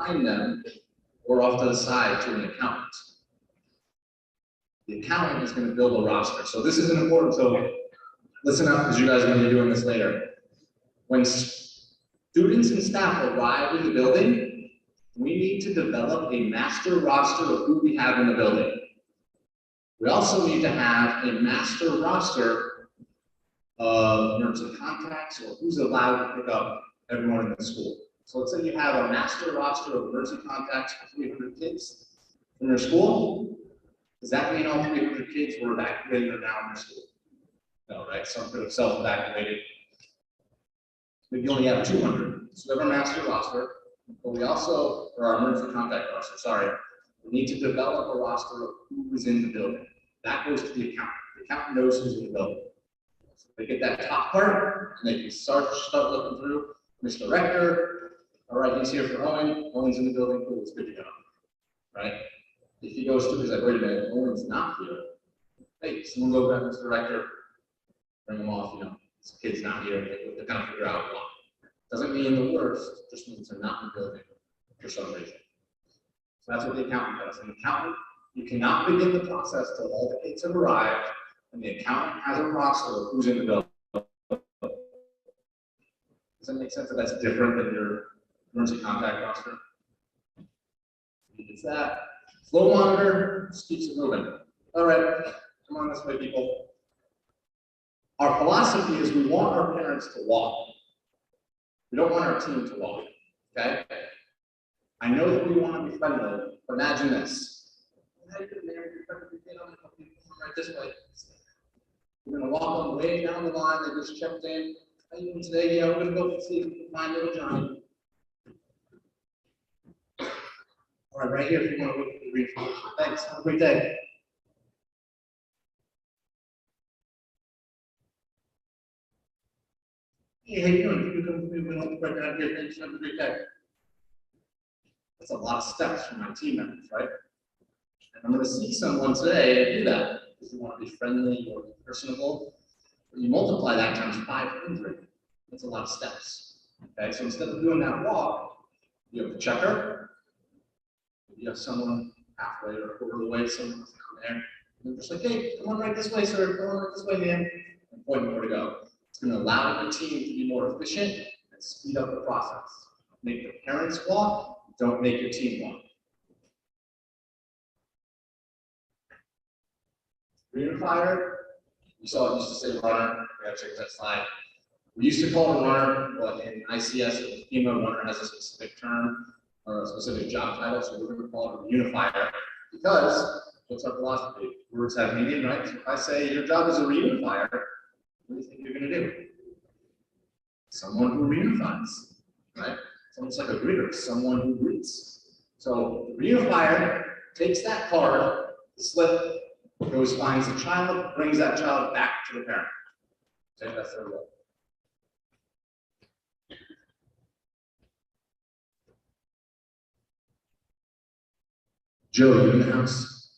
behind them or off to the side to an accountant. The accountant is going to build a roster. So this is an important, so listen up because you guys are going to be doing this later. When students and staff arrive in the building, we need to develop a master roster of who we have in the building. We also need to have a master roster of emergency contacts or who's allowed to pick up everyone in the school. So let's say you have a master roster of emergency contacts for 300 kids in your school. Does that mean all 300 kids were evacuated or now in your school? No, right? Some could have self-evacuated. Maybe you only have 200. So we have our master roster, but we also, or our emergency contact roster, sorry, we need to develop a roster of who is in the building. That goes to the accountant. The accountant knows who's in the building. So they get that top part, and they can start looking through. Mr. Rector, all right, he's here for Owen. Owen's in the building, cool, it's good to go, right? If he goes to, he's like, wait a minute, Owen's not here. Hey, someone go grab Mr. Rector, bring him off, you know, this kid's not here. They kind of figure out why. Doesn't mean the worst, just means they're not in the building for some reason. So that's what the accountant does. An accountant, you cannot begin the process till all the kids have arrived, and the accountant has a roster of who's in the building. Does that make sense that that's different than your emergency contact roster? It's that. Flow monitor just keeps it moving. All right, come on this way, people. Our philosophy is we want our parents to walk. We don't want our team to walk, okay? I know that we want to be friendly, but imagine this. Right this way. We're going to walk them way down the line. They just checked in. How you doing today? Yeah, we're going to go see if we can find little Johnny. All right, right here if you want to look at the reunification. Thanks. Have a great day. Hey, how you doing? You come with me right down here. Thanks. Have a great day. That's a lot of steps for my team members, right? And I'm going to see someone today do that because you want to be friendly or personable. But you multiply that times 500. That's a lot of steps. Okay, so instead of doing that walk, you have the checker. You have someone halfway or a quarter of the way, someone down there. And they're just like, hey, come on right this way, sir. Come on right this way, man. And point where to go. It's going to allow your team to be more efficient and speed up the process. Make the parents walk, don't make your team walk. Reunifier, you saw it used to say runner. We gotta check that slide. We used to call it a runner, but in ICS, the FEMA runner has a specific term or a specific job title, so we're going to call it a reunifier because what's our philosophy? Words have meaning, right? So if I say your job is a reunifier, what do you think you're going to do? Someone who reunifies, right? So it's like a greeter, someone who greets. So the reunifier takes that card, the slip, goes, finds the child, brings that child back to the parent. Okay, that's their role. Joe, you in the house?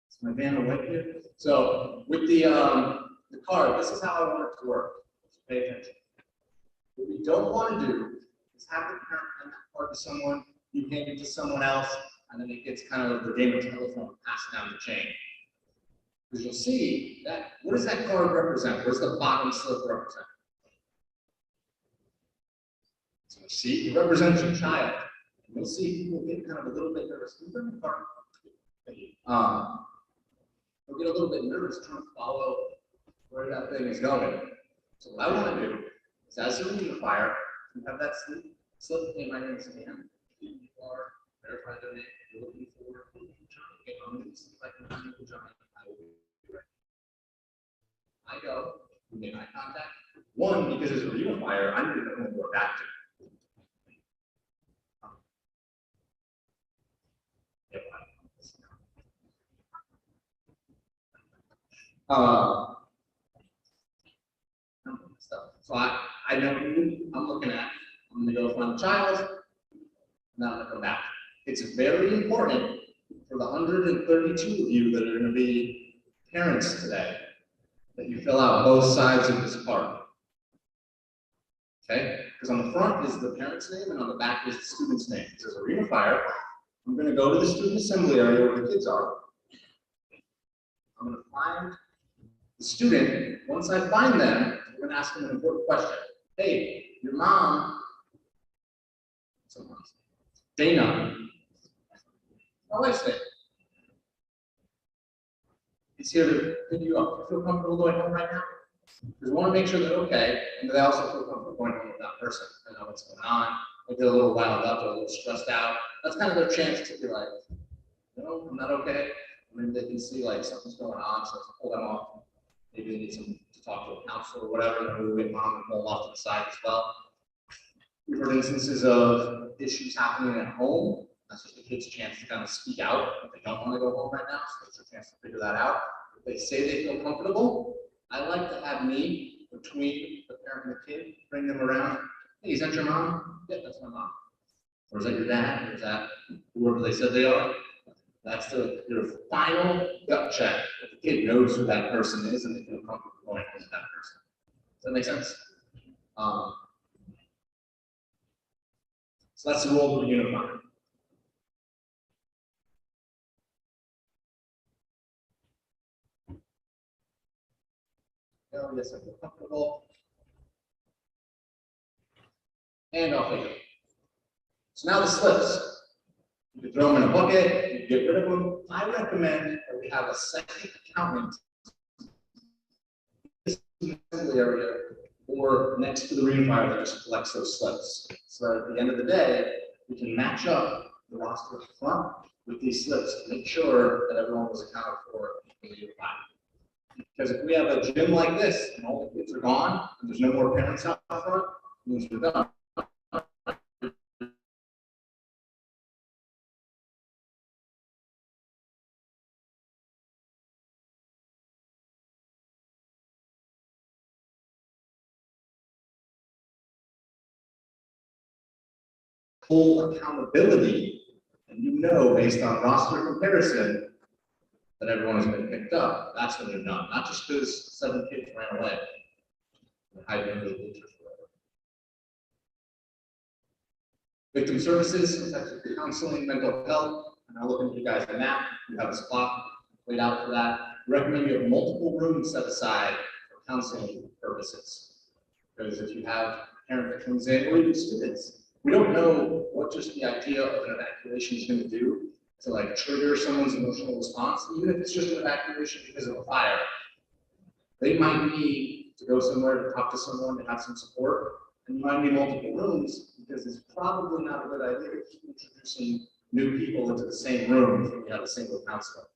Is my van awake here? So with the card, this is how I want it to work. So pay attention. What we don't want to do is have the parent hand that card to someone, you hand it to someone else, and then it gets kind of the game of telephone passed down the chain. Because you'll see that, what does that card represent? What does the bottom slip represent? So you see, it represents your child. And you'll see people get kind of a little bit nervous. They'll get a little bit nervous trying to follow where that thing is going. So what I want to do is, as a reunifier, you have that slip in my name is Stan. You are verify their name. You're looking for Johnny. Okay, I'm going to see if I can find Johnny. I will be ready. I go, we make eye contact. One, because as a reunifier, I need to know who we're back to. So I know who I'm looking at. I'm going to go find the child. Now I'm going to come back. It's very important for the 132 of you that are going to be parents today that you fill out both sides of this card. Okay, because on the front is the parent's name and on the back is the student's name. It says a reunifier. I'm going to go to the student assembly area where the kids are. I'm going to find the student. Once I find them, I'm going to ask them an important question. Hey, your mom, Dana, my wife's name, is here to pick you up. Do you feel comfortable going home right now? Because we want to make sure they're okay, and they also feel comfortable going home with that person. I know what's going on. If they're a little riled up or a little stressed out, that's kind of their chance to be like, no, I'm not okay. I mean, they can see like something's going on, so let's pull them off. Maybe they need some to talk to a counselor or whatever, and we'll get mom and pull them off to the side as well. We've heard instances of issues happening at home. That's just the kid's chance to kind of speak out if they don't want to go home right now, so it's their chance to figure that out. If they say they feel comfortable, I like to have me between the parent and the kid, bring them around. Hey, is that your mom? Yeah, that's my mom. Or is that your dad? Or is that whoever they said they are? That's your final gut check. If the kid knows who that person is and they feel comfortable going with that person. Does that make sense? So that's the role of the unifier. Oh, yes, I feel comfortable. And I'll figure it. So now the slips. You can throw them in a bucket, you can get rid of them. I recommend that we have a second accountant in the area or next to the reunifier that just collects those slips. So that at the end of the day, we can match up the roster at the front with these slips to make sure that everyone was accounted for in the reunifier. Because if we have a gym like this and all the kids are gone and there's no more parents out front, it means we're done. Full accountability, and you know based on roster comparison that everyone has been picked up. That's when they're done, not just because 7 kids ran away. Hiding under the bleachers forever. Victim services, sometimes counseling, mental health, and I'll look into you guys' map. You have a spot laid out for that. We recommend you have multiple rooms set aside for counseling purposes. Because if you have a parent that comes in, or even students, we don't know what just the idea of an evacuation is going to do to like trigger someone's emotional response, even if it's just an evacuation because of a fire. They might need to go somewhere to talk to someone to have some support, and you might need multiple rooms because it's probably not a good idea to keep introducing new people into the same room when you have a single counselor.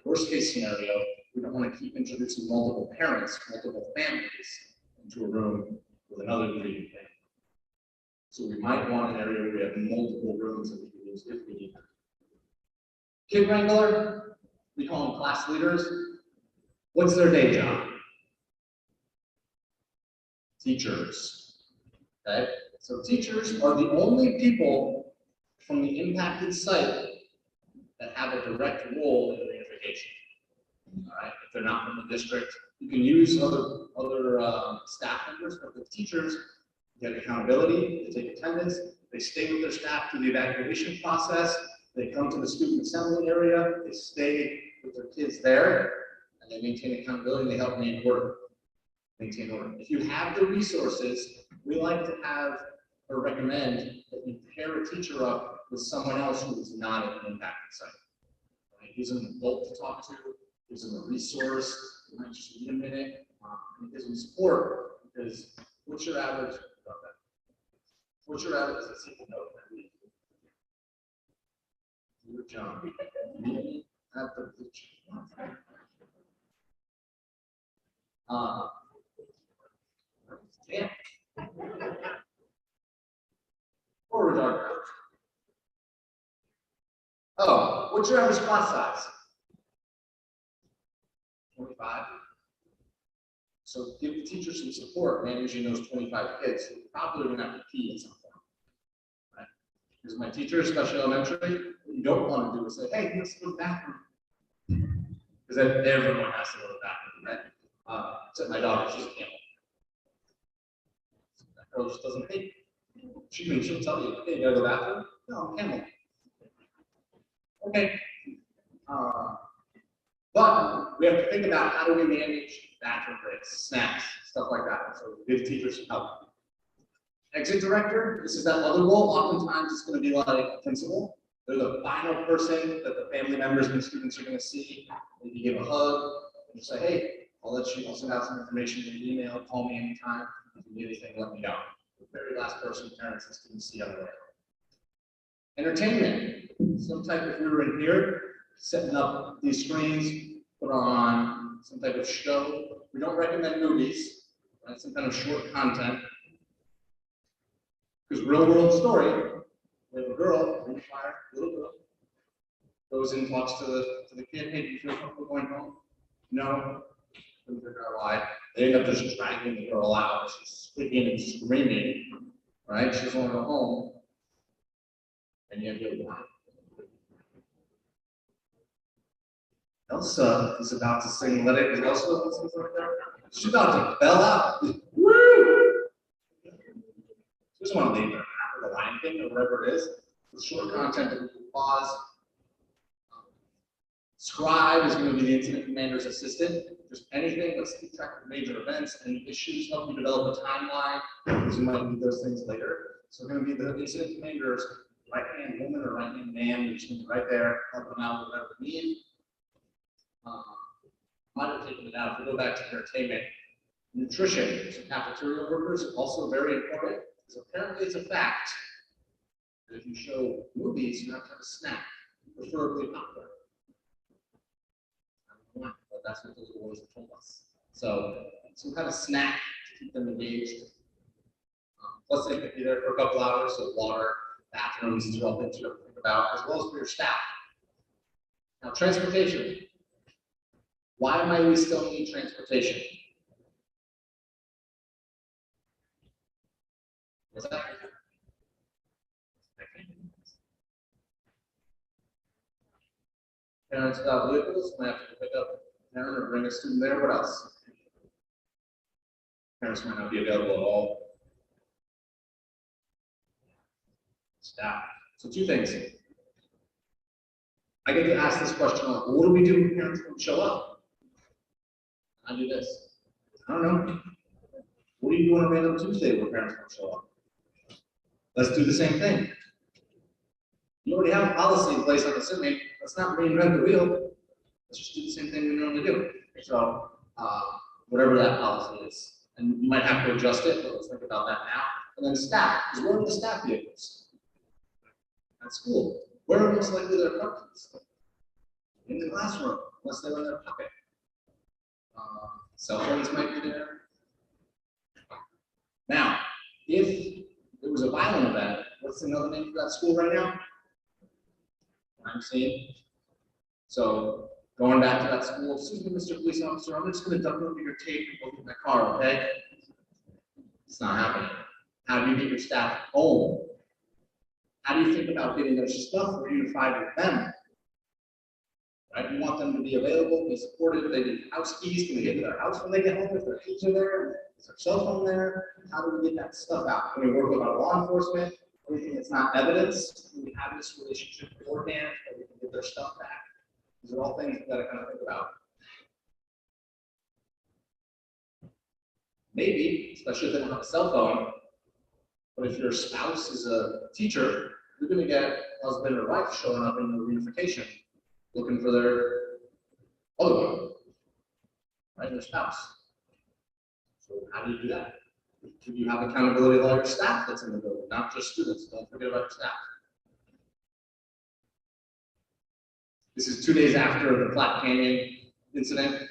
Worst case scenario, we don't want to keep introducing multiple parents, multiple families into a room with another grieving family. So we might want an area where we have multiple rooms that we can use if we need them. Kid wrangler, we call them class leaders. What's their day job? Teachers. Okay? So teachers are the only people from the impacted site that have a direct role in reunification. All right? If they're not from the district, you can use other staff members, but the teachers get accountability, they take attendance, they stay with their staff through the evacuation process, they come to the student assembly area, they stay with their kids there, and they maintain accountability, and they help maintain order. If you have the resources, we like to have or recommend that you pair a teacher up with someone else who is not at an impacted site. Right? Gives them an adult to talk to, gives them a resource, it might just need a minute, and it gives them support, because what's your average? What's your average? Let's see if you know that. You're John. You have the picture. Yeah. Or regard. Oh, what's your average class size? 25. So give the teacher some support managing those 25 kids who probably are going to have to pee at some point. Right? Because my teacher, especially elementary, what you don't want to do is say, hey, let's go to the bathroom. Because then everyone has to go to the bathroom, right? Except my daughter, she's a camel. Girl just doesn't think. She'll tell you, hey, you gotta go to the bathroom? No, camel. Okay. But we have to think about how do we manage bathroom breaks, snacks, stuff like that. So give teachers some help. Exit director, this is that other role. Oftentimes it's going to be like a principal. They're the final person that the family members and the students are going to see. Maybe give a hug and just say, hey, I'll send out some information in your email, call me anytime. If you need anything, let me know. The very last person parents and students see on the way. Entertainment, some type, if we were in here, setting up these screens, put on some type of show. We don't recommend movies, right? Some kind of short content. Because real world story, we have a girl, little girl, goes and talks to the kid, hey, do you feel comfortable going home? No. Couldn't figure out why. They end up just dragging the girl out. She's squeaking and screaming, right? She doesn't want to go home. And you have to go behind. Elsa is about to sing Let It Go. Elsa listens right there. She's about to bell out. Woo! She doesn't want to leave her after the Lion King or whatever it is. It's short content that we can pause. Scribe is going to be the incident commander's assistant. Just anything, let's keep track of major events and issues, help you develop a timeline, because you might need those things later. So we're going to be the incident commander's right-hand woman or right-hand man, which means right there, help them out with whatever they need. Might have taken it out. If we go back to entertainment, nutrition, so cafeteria workers, also very important. So apparently it's a fact that if you show movies, you have to have a snack, preferably popcorn. I don't know why, but that's what those boys have told us. So some kind of snack to keep them engaged. Plus they could be there for a couple hours, so water, bathrooms, these are all things you have to think about, as well as for your staff. Now, transportation. Why might we still need transportation? What's that? Parents without vehicles might have to pick up a parent or bring a student there. What else? Parents might not be available at all. Staff. So two things. I get to ask this question a lot. What do we do when parents don't show up? I do this. I don't know. What do you do on a random Tuesday where parents don't show up? Let's do the same thing. You already have a policy in place, I'm assuming. Let's not reinvent the wheel. Let's just do the same thing we normally do. So, whatever that policy is. And you might have to adjust it, but let's think about that now. And then staff, because where are the staff vehicles? At school. Where are most likely their car keys? In the classroom, unless they're in their pocket. Cell phones might be there. Now, if there was a violent event, what's another name for that school right now? Crime scene. So, going back to that school, excuse me, Mr. Police Officer, I'm just going to dump over your tape and look at my car, okay? It's not happening. How do you get your staff home? How do you think about getting their stuff reunified with them? Right? You want them to be available, be supported. They need house keys. Can they get to their house when they get home? If their kids are there, is their cell phone there? How do we get that stuff out? Can we work with our law enforcement? Anything that's not evidence? Can we have this relationship beforehand so we can get their stuff back? These are all things we've got to kind of think about. Maybe, especially if they don't have a cell phone, but if your spouse is a teacher, you're going to get husband or wife showing up in the reunification, looking for their other one, right? Their spouse. So how do you do that? Do you have accountability of all your staff that's in the building, not just students? Don't forget about your staff. This is 2 days after the Flat Canyon incident.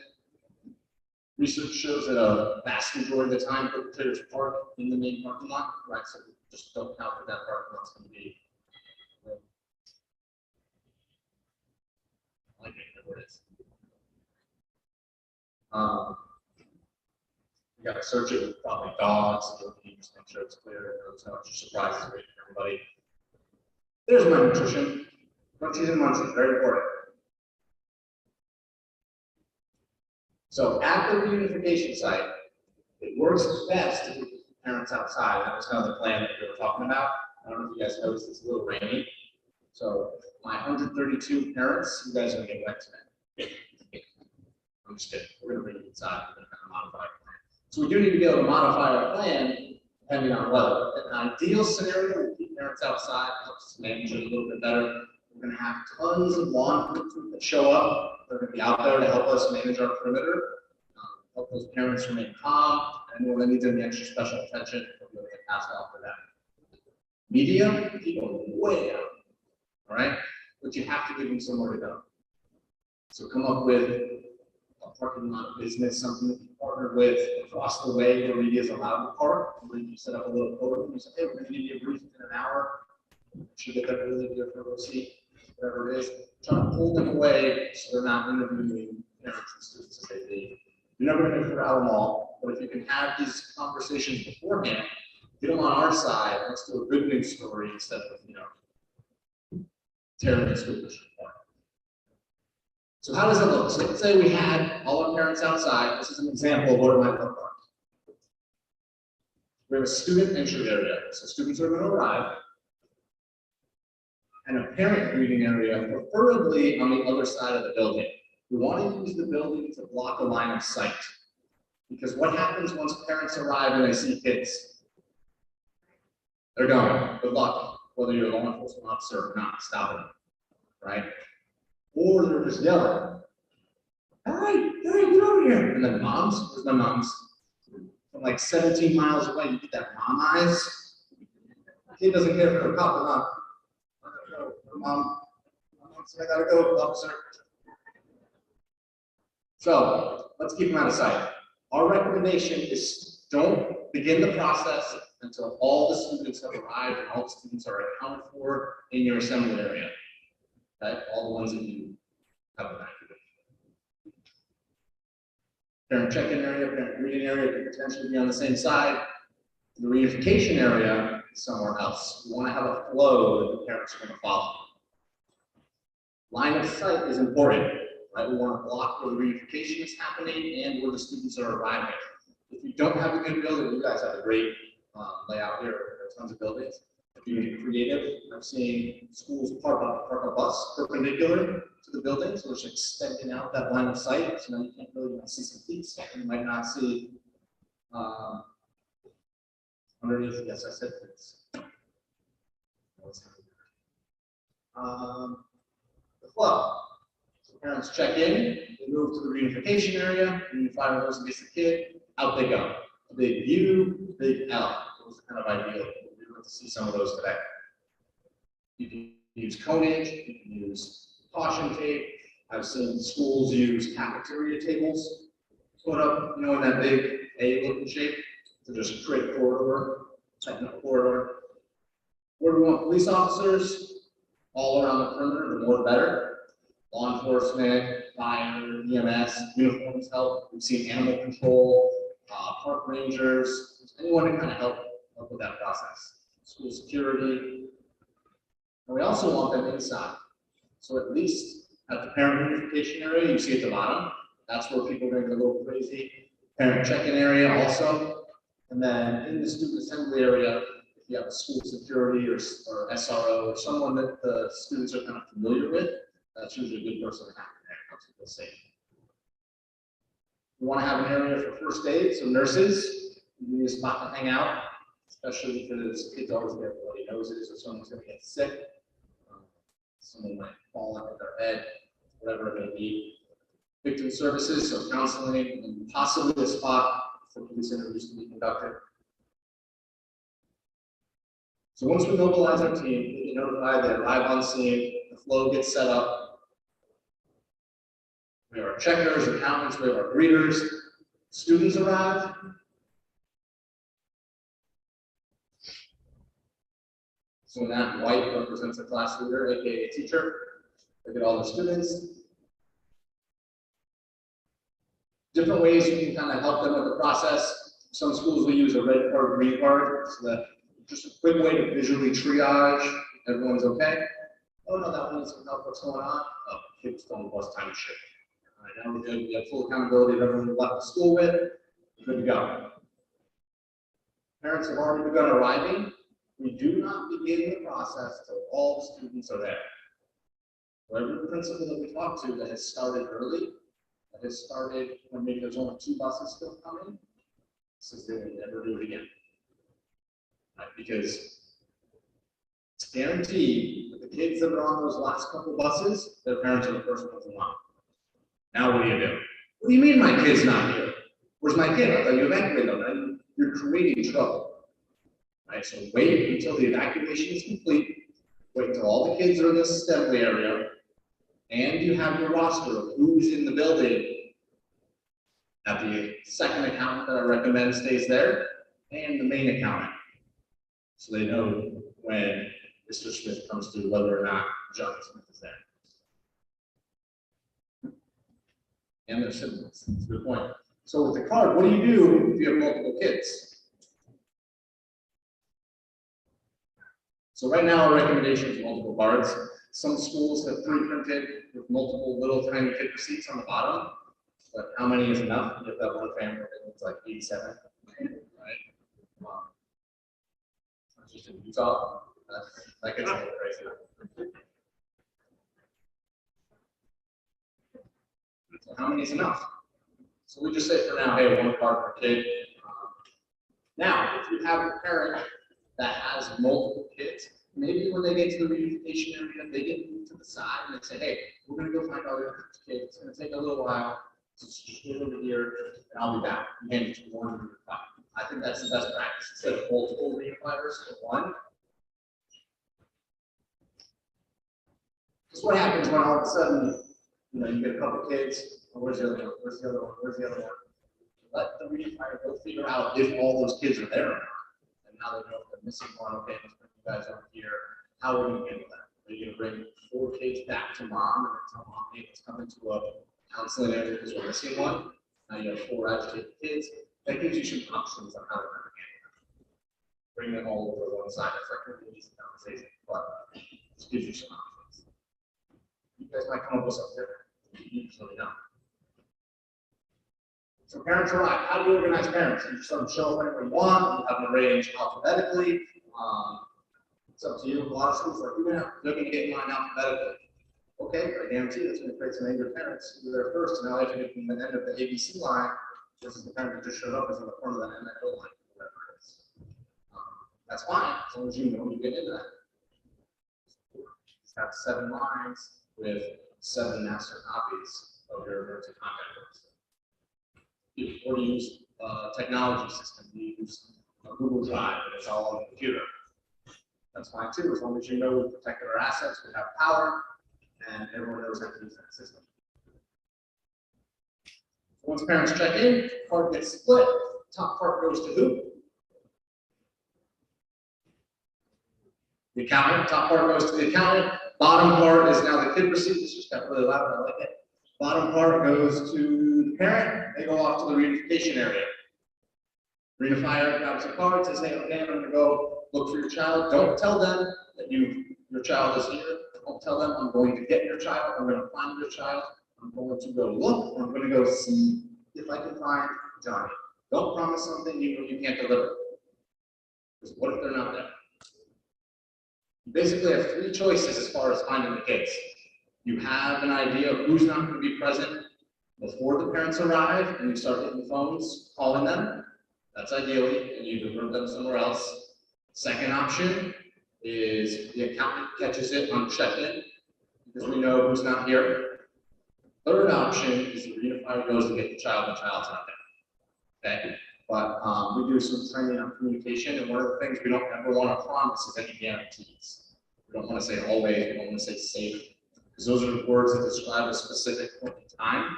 Research shows that a vast majority of the time perpetrators park in the main parking lot, right? So just don't count that parking lot's going to be. I like it, whatever it is. You got to search it with probably dogs, so you just make sure it's clear. There's no extra surprises waiting for everybody. There's my nutrition. Munchies and munchies, very important. So at the reunification site, it works best if we parents outside. That was kind of the plan that we were talking about. I don't know if you guys noticed it's a little rainy. So my 132 parents, you guys are gonna get wet today. I'm just kidding. We're gonna bring it inside. We're gonna kind of modify our plan. So we do need to be able to modify our plan depending on weather. An ideal scenario, we keep parents outside, helps us manage it a little bit better. We're gonna have tons of law enforcement that show up. They're gonna be out there to help us manage our perimeter, help those parents remain calm, and anyone that needs any extra special attention, we'll be able to get passed off to them. Media, people way out, all right? But you have to give them somewhere to go. So come up with a parking lot business, something that you partner with across the way where media is allowed to park. Where you set up a little podium, you say, hey, we're gonna give you a briefing in an hour. Should get that really good for a seat, whatever it is. Try to pull them away so they're not interviewing parents and students as they leave. You're never going to corral them all, but if you can have these conversations beforehand, get them on our side, let's do a good news story instead of, tearing the school district apart. So how does it look? So let's say we had all our parents outside. This is an example of what it might look like. We have a student entry area. So students are going to arrive. And a parent greeting area, preferably on the other side of the building. We want to use the building to block a line of sight. Because what happens once parents arrive and they see kids? They're gone. Good luck. Whether you're a law enforcement officer or not, stop them. Right? Or they're just yelling. Hey, get over here. And then moms, where's my moms? From like 17 miles away, you get that mom eyes. The kid doesn't care if they're a cop or not. Mom, I gotta go, officer. So let's keep them out of sight. Our recommendation is don't begin the process until all the students have arrived and all the students are accounted for in your assembly area. Okay, all the ones that you have evacuated. Parent check-in area, parent greeting area could potentially be on the same side. The reunification area is somewhere else. We want to have a flow that the parents are going to follow. Line of sight is important, right? We want to block where the reunification is happening and where the students are arriving. If you don't have a good building, you guys have a great layout here. There are tons of buildings. If you get creative, I've seen schools park a bus perpendicular to the building, so it's extending out that line of sight. So now you can't really see some feet. You might not see underneath. Yes, I said this. The flow. So parents check in, they move to the reunification area, unify those against the kid, out they go. A big U, big L. Those are kind of ideal. We're going to see some of those today. You can use conage, you can use caution tape. I've seen schools use cafeteria tables, put up, in that big A-looking shape to just create a corridor, tighten up corridor. Where do we want police officers? All around the perimeter, the more the better. Law enforcement, fire, EMS, uniforms help. We've seen animal control, park rangers, anyone to kind of help with that process. School security. And we also want them inside. So at least at the parent reunification area, you see at the bottom, that's where people are going to get a little crazy. Parent check-in area also. And then in the student assembly area, if you have a school security or SRO or someone that the students are kind of familiar with, that's usually a good person to have in there, helps people safe. We want to have an area for first aid, so nurses, you need a spot to hang out, especially because kids always get bloody noses or someone's going to get sick. Someone might fall out of their head, whatever it may be. Victim services, so counseling, and possibly a spot for police interviews to be conducted. So once we mobilize our team, we get notified, they arrive on scene, the flow gets set up. We have our checkers, accountants, we have our greeters. Students arrive. So that white represents a class leader, aka a teacher. Look at all the students. Different ways you can kind of help them with the process. Some schools will use a red card, green card, so that just a quick way to visually triage. Everyone's okay. Oh no, that one needs some help. What's going on? Oh, kids don't bus time to ship. All right, now we're good. We have full accountability of everyone we left the school with. Good to go. Parents have already begun arriving. We do not begin the process until all the students are there. So every principal that we talk to that has started early, that has started when maybe there's only 2 buses still coming, says they will never do it again. Right? Because it's guaranteed that the kids that are on those last couple buses, their parents are the first ones in line. Now what do you do? What do you mean my kid's not here? Where's my kid? I thought you evacuated them, right? You're creating trouble. Right, so wait until the evacuation is complete, wait until all the kids are in the assembly area, and you have your roster of who's in the building. At the second accountant that I recommend stays there, and the main accountant. So they know when Mr. Smith comes through whether or not John Smith is there. And their siblings, that's a good point. So with the card, what do you do if you have multiple kids? So right now, our recommendation is multiple cards. Some schools have pre-printed with multiple little tiny kid receipts on the bottom. But how many is enough? You have that one family that looks like 87, right? Just in Utah, that gets a little crazy. So how many is enough? So we just say for now, hey, 1 card per kid. Now, if you have a parent that has multiple kids, maybe when they get to the reunification area, they get moved to the side and they say, hey, we're going to go find all your kids. It's going to take a little while. So just get over here and I'll be back. You hand it to 1 reunifier. I think that's the best practice. Instead of multiple reunifiers to 1. Because what happens when all of a sudden, you get a couple kids, oh, where's the other one? Where's the other one? Where's the other one? Let the reunifier go figure out if all those kids are there or not. And now they know if they're missing one, okay, let's bring you guys over here. How are we going to handle that? Are you going to bring 4 kids back to mom and then tell mom, hey, let's come into a counseling area because we're missing one? Now you have 4 agitated kids. That gives you some options on how to handle that. Bring them all over one side. It's like a really easy conversation, but it gives you some options. You guys might come up with something different. You usually don't. So parents arrive. How do you organize parents? You just let them show up whenever you want. You have them arranged alphabetically. It's up to you. A lot of schools are like, they're going to get in line alphabetically. Okay, I guarantee that's going to create some angry parents who are there first. And now they have to get from the end of the ABC line versus the parent that just showed up is on the front of the MNO line, whatever it is. That's fine, as long as you know you get into that. Just have 7 lines with 7 master copies of your emergency contact list. Or use a technology system, you use a Google Drive, and it's all on the computer. That's fine too, as long as you know we protected our assets, we have power, and everyone knows how to use that system. Once parents check in, card gets split, top part goes to who? The accountant. Top part goes to the accountant. Bottom part is now the kid receipt. This just got really loud, I like it. Bottom part goes to the parent. They go off to the reunification area. Reunifier grabs a card, says, hey, okay, I'm going to go look for your child. Don't tell them that your child is here. Don't tell them I'm going to get your child. I'm going to find your child. I'm going to go look. I'm going to go see if I can find Johnny. Don't promise something you know you can't deliver. Because what if they're not there? You basically have 3 choices as far as finding the kids. You have an idea of who's not going to be present before the parents arrive, and you start hitting the phones, calling them. That's ideally, and you divert them somewhere else. Second option is the accountant catches it on check-in, because we know who's not here. Third option is the reunifier goes to get the child's not there. Okay? But we do some training on communication, and one of the things we don't ever want to promise is any guarantees. We don't want to say always, we don't want to say safe. Because those are the words that describe a specific point in time.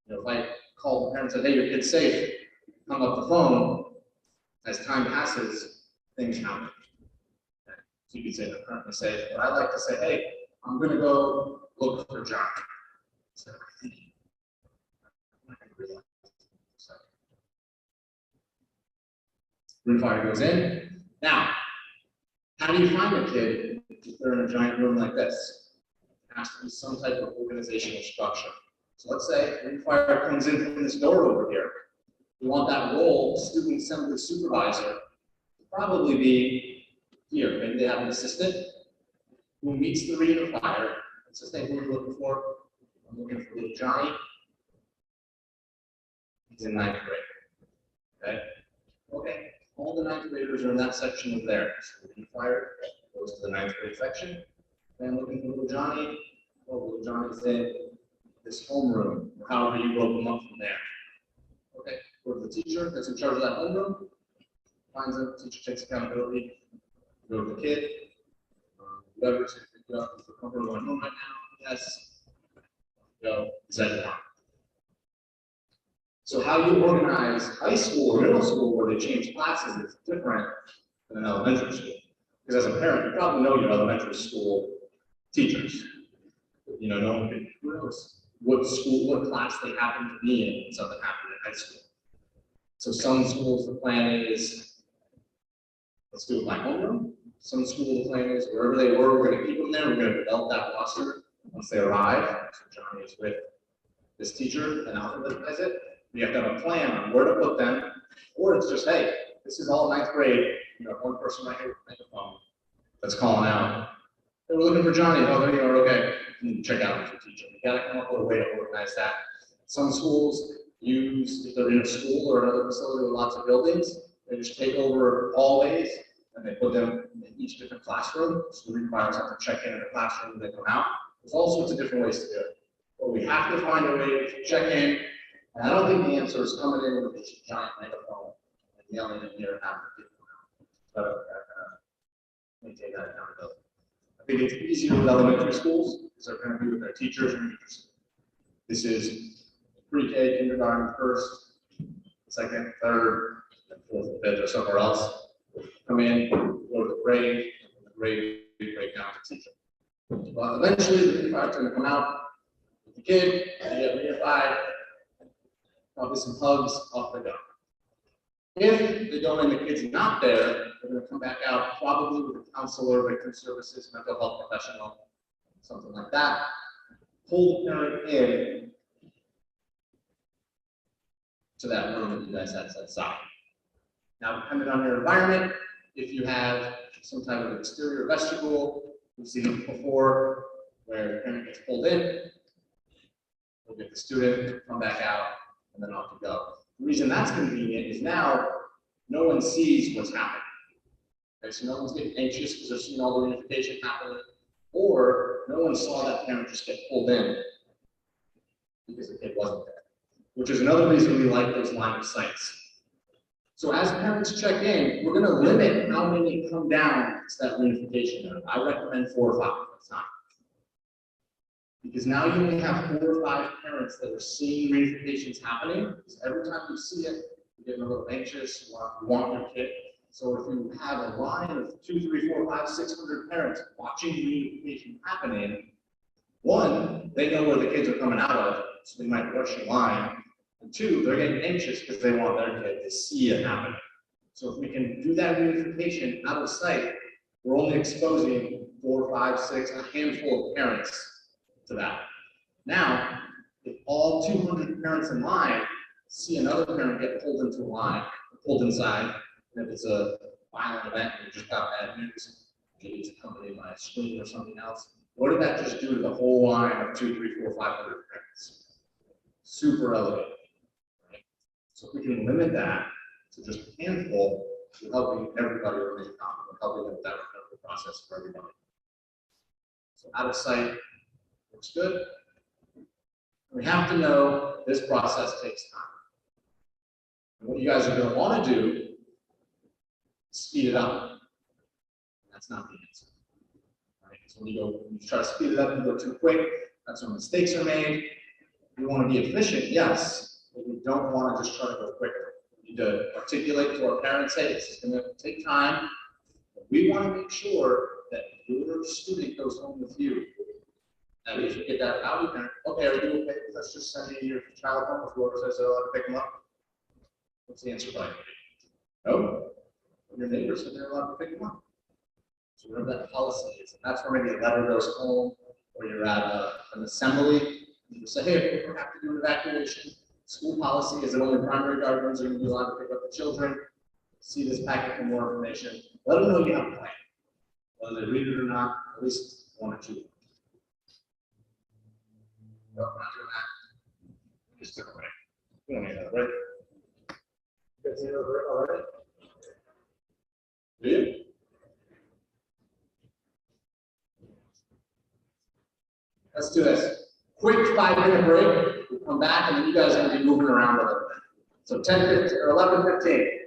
If I call the parents and say, hey, your kid's safe, hung up the phone, as time passes, things happen. Okay. So you could say they're currently safe, but I like to say, hey, I'm going to go look for John. So, reunifier goes in. Now, how do you find a kid if they're in a giant room like this? There has to be some type of organizational structure. So let's say reunifier comes in from this door over here. We want that role, student assembly supervisor, probably be here. Maybe they have an assistant who meets the reunifier. What's his name? Who are you looking for? I'm looking for little Johnny. He's in 9th grade. Okay. Okay. All the 9th graders are in that section of there. So the reunifier goes to the 9th grade section. And looking for little Johnny. Oh, little Johnny's in this homeroom, or however you broke them up from there. Okay. Go to the teacher that's in charge of that homeroom. Finds him. Teacher takes accountability. Go to the kid. Whoever's picked up is the comfort going home right now. Yes. Go. Is that your So how you organize high school or middle school where they change classes is different than an elementary school. Because as a parent, you probably know your elementary school teachers. You know, no one can, who knows what school, what class they happen to be in when something happened in high school. So some schools, the plan is, let's do it by homeroom. Some schools, the plan is, wherever they were, we're going to keep them there. We're going to develop that roster once they arrive. So Johnny is with this teacher and alphabetize it. We have to have a plan on where to put them, or it's just, hey, this is all 9th grade. You know, one person right here with a microphone that's calling out. Hey, we're looking for Johnny. Oh, there you are. Okay, you need to check out with your teacher. You got to come up with a way to organize that. Some schools use, if they're in a school or another facility with lots of buildings, they just take over hallways and they put them in each different classroom. So the requirements have to check in a classroom and they come out. There's all sorts of different ways to do it. But we have to find a way to check in. And I don't think the answer is coming in with this giant megaphone and yelling in here and having people come out. But maintain that accountability. I think it's easier with elementary schools because they're going to be with their teachers and leaders. This is pre-K, kindergarten, first, second, third, and fourth, and fifth, or somewhere else. Come in, go to the grade, and the grade break down to teacher. But eventually, the reunifier is going to come out with the kid, and you get reunified. Probably some hugs, off they go. If they go in, the kid's not there, they're going to come back out probably with a counselor, victim services, mental health professional, something like that. Pull the parent in to that room that you guys had set aside. Now, depending on your environment, if you have some type of exterior vestibule, we've seen it before, where the parent gets pulled in, we'll get the student, come back out, and then off you go. The reason that's convenient is now no one sees what's happening. Okay, so no one's getting anxious because they're seeing all the reunification happening, or no one saw that parent just get pulled in because the kid wasn't there, which is another reason we like those line of sights. So as parents check in, we're going to limit how many come down to that reunification. I recommend 4 or 5 at a time. Because now you only have 4 or 5 parents that are seeing reunifications happening. Because every time you see it, you're getting a little anxious, you want your kid. So if you have a line of 2, 3, 4, 5, 600 parents watching reunification happening, one, they know where the kids are coming out of, so they might rush in line. And 2, they're getting anxious because they want their kid to see it happening. So if we can do that reunification out of sight, we're only exposing 4, 5, 6, a handful of parents to that. Now, if all 200 parents in line see another parent get pulled into a line, pulled inside, and if it's a violent event and you just got bad news, maybe it's accompanied by a scream or something else, what did that just do to the whole line of 2, 3, 4, 500 parents? Super elevated. Right? So if we can limit that to just a handful, we're helping everybody remain calm. We're helping with that recovery process for everybody. So out of sight looks good. We have to know this process takes time. And what you guys are going to want to do is speed it up. That's not the answer. Right? So when you try to speed it up, you go too quick. That's when mistakes are made. We want to be efficient, yes, but we don't want to just try to go quicker. We need to articulate to our parents, hey, this is going to take time. But we want to make sure that your student goes home with you. And if you get that out, you can, okay, are you okay? Let's just send in your child home if whoever says they're allowed to pick them up. What's the answer like? No. Your neighbor said they're allowed to pick them up. So whatever that policy is, and that's where maybe a letter goes home, or you're at an assembly, and you say, hey, we have to do an evacuation. School policy is that only primary guardians are going to be allowed to pick up the children. see this packet for more information. Let them know you have a plan. Whether they read it or not, at least one or two. No, we're not doing that. Just took a break. We don't need that, right? You guys need a break already? Do you? Let's do this. Quick 5-minute break. We'll come back and then you guys are going to be moving around a little bit. So 10:15 or 11:15.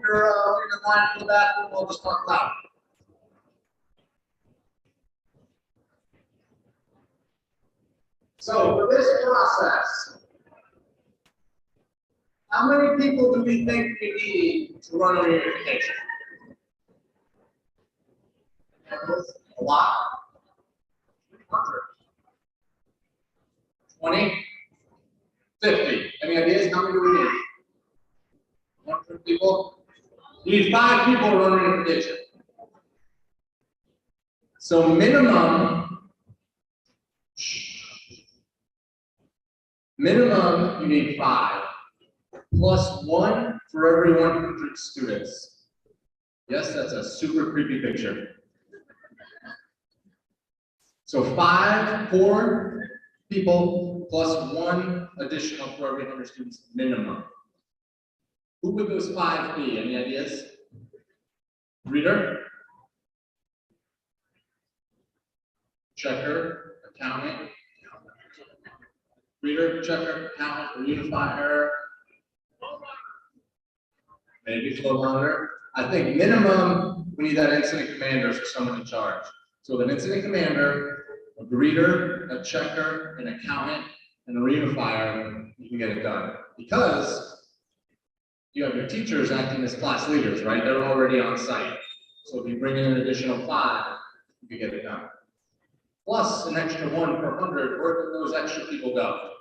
you're in line for the bathroom, we'll just talk loud. So for this process, how many people do we think we need to run a reunification? A lot? 20? 50? Any ideas? How many do we need? 100 people? You need 5 people to run a reunification. So minimum, you need 5, plus 1 for every 100 students. Yes, that's a super creepy picture. So 4 people plus 1 additional for every 100 students minimum. Who would those 5 be? Any ideas? Reader? Checker? Accountant? Reader, checker, accountant, reunifier? Maybe flow monitor. I think minimum we need that incident commander for someone in charge. So an incident commander, a greeter, a checker, an accountant, and a reunifier, you can get it done. Because you have your teachers acting as class leaders, right? They're already on site. So if you bring in an additional 5, you can get it done. Plus an extra 1 per 100, where do those extra people go?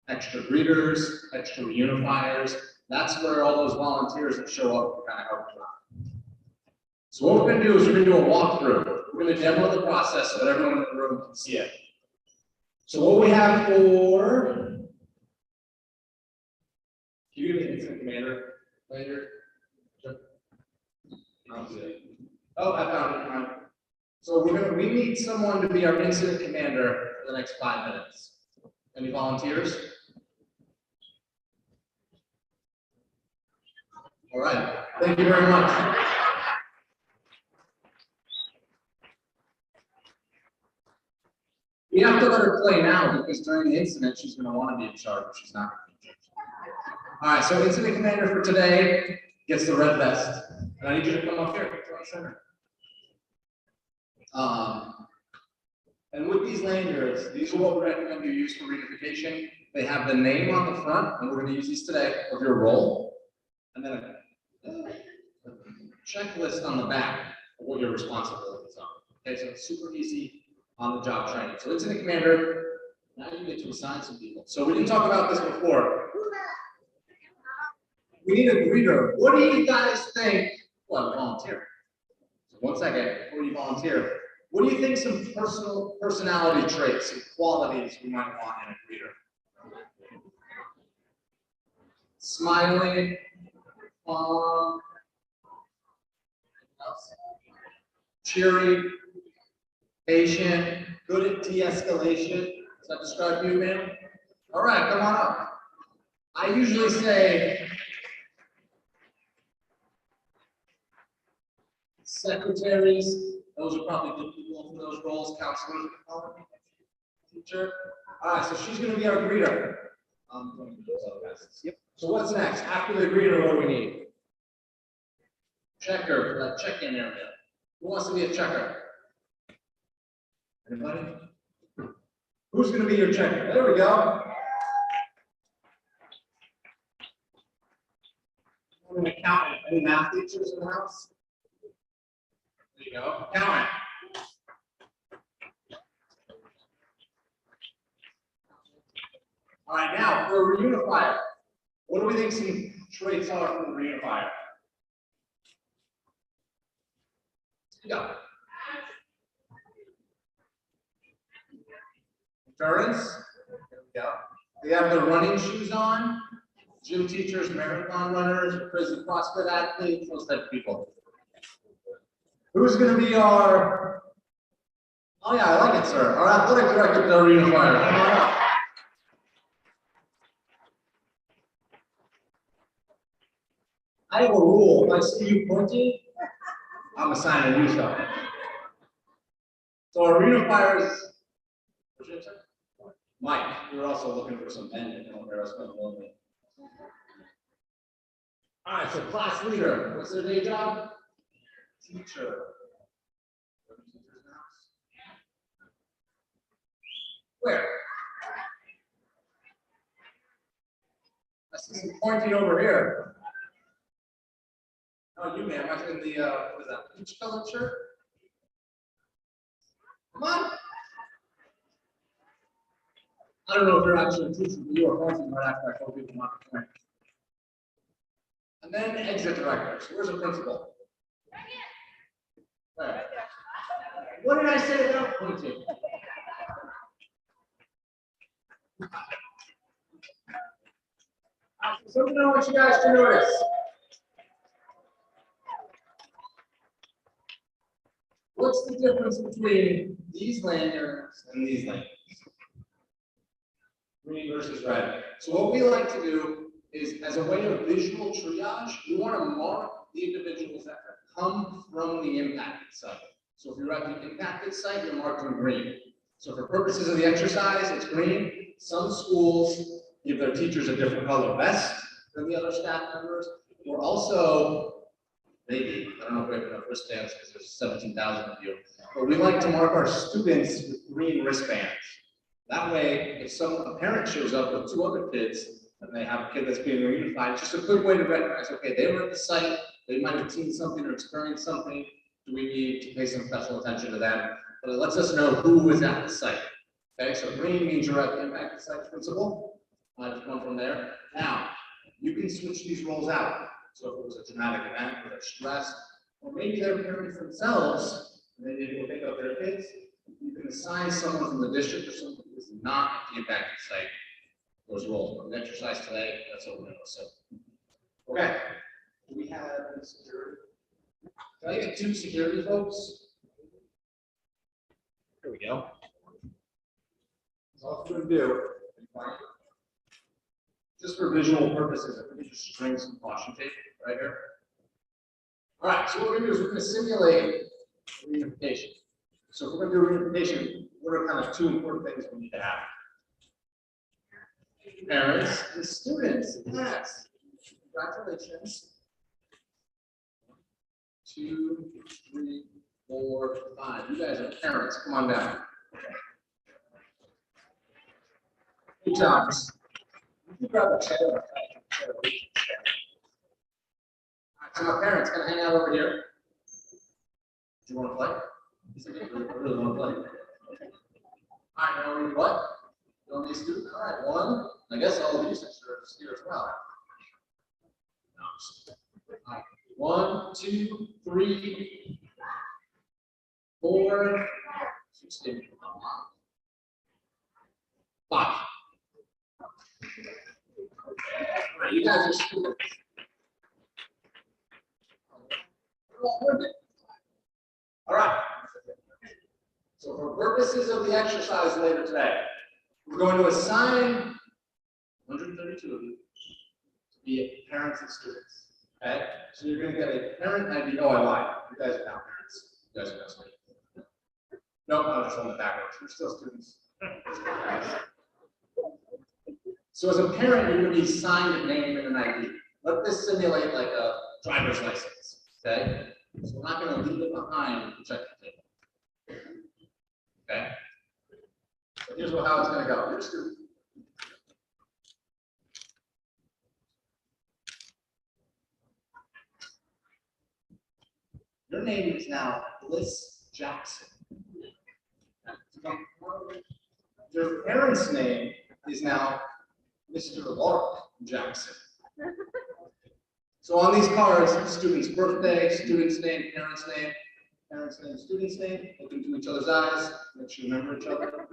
Extra greeters, extra reunifiers. That's where all those volunteers that show up kind of help you out. So what we're going to do is we're going to do a walkthrough. We're going to demo the process so that everyone in the room can see it. So what we have for, can you give me the incident commander later? Oh, I found it. So we need someone to be our incident commander for the next 5 minutes. Any volunteers? All right, thank you very much. We have to let her play now because during the incident, she's going to want to be in charge, but she's not going to be in charge. All right, so incident commander for today gets the red vest. And I need you to come up here, front and center. And with these lanyards, these are what we recommend you use for reunification. They have the name on the front, and we're going to use these today of your role. And then a checklist on the back of what your responsibilities are. Okay, so it's super easy on the job training. So incident commander, now you get to assign some people. So we didn't talk about this before. We need a greeter. What do you guys think? Well, volunteer. So 1 second before you volunteer. What do you think some personality traits and qualities we might want in a greeter? Smiling, cheery, patient, good at de-escalation. Does that describe you, ma'am? All right, come on up. I usually say secretaries. Those are probably good people for those roles. Counselors, teacher. All right, so she's going to be our greeter. I'm going to do those other guys. Yep. So what's next? After the greeter, what do we need? Checker for that check-in area. Who wants to be a checker? Anybody? Who's going to be your checker? There we go. An accountant. Any math teachers in the house? There you go. Accountant. All right, now for a reunifier. What do we think some traits are for the reunifier? Yeah. Endurance. There we go. They have their running shoes on. Gym teachers, marathon runners, crazy CrossFit athletes, those type of people. Who's going to be our? Oh yeah, I like it, sir. Our athletic director, the reunifier. Come on up. I have a rule. If I see you pointing, I'm assigning you something. So our reunifiers. What's your name, sir? Mike. We're also looking for some men that don't wear us lonely. All right, so class leader, what's their day job? Teacher. Where? I see some pointing over here. Oh, you ma'am, I was in the what is that, peach colored shirt? Come on. I don't know if you're actually teaching, but you are pointing right after I told people not to point. And then exit directors. Where's the principal? Where? What did I say about pointing? Something I want you guys to notice. What's the difference between these lanyards and these lanyards? Green versus red. So what we like to do is, as a way of visual triage, we want to mark the individuals that come from the impacted site. So if you're at the impacted site, you're marked in green. So for purposes of the exercise, it's green. Some schools give their teachers a different color vest than the other staff members. We're also, maybe, I don't know if we have enough wristbands because there's 17,000 of you, but we like to mark our students with green wristbands. That way, if a parent shows up with 2 other kids and they have a kid that's being reunified, it's just a good way to recognize, okay, they were at the site, they might have seen something or experienced something. Do we need to pay some special attention to them? But it lets us know who was at the site. Okay, so green means you're at the impacted site principal. I've come from there. Now, you can switch these roles out. So if it was a traumatic event or they're stressed, or maybe they're parents themselves, and they need to go pick up their kids, you can assign someone from the district or someone who is not at the impacted site those roles. But the exercise today, that's what we're going to assume. Okay. Do we have any security? Can I get 2 security folks? Here we go. That's all we're going to do. Just for visual purposes, I think just string some caution tape right here. All right, so what we're going to do is we're going to simulate reunification. So if we're going to do reunification, what are kind of 2 important things we need to have? Parents and students. Yes. Congratulations. 2, 3, 4, 5. You guys are parents. Come on down. Good job. You grab a chair. All right, so my parents can hang out over here. Do you want to play? I really want to play. All right, now we what? You want me to do? All right, 1. I guess all of these are here as well. All right. 1, 2, 3, 4, 16, 5. All right, you guys are students. All right. So for purposes of the exercise later today, we're going to assign 132 of you to be parents and students. Okay? So you're going to get a parent ID. Oh, I lied. You guys are now parents. You guys are now students. Nope, I'm just on the backwards. We're still students. So as a parent, you're going to be assigned a name and an ID. Let this simulate like a driver's license. Okay? So we're not going to leave it behind the check table. Okay? So here's how it's going to go. You're a student. Your name is now Bliss Jackson. Your parents' name is now Mr. Lark Jackson. So on these cards, student's birthday, student's name, parents' name, student's name. Look into each other's eyes. Make sure you remember each other.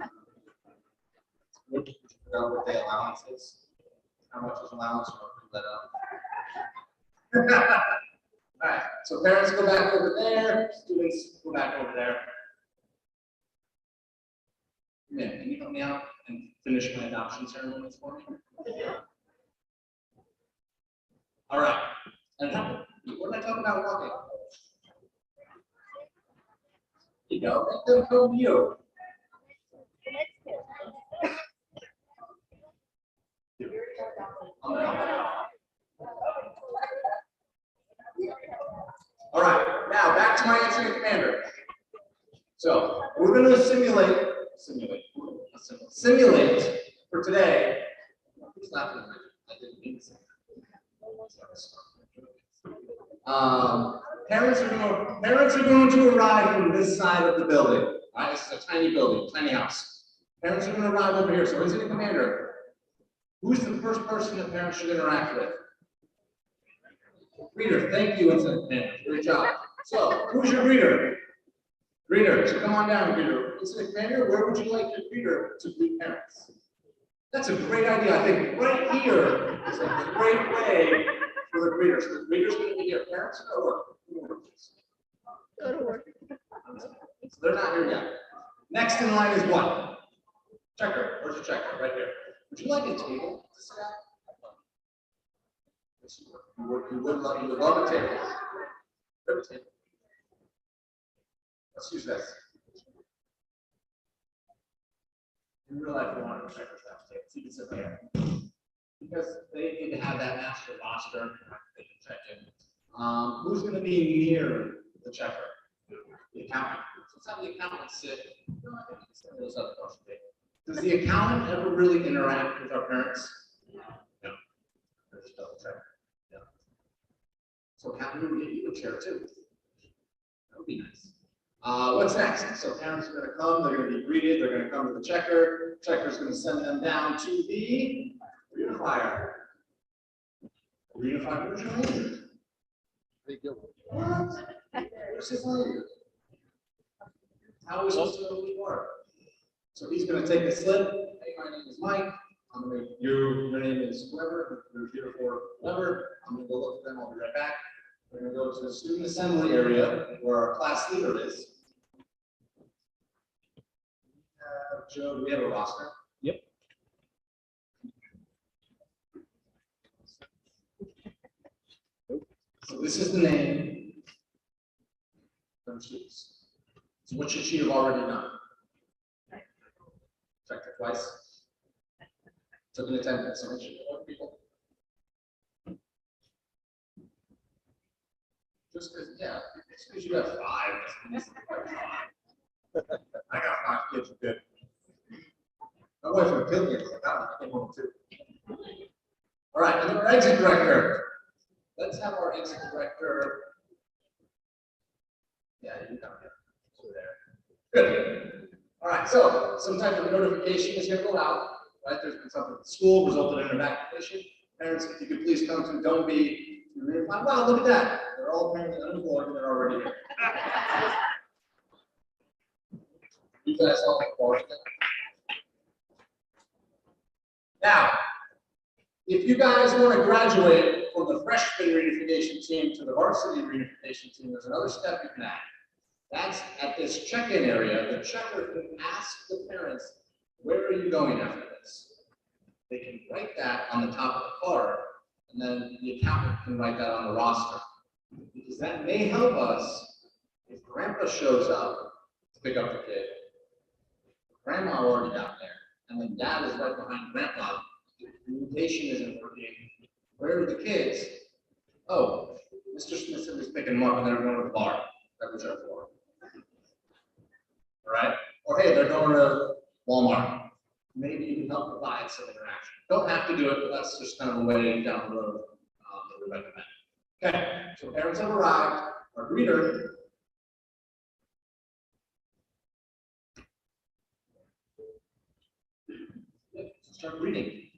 Figure out what the allowance is. How much is allowance? We'll figure that out. All right, so parents go back over there, students go back over there. Yeah, can you help me out and finish my adoption ceremonies for me? All right, and what did I talk about walking? Here you go, let them come to you. to my incident commander. So we're going to simulate for today. Who's laughing at me? I didn't mean to say that. Parents are going to arrive from this side of the building. All right, this is a tiny building, tiny house. Parents are going to arrive over here. So incident commander, who's the first person that parents should interact with? Greeter. Thank you, incident commander. Great job. So who's your greeter? Greeter. So come on down, greeter. Incident commander, where would you like your greeter to greet parents? That's a great idea. I think right here is a great way for the greeters. The greeters going to be here. Parents are work. Go to work. So they're not here yet. Next in line is what? Checker. Where's your checker? Right here. Would you like a table to sit at? Yes, you would love a table. Grab a table. Let's use this. In real life, we want to check our staff table. So you can sit there. Because they need to have that master roster. They can check in. Who's going to be near the checker? The accountant. So let's have the accountant sit. Does the accountant ever really interact with our parents? No. Just double check. No. So accountant would get you a chair too. That would be nice. What's next? So parents are going to come. They're going to be greeted. They're going to come to the checker. Checker's going to send them down to the reunifier. Reunifier. Where's your name? What? Where's his name? How is this supposed to work? So he's going to take a slip. Hey, my name is Mike. I'm going to your name is whoever. You're here for whatever. I'm going to go look at them. I'll be right back. We're going to go to the student assembly area where our class leader is. Joe, do we have a roster? Yep. So this is the name of the students. So what should she have already done? Checked it twice. Took an attendance. So make sure you know people. Just because, yeah, just because you have five doesn't mean you're five. I got 5 kids, good. My wife would kill me if I came home too. All right, and then our exit director. Let's have our exit director. Yeah, you come here. Over there. Good. All right, so some type of notification is going to go out. Right, there's been something at the school resulted in an evacuation. Parents, if you could please come to, don't be. Wow, look at that. They're all apparently unemployed and they're already here. You guys all important. Now, if you guys want to graduate from the freshman reunification team to the varsity reunification team, there's another step you can add. That's at this check-in area. The checker can ask the parents, where are you going after this? They can write that on the top of the card, and then the accountant can write that on the roster. Because that may help us if grandpa shows up to pick up the kid. Grandma already got there, and then dad is right behind grandpa. The communication isn't working. Where are the kids? Oh, Mr. Smith said he's picking them up and they're going to the bar. That was our floor. All right? Or hey, they're going to Walmart. Maybe you can help provide some interaction. Don't have to do it, but that's just kind of a way down the road that we recommend. Okay, so parents have arrived. Our greeter. Start greeting.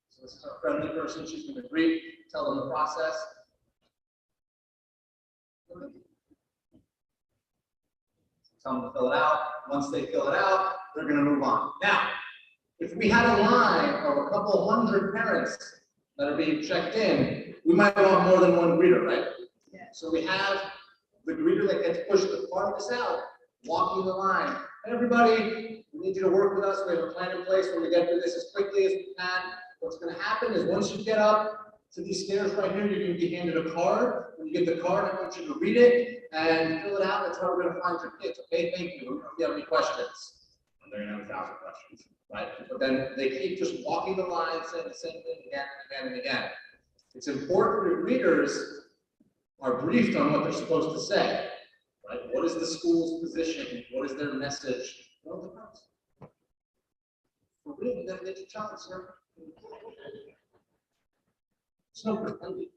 So this is our friendly person. She's going to greet, tell them the process. Tell them to fill it out. Once they fill it out, they're going to move on. Now, if we had a line of a couple hundred parents that are being checked in, we might want more than one greeter, right? Yeah. So we have the greeter that gets pushed the farthest out, walking the line. Everybody, we need you to work with us. We have a plan in place. We're going to get through this as quickly as we can. What's going to happen is once you get up to these stairs right here, you're going to be handed a card. When you get the card, I want you to read it and fill it out. That's how we're going to find your kids. Okay, thank you. If you have any questions, and they're going to have 1,000 questions, right? But then they keep just walking the line, saying the same thing again and again and again. It's important for your readers are briefed on what they're supposed to say, right? What is the school's position? What is their message? Well, the parents. For real, you gotta get your child, sir. It's no pretending.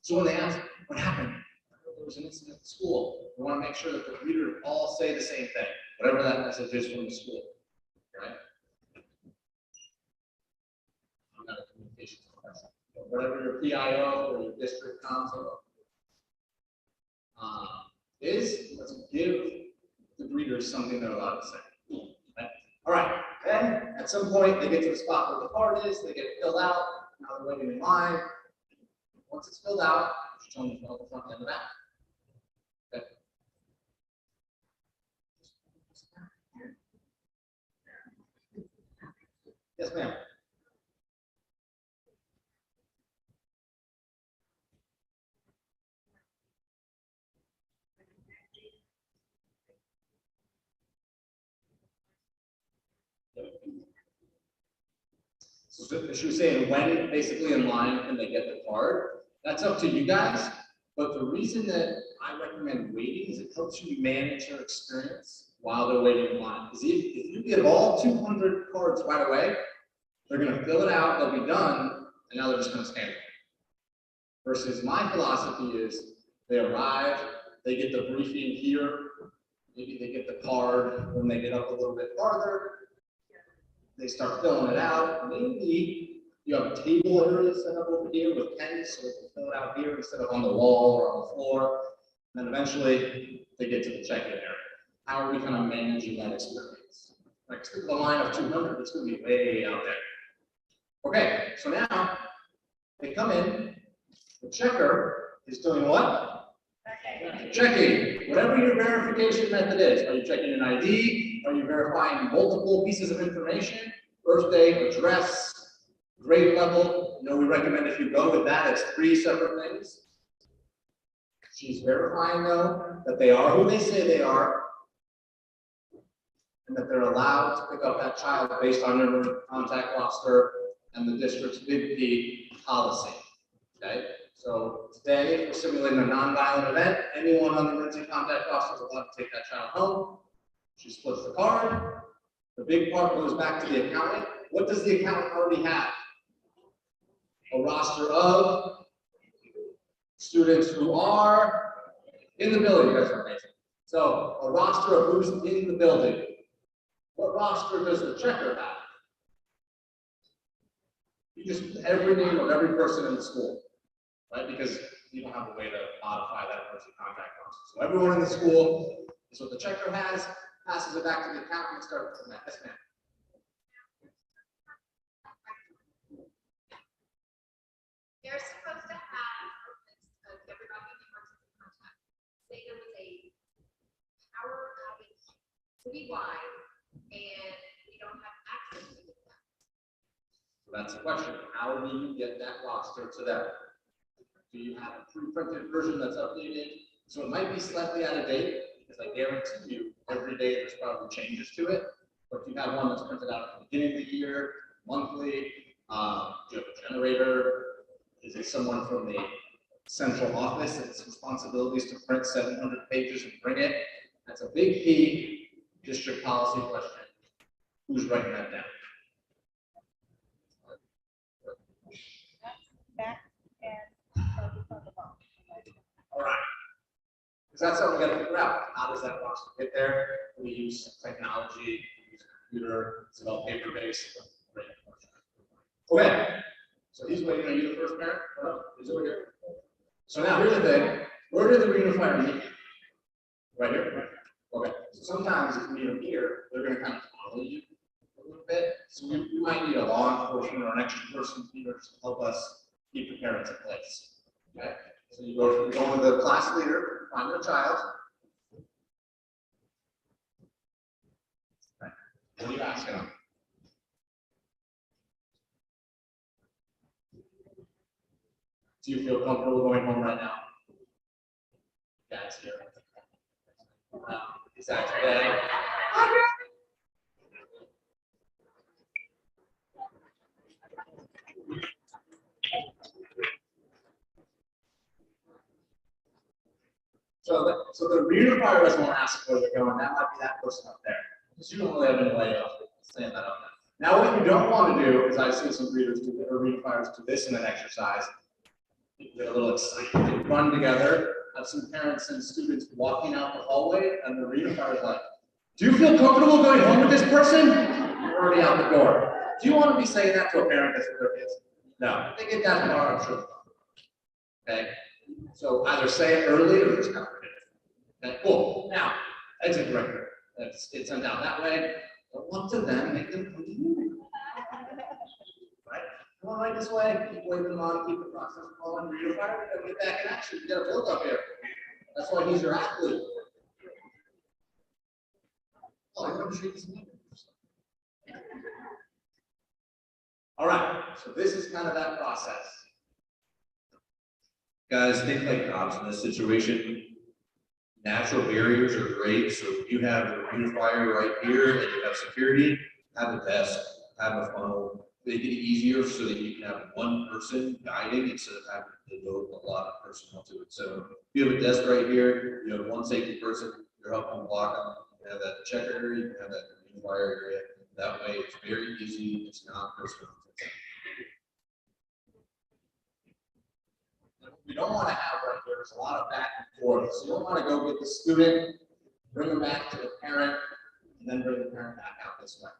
So when they ask, what happened? There was an incident at school. We want to make sure that the readers all say the same thing, whatever that message is from the school, right? I'm not a communications professional. Whatever your PIO or your district council is, let's give the readers something they're allowed to say. Right? All right, then at some point they get to the spot where the card is, they get it filled out, now they're waiting in line. Once it's filled out, just tell them to fill out the front and the back. Okay. Yes, ma'am. So she was saying when basically in line can they get the card? That's up to you guys. But the reason that I recommend waiting is it helps you manage their experience while they're waiting in line. Because if you give all 200 cards right away, they're going to fill it out, they'll be done, and now they're just going to stand there. Versus my philosophy is they arrive, they get the briefing here, maybe they get the card when they get up a little bit farther. They start filling it out. Maybe you have a table area set up over here with pens, so they can fill it out here instead of on the wall or on the floor. And then eventually they get to the check-in area. How are we kind of managing that experience? Like the line of 200, it's going to be way out there. Okay, so now they come in. The checker is doing what? Checking. Whatever your verification method is. Are you checking an ID? Are you verifying multiple pieces of information? Birthday, address, grade level. You know, we recommend if you go with that, it's 3 separate things. She's verifying, though, that they are who they say they are, and that they're allowed to pick up that child based on their contact roster and the district's Big P policy. Okay? So today, we're simulating a nonviolent event. Anyone on the emergency contact roster is allowed to take that child home. She splits the card. The big part goes back to the accountant. What does the accountant already have? A roster of students who are in the building. You guys are amazing. So a roster of who's in the building. What roster does the checker have? You just every name of every person in the school. Right? Because you don't have a way to modify that emergency contact roster. So everyone in the school is what the checker has, passes it back to the accountant and starts from that. Yes, ma'am. They're supposed to have a list of everybody in the emergency contact. Say there was a power outage citywide and we don't have access to it. So that's the question. How do you get that roster to them? Do you have a pre-printed version that's updated? So it might be slightly out of date, because I guarantee you every day there's probably changes to it. But if you have one that's printed out at the beginning of the year, monthly, do you have a generator? Is it someone from the central office that's responsibilities to print 700 pages and bring it? That's a big P district policy question. Who's writing that down? All right. Because that's something we got to figure out. How does that roster get there? We use technology, we use a computer, it's about paper-based. Okay. So he's waiting. Are you the first parent? No, he's over here. So now here's the thing. Where did the reunifier meet? Right here? Okay. So sometimes if you meet them here, they're going to kind of follow you a little bit. So we might need a law enforcement or an extra person here to help us keep the parents in place. Okay. So you go to the class leader, find your child. Right. What are you asking them? Do you feel comfortable going home right now? Dad's here. Is that today? So the reunifier doesn't want to ask where they're going. That might be that person up there. Because you don't really have any way of saying that up there. Now, what you don't want to do is I see some readers do or reunifiers do this in an exercise. People get a little excited, they run together. Have some parents and students walking out the hallway, and the reunifier is like, "Do you feel comfortable going home with this person?" You're already out the door. Do you want to be saying that to a parent that's with their kids? No. If they get that far, I'm sure. Okay. So either say it early or just kind of forget it. Okay, cool. Now, exit director. It's sent out that way. Don't look to them, make them come to you. Right? Come on right this way, keep waving them on, keep the process flowing, reunify, and get back in action. You got a build up here. That's why he's your athlete. Oh, I'm gonna treat this meeting. All right, so this is kind of that process. Guys, think like cops in this situation. Natural barriers are great, so if you have a unifier right here and you have security, have a desk, have a funnel, make it easier so that you can have one person guiding instead of having to devote a lot of personnel to it. So if you have a desk right here, you have one safety person, you're helping block them, you have that checker area, you have that unifier area. That way it's very easy, it's not personal. What we don't want to have right here is a lot of back and forth. So you don't want to go get the student, bring them back to the parent, and then bring the parent back out this way.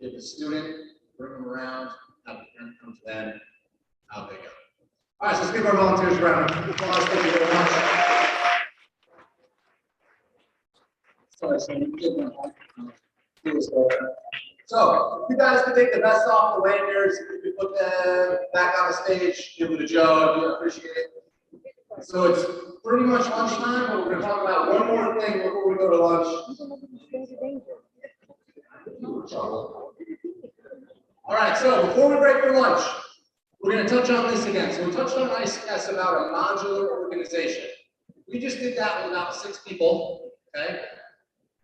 Get the student, bring them around, have the parent come to them, out they go. All right, so let's give our volunteers a round of applause. Thank you very much. Sorry, so you get one. So, you guys can take the vest off, the lanyards, you can put them back on the stage, give them to Joe, we appreciate it. So it's pretty much lunchtime, but we're gonna talk about one more thing before we go to lunch. All right, so before we break for lunch, we're gonna touch on this again. So we touched on ICS about a modular organization. We just did that with about 6 people, okay?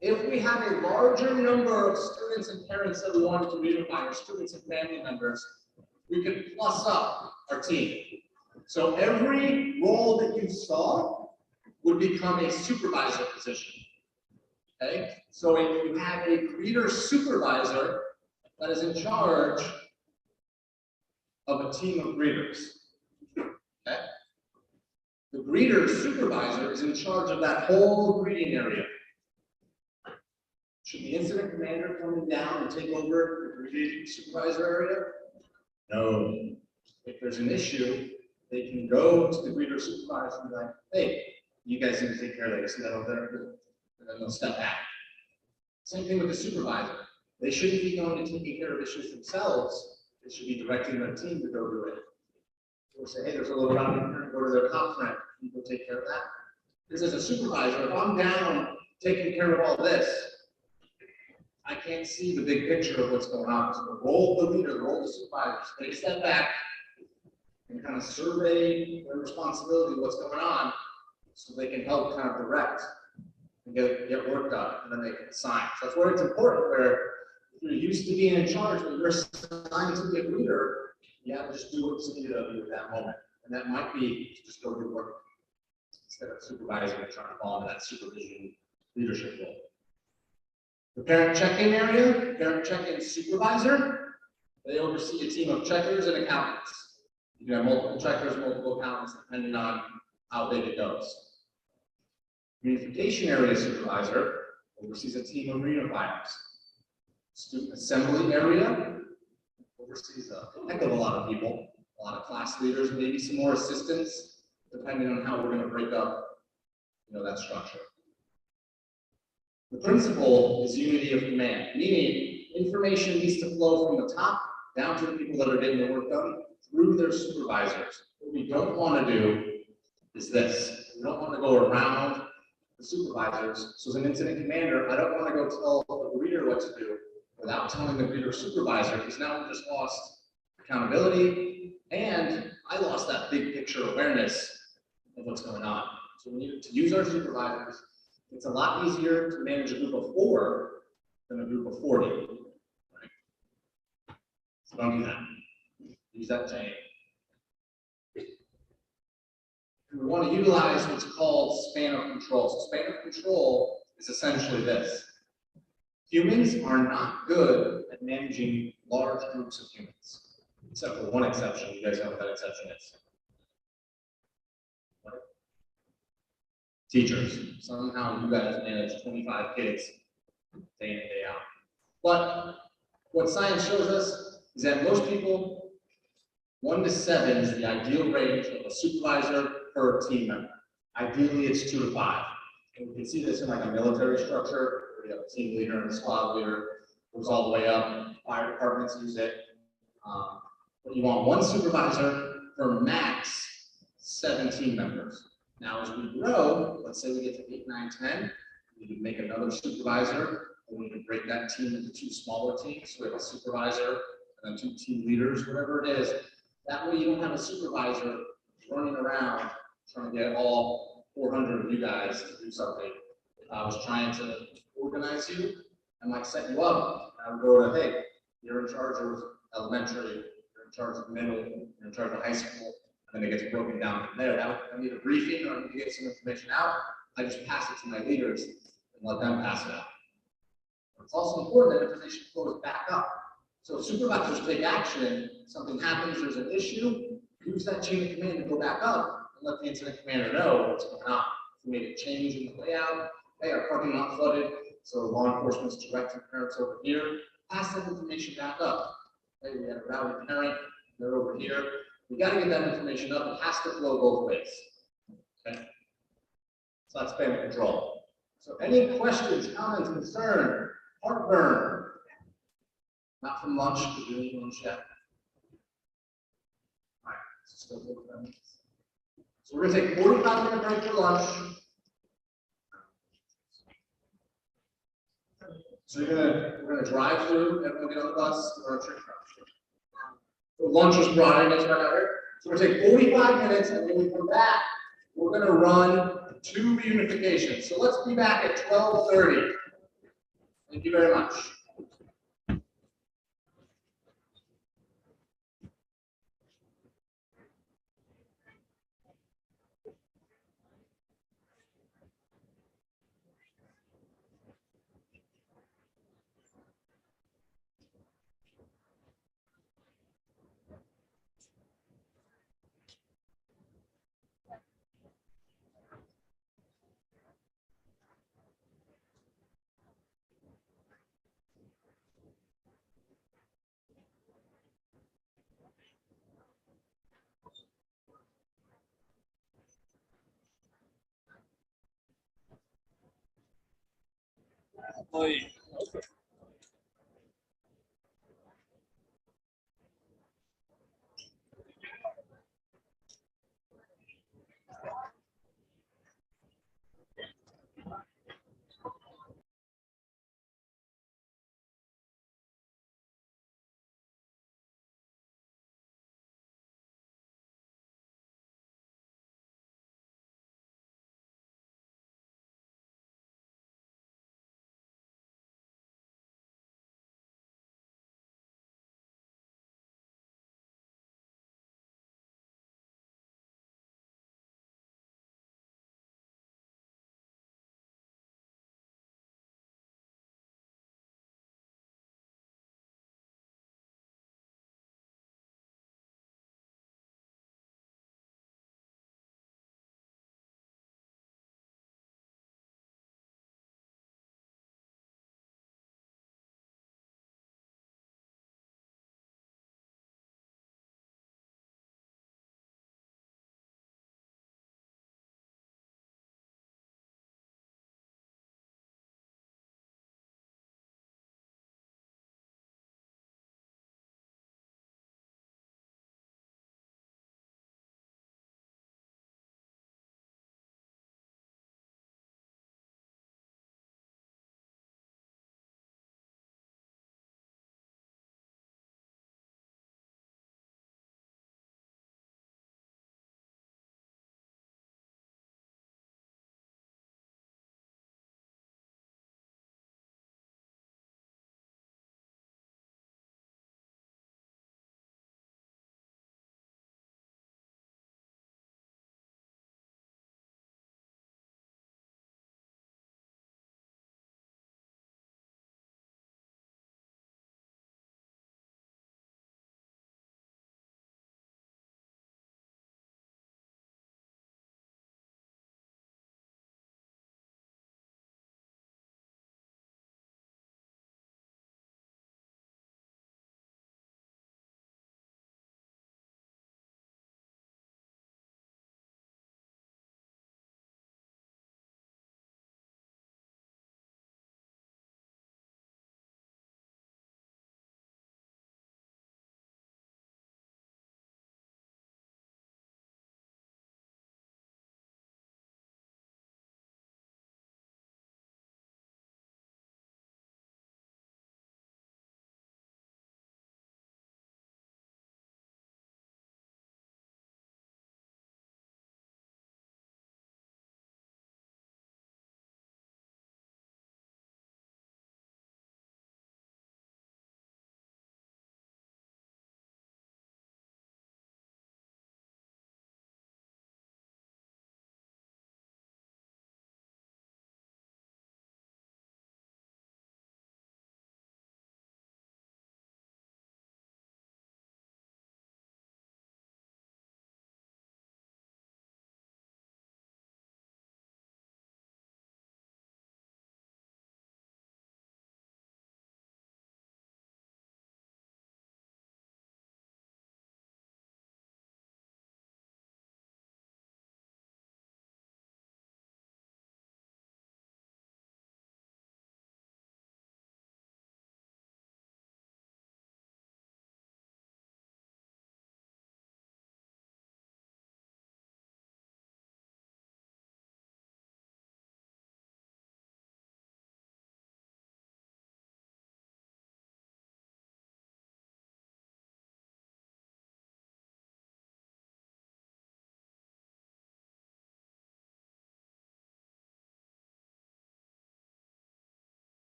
If we have a larger number of students and parents that we wanted to reunify, or students and family members, we could plus up our team. So every role that you saw would become a supervisor position. Okay? So if you have a greeter supervisor that is in charge of a team of greeters. Okay? The greeter supervisor is in charge of that whole greeting area. Should the incident commander come down and take over the greeting supervisor area? No. If there's an issue, they can go to the greeter supervisor and be like, "Hey, you guys need to take care of that. You see that over there?" And then they'll step back. Same thing with the supervisor. They shouldn't be going and taking care of issues themselves. They should be directing their team to go do it. Or say, "Hey, there's a little problem here, go to their comp friend, you go take care of that." Because as a supervisor, if I'm down taking care of all this, I can't see the big picture of what's going on. So the role of the leader, the role of the supervisor, take a step back and kind of survey their responsibility, what's going on, so they can help kind of direct and get work done, and then they can assign. So that's where it's important, where if you're used to being in charge, when you're assigned to be a leader, you have to just do what's needed of you at that moment. And that might be to just go do work instead of supervising and trying to fall into that supervision leadership role. The parent check-in area, parent check-in supervisor, they oversee a team of checkers and accountants. You can have multiple checkers, multiple accountants, depending on how big it goes. Reunification area supervisor oversees a team of reunifiers. Student assembly area oversees a heck of a lot of people, a lot of class leaders, maybe some more assistants, depending on how we're going to break up, that structure. The principle is unity of command, meaning information needs to flow from the top down to the people that are getting the work done through their supervisors. What we don't want to do is this. We don't want to go around the supervisors. So as an incident commander, I don't want to go tell the greeter what to do without telling the greeter supervisor, because now we just lost accountability and I lost that big picture awareness of what's going on. So we need to use our supervisors. It's a lot easier to manage a group of 4 than a group of 40. Right? So don't do that. Use that chain. And we want to utilize what's called span of control. So span of control is essentially this. Humans are not good at managing large groups of humans, except for one exception. You guys know what that exception is. What? Teachers. Somehow you guys manage 25 kids day in and day out. But what science shows us is that most people, 1 to 7 is the ideal range of a supervisor per team member. Ideally, it's 2 to 5. And we can see this in like a military structure, where you have a team leader and a squad leader, goes all the way up. Fire departments use it. But you want 1 supervisor for max 7 team members. Now, as we grow, let's say we get to 8, 9, 10, we need to make another supervisor, and we can break that team into 2 smaller teams. So we have a supervisor and then 2 team leaders, whatever it is. That way you don't have a supervisor running around trying to get all 400 of you guys to do something. If I was trying to organize you, I might set you up. I would go to, hey, you're in charge of elementary, you're in charge of middle, you're in charge of high school, and then it gets broken down from there. Now, if I need a briefing or I need to get some information out, I just pass it to my leaders and let them pass it out. It's also important that information flows back up. So if supervisors take action, something happens, there's an issue, use that chain of command to go back up and let the incident commander know what's going on. If we made a change in the layout, hey, our parking lot flooded, so law enforcement's directing parents over here, pass that information back up. Hey, we had a rowdy parent, they're over here. We got to get that information up. It has to flow both ways. Okay? So that's span of control. So any questions, comments, concern, heartburn? Not from lunch, because we didn't eat lunch yet. All right, so still 45 minutes. So we're gonna take 45-minute break for lunch. So we're gonna drive through, everyone get on the bus, we're on a trip. So lunch was brought in, it's right out here. So we're gonna take 45 minutes, and when we come back, we're gonna run 2 reunifications. So let's be back at 12:30. Thank you very much.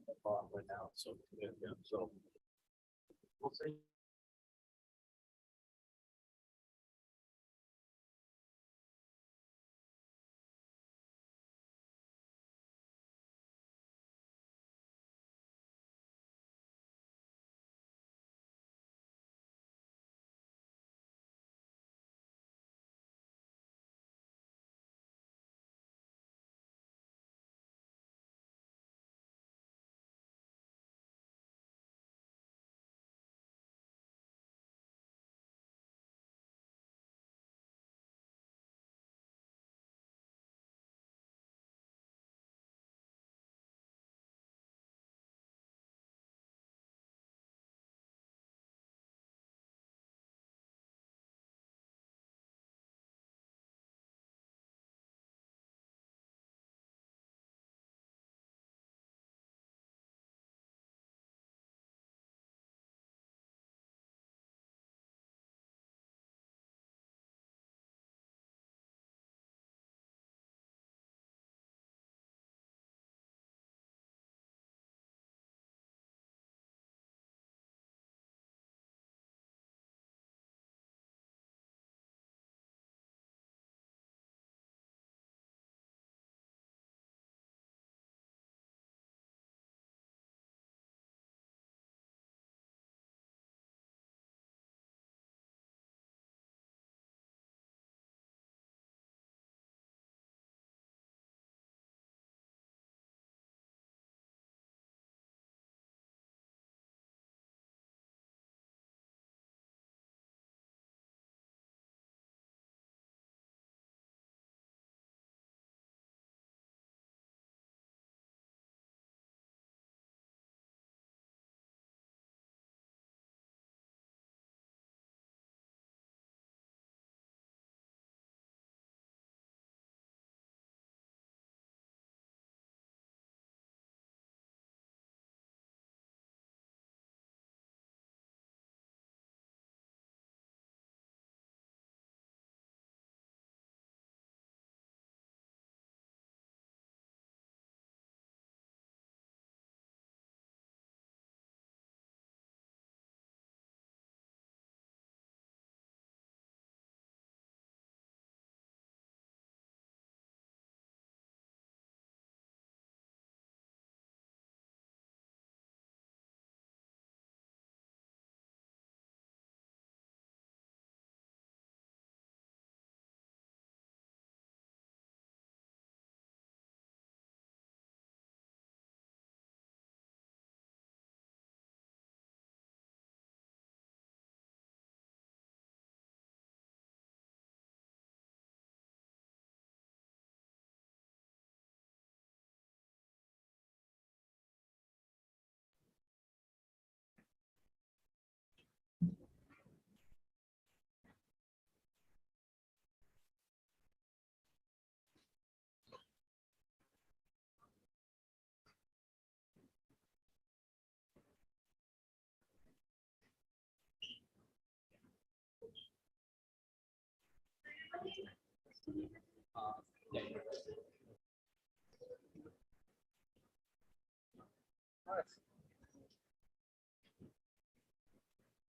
Right now, so, yeah, so. We'll see.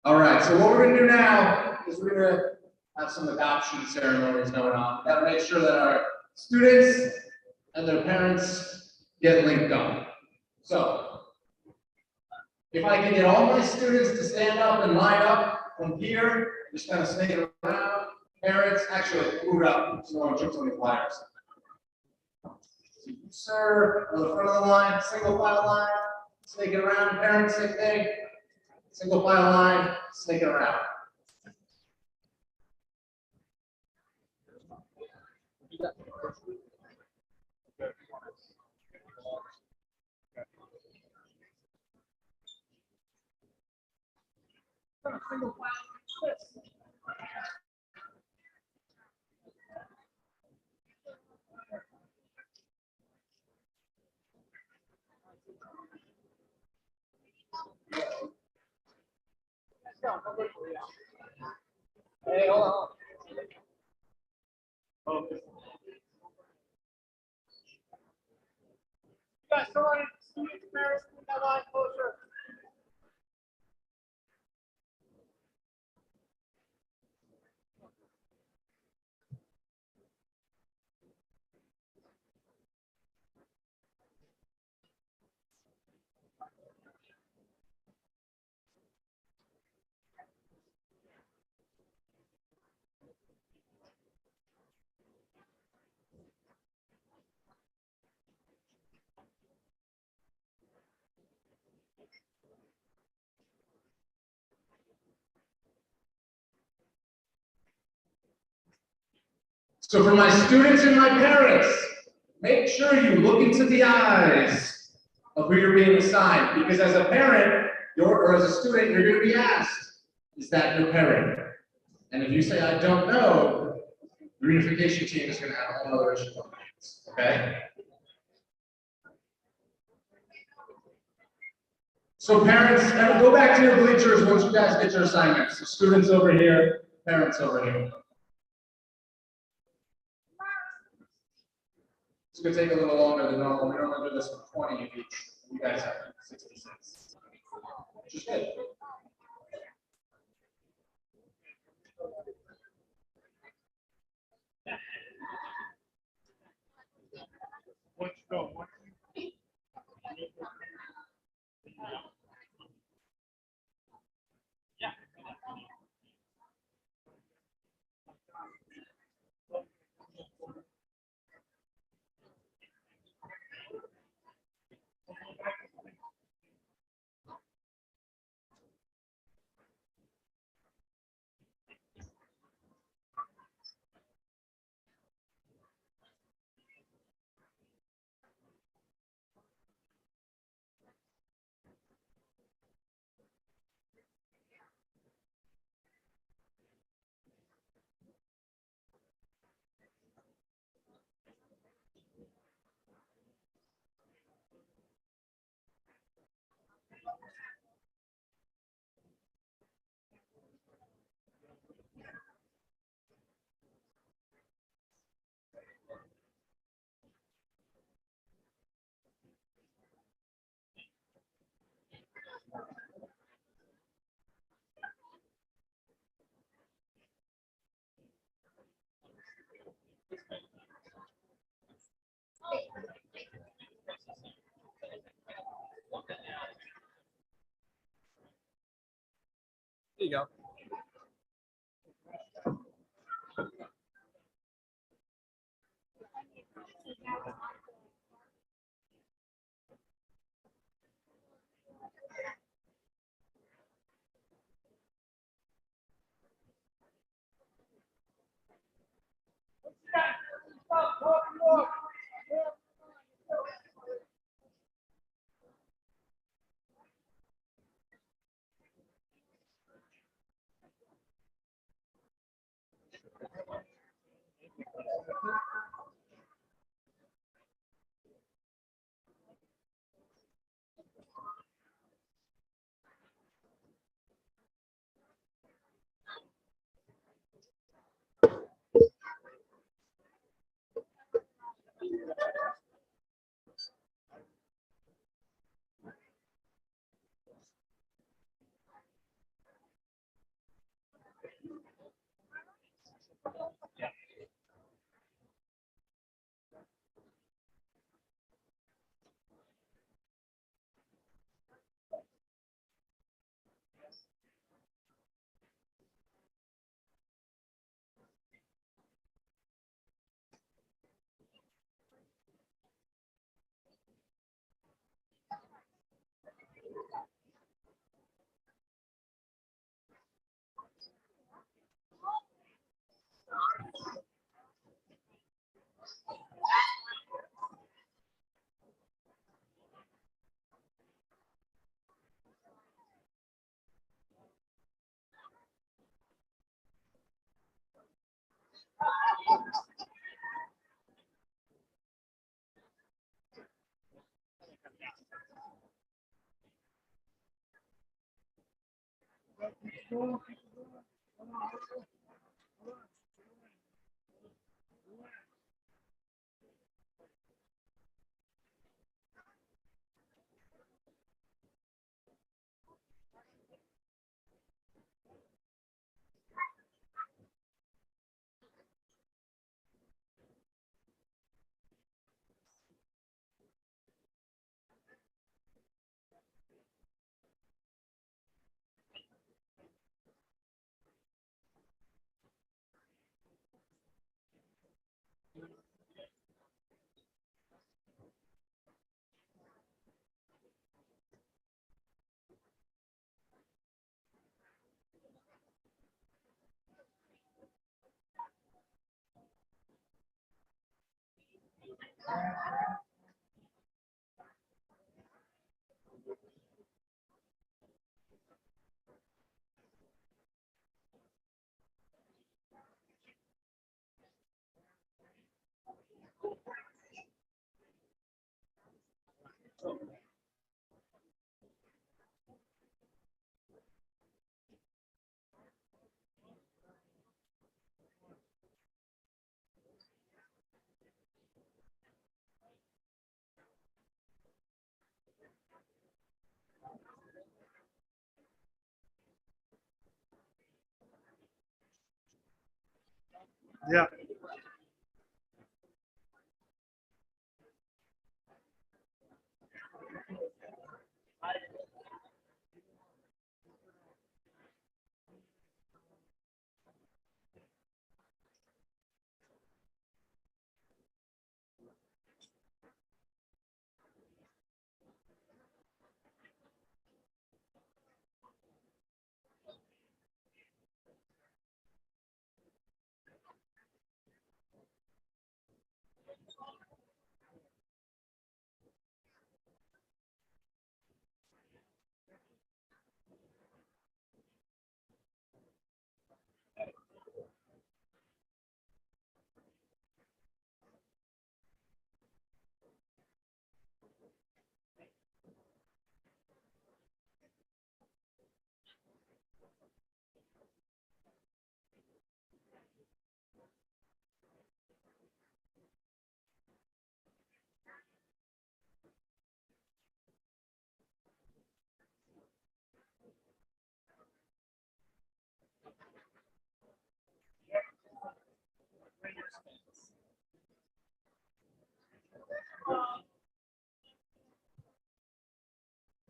All right, so what we're gonna do now is we're gonna have some adoption ceremonies going on. Gotta make sure that our students and their parents get linked up. So, if I can get all my students to stand up and line up from here, just kind of snake it around. Parents, actually, move it up so no one trips on the wires. Sir, on the front of the line, single file line, snake it around. Parents, same thing. Single file line, snake it around. Hey, hold on. Focus. You guys still on student comparison? So for my students and my parents, make sure you look into the eyes of who you're being assigned, because as a parent, or as a student, you're going to be asked, is that your parent? And if you say, I don't know, the reunification team is going to have a whole other issue on their hands, okay? So parents, go back to your bleachers once you guys get your assignments. The students over here, parents over here. It's going to take a little longer than normal. We normally do this for 20 each. You guys have 66. Which is good. Let's go. There you go. Yeah.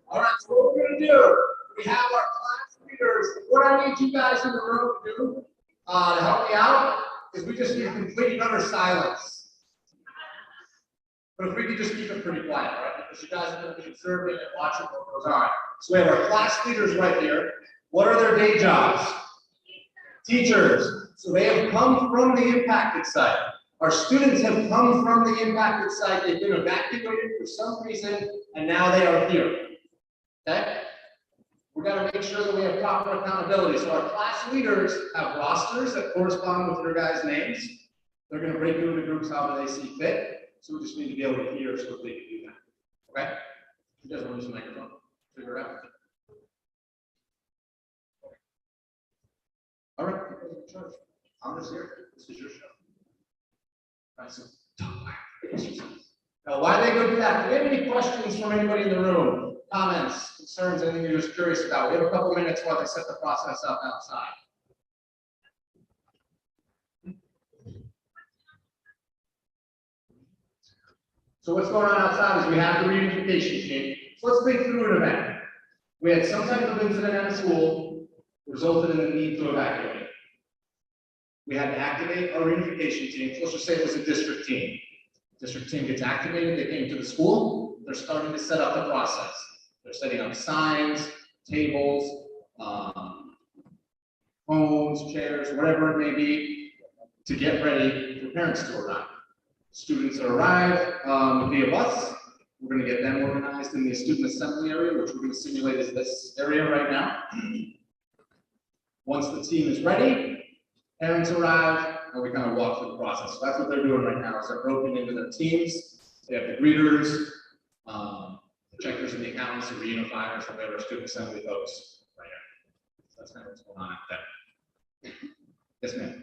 All right, so what we're gonna do, we have our class leaders. What I need you guys in the room to do, to help me out, is we just need complete utter silence. But if we could just keep it pretty quiet, right? Because you guys are gonna be observing and watching what goes on. So we have our class leaders right here. What are their day jobs? Teachers. So they have come from the impacted site. Our students have come from the impacted site. They've been evacuated for some reason, and now they are here. Okay? We got to make sure that we have proper accountability. So our class leaders have rosters that correspond with your guys' names. They're going to break you into groups however they see fit. So we just need to be able to hear so that they can do that. Okay? Who doesn't want to use the microphone? Figure it out. All right, people in charge. I'm just here. This is your show. All right, so now, why they go do that? Do we have any questions from anybody in the room? Comments, concerns, anything you're just curious about? We have a couple minutes while they set the process up outside. So what's going on outside is we have the reunification team. So let's think through an event. We had some type of incident at a school, resulted in the need to evacuate. We had to activate our reunification team. So let's just say it was a district team. District team gets activated, they came to the school, they're starting to set up the process. They're setting up signs, tables, phones, chairs, whatever it may be, to get ready for parents to arrive. Students arrive via bus. We're going to get them organized in the student assembly area, which we're going to simulate as this area right now. Once the team is ready, parents arrive, and we kind of walk through the process. So that's what they're doing right now, is they're broken into their teams. They have the greeters, the checkers and the accountants, the reunifiers, and we have our student assembly folks right here. So that's kind of what's going on out there. Yes, ma'am.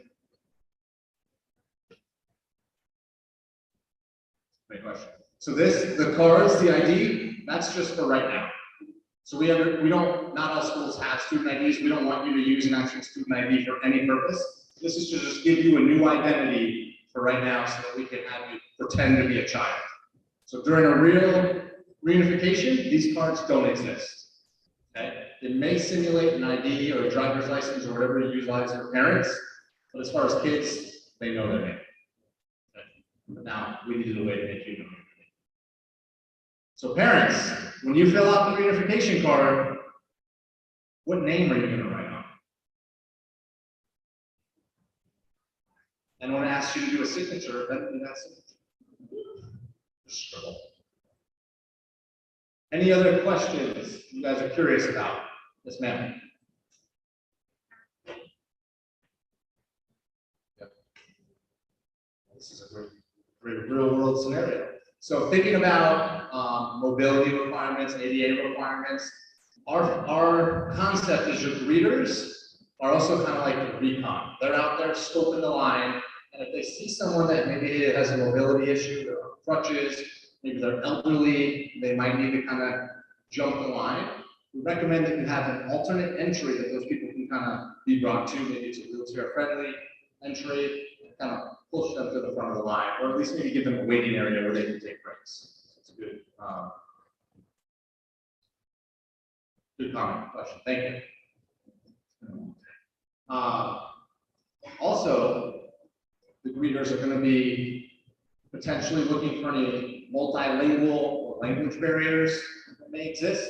Great question. So this, the cards, the ID, that's just for right now. So we don't, not all schools have student IDs. We don't want you to use an actual student ID for any purpose. This is to just give you a new identity for right now so that we can have you pretend to be a child. So during a real reunification, these cards don't exist. Okay? It may simulate an ID or a driver's license or whatever you utilize for parents, but as far as kids, they know their name. Okay? But now we needed a way to make you know your name. So parents, when you fill out the reunification card, what name are you going to write on? And when I ask you to do a signature, that would be that signature. scribble. Any other questions you guys are curious about? Yes, ma'am. This is a great real world scenario. So thinking about mobility requirements, ADA requirements, our concept is your greeters are also kind of like the recon. They're out there scoping the line, and if they see someone that maybe has a mobility issue, they're on crutches, maybe they're elderly, they might need to kind of jump the line. We recommend that you have an alternate entry that those people can kind of be brought to, maybe it's a wheelchair friendly entry, and kind of push them to the front of the line, or at least maybe give them a waiting area where they can take breaks. It's a good comment, question. Thank you. Also, the greeters are going to be potentially looking for any multilingual or language barriers that may exist.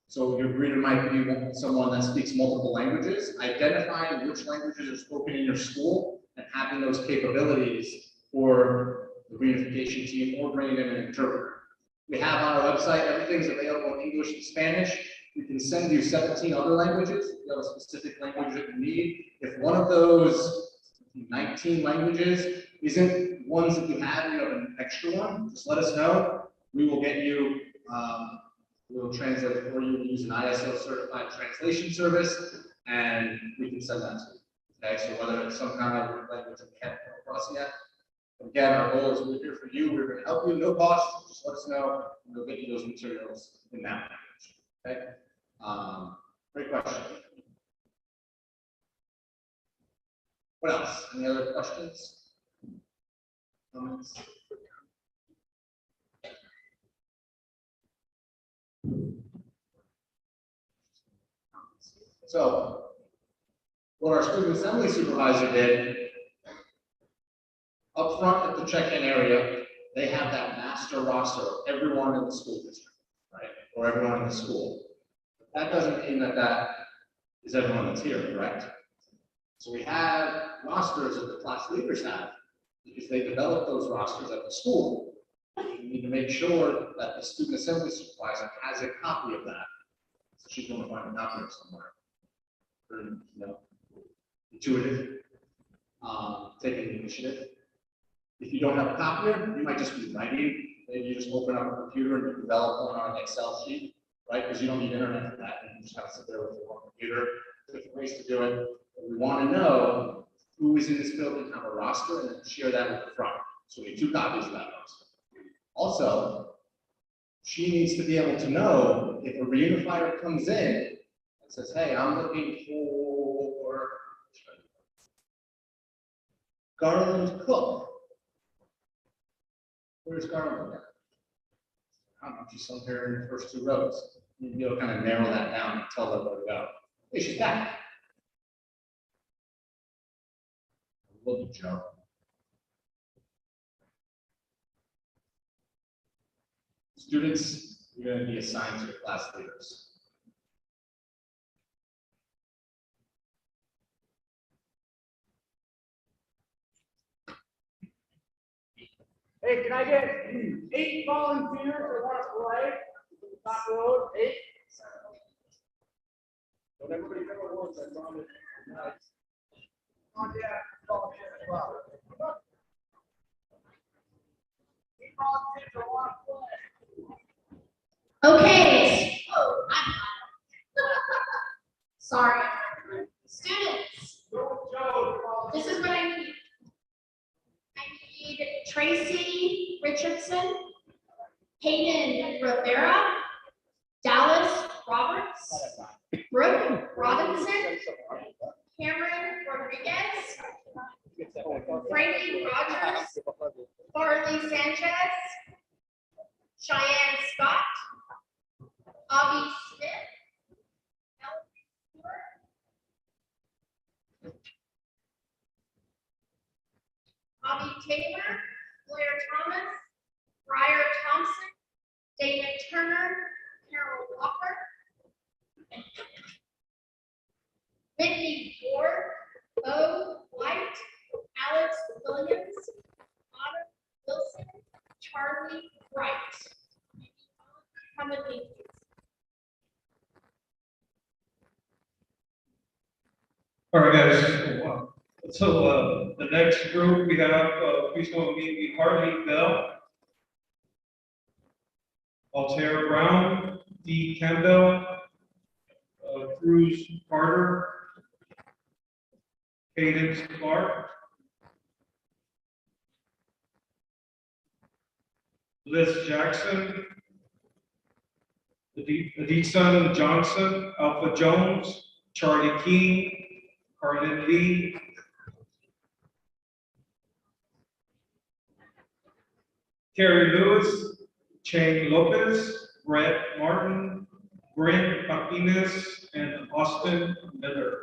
So your greeter might be someone that speaks multiple languages. Identifying which languages are spoken in your school and having those capabilities for the reunification team or bringing in an interpreter. We have on our website, everything's available in English and Spanish. We can send you 17 other languages. If you have a specific language that you need. If one of those 19 languages isn't ones that you have an extra one, just let us know. We will get you, we'll translate it for you. We use an ISO certified translation service, and we can send that to you. Okay, so whether it's some kind of language we can't come across yet. Again, our goal is we're here for you. We're going to help you, no cost. Just let us know, and we'll get you those materials in that language. Okay. Great question. What else? Any other questions? Comments? So, what our student assembly supervisor did, up front at the check-in area, they have that master roster of everyone in the school district, right? Or everyone in the school. That doesn't mean that that is everyone that's here, correct? So we have rosters that the class leaders have, because they develop those rosters at the school. We need to make sure that the student assembly supervisor has a copy of that. So she's going to find a copy of somewhere. Or, intuitive, taking the initiative. If you don't have a copier, you might just be writing. Maybe you just open up a computer and you develop one on an Excel sheet, right? Because you don't need internet for that. You just have to sit there with your one computer. Different ways to do it. But we want to know who is in this building, have a roster, and then share that with the front. So we need 2 copies of that roster. Also, she needs to be able to know if a reunifier comes in and says, hey, I'm looking for Garland Cook. Where's Garland? I don't know, she's somewhere in the first 2 rows. You can be able to kind of narrow that down and tell them where to go. Hey, she's back. Look at Joe. Students, you're going to be assigned to your class leaders. Hey, can I get 8 volunteers that want to play? Top road, 8. Don't everybody go at once, I promise. Nice. Come on, yeah, volunteers as well. 8 volunteers that want to play. Okay. Oh, I'm sorry. Students, this is what I need. I need Tracy Richardson, Hayden Rivera, Dallas Roberts, Brooke Robinson, Cameron Rodriguez, Frankie Rogers, Farley Sanchez, Cheyenne Scott, Avi Smith, Elsie Stewart, Avi Taylor, Blair Thomas, Briar Thompson, Damon Turner, Carol Walker, Whitney Ford, Bo White, Alex Williams, Autumn Wilson, Charlie Right. Come with me, please. All right, guys. So the next group we have, please go with me, Hartley Bell, Altair Brown, D. Campbell, Cruz Carter, Cadence Clark, Liz Jackson, Edison Johnson, Alpha Jones, Charlie King, Carlin Lee, Terry Lewis, Chang Lopez, Brett Martin, Brent Martinez, and Austin Miller.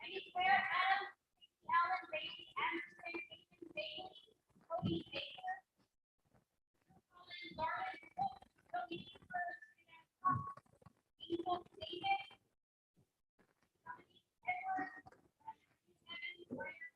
Any Claire Adams, Alan Bailey, Anderson, Ethan Bailey, Cody Baker, Colin Garland, Cody Cooper, Angel Davis, Dominique Edwards, Evan Blair,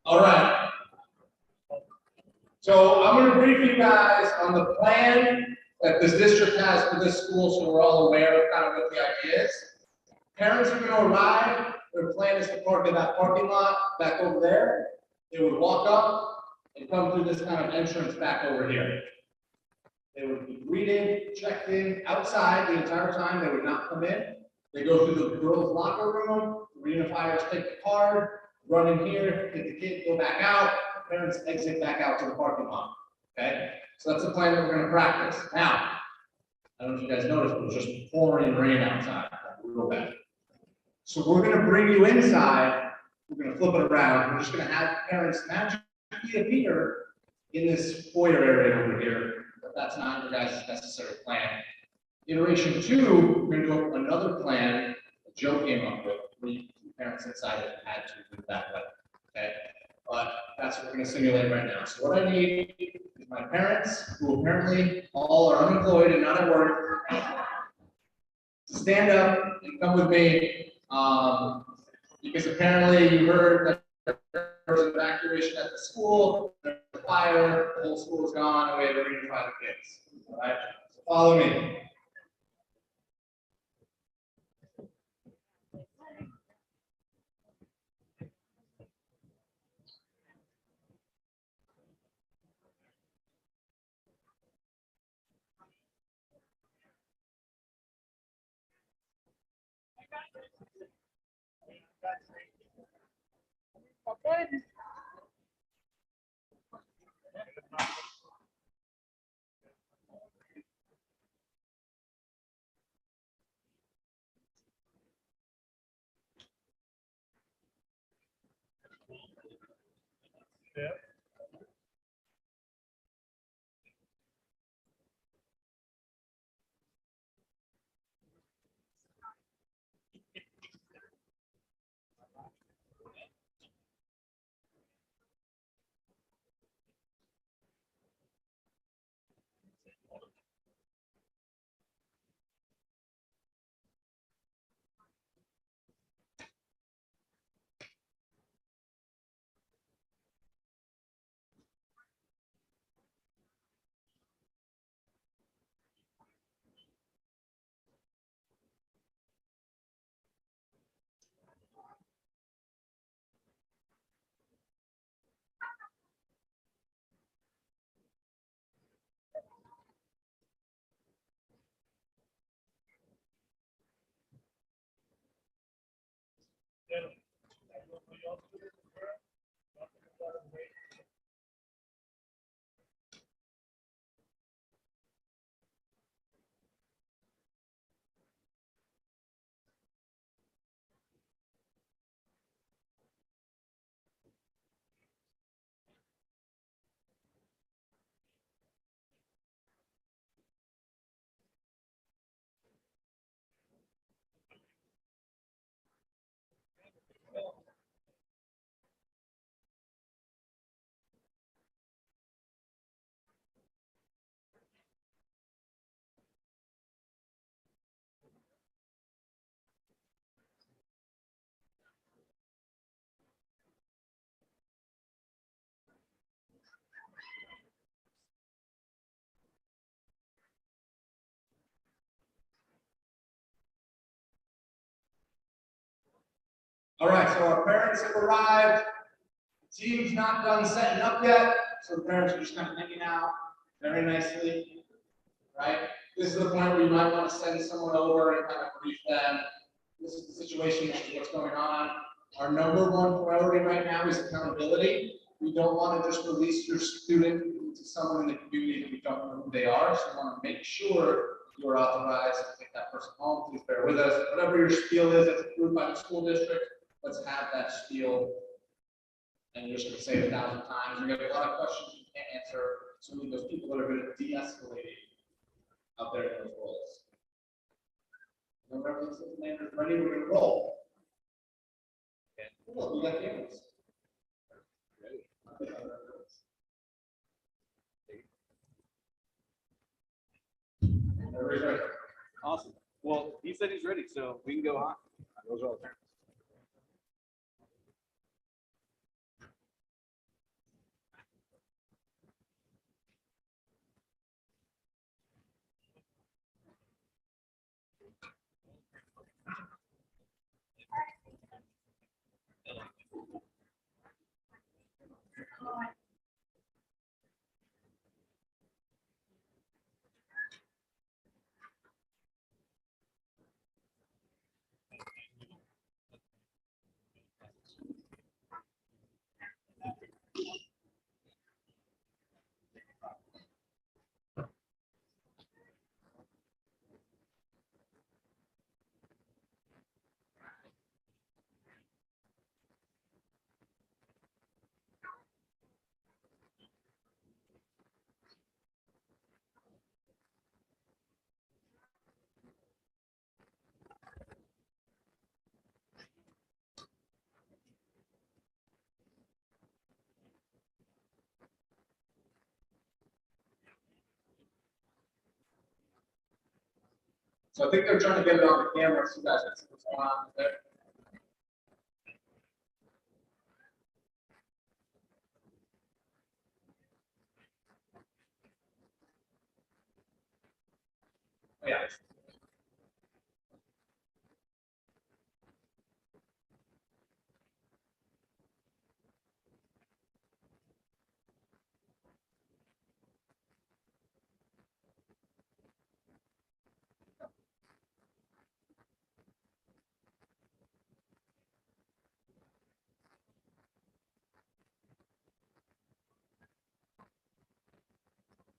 All right. So I'm going to brief you guys on the plan that this district has for this school, so we're all aware of kind of what the idea is. Parents are going to arrive. Their plan is to park in that parking lot back over there. They would walk up and come through this kind of entrance back over here. They would be greeted, checked in outside the entire time. They would not come in. They go through the girls' locker room. The reunifiers take the card, run in here, take the kid, go back out. Parents exit back out to the parking lot. Okay, so that's the plan that we're going to practice. Now, I don't know if you guys noticed, but it was just pouring rain outside, real bad. So we're going to bring you inside. We're going to flip it around. We're just going to have parents magically appear in this foyer area over here. But that's not your guys' necessary plan. Iteration 2, we're going to do another plan that Joe came up with. We parents inside it had to do it that way. Okay, but that's what we're going to simulate right now. So what I need is my parents, who apparently all are unemployed and not at work, to stand up and come with me, because apparently you heard that there was an evacuation at the school, there's a fire, the whole school is gone, and we had to reunify the kids. All right, so follow me. Okay. All right, so our parents have arrived. Team's not done setting up yet, so the parents are just kind of hanging out very nicely, right? This is the point where you might want to send someone over and kind of brief them. This is the situation, this is what's going on. Our number one priority right now is accountability. We don't want to just release your student to someone in the community that we don't know who they are, so we want to make sure you are authorized to take that person home. Please bear with us. Whatever your spiel is that's approved by the school district, let's have that spiel. And you're just going to say it 1,000 times. You're going to get a lot of questions you can't answer. So we need those people that are good at de-escalating out there in those roles. Whenever the commander is ready, we're going to roll. Okay. Cool, we got cameras. Everybody's ready. Awesome. Well, he said he's ready, so we can go on. Those are all the parents. So I think they're trying to get it on the camera so you guys can see what's going on there. Oh, yeah.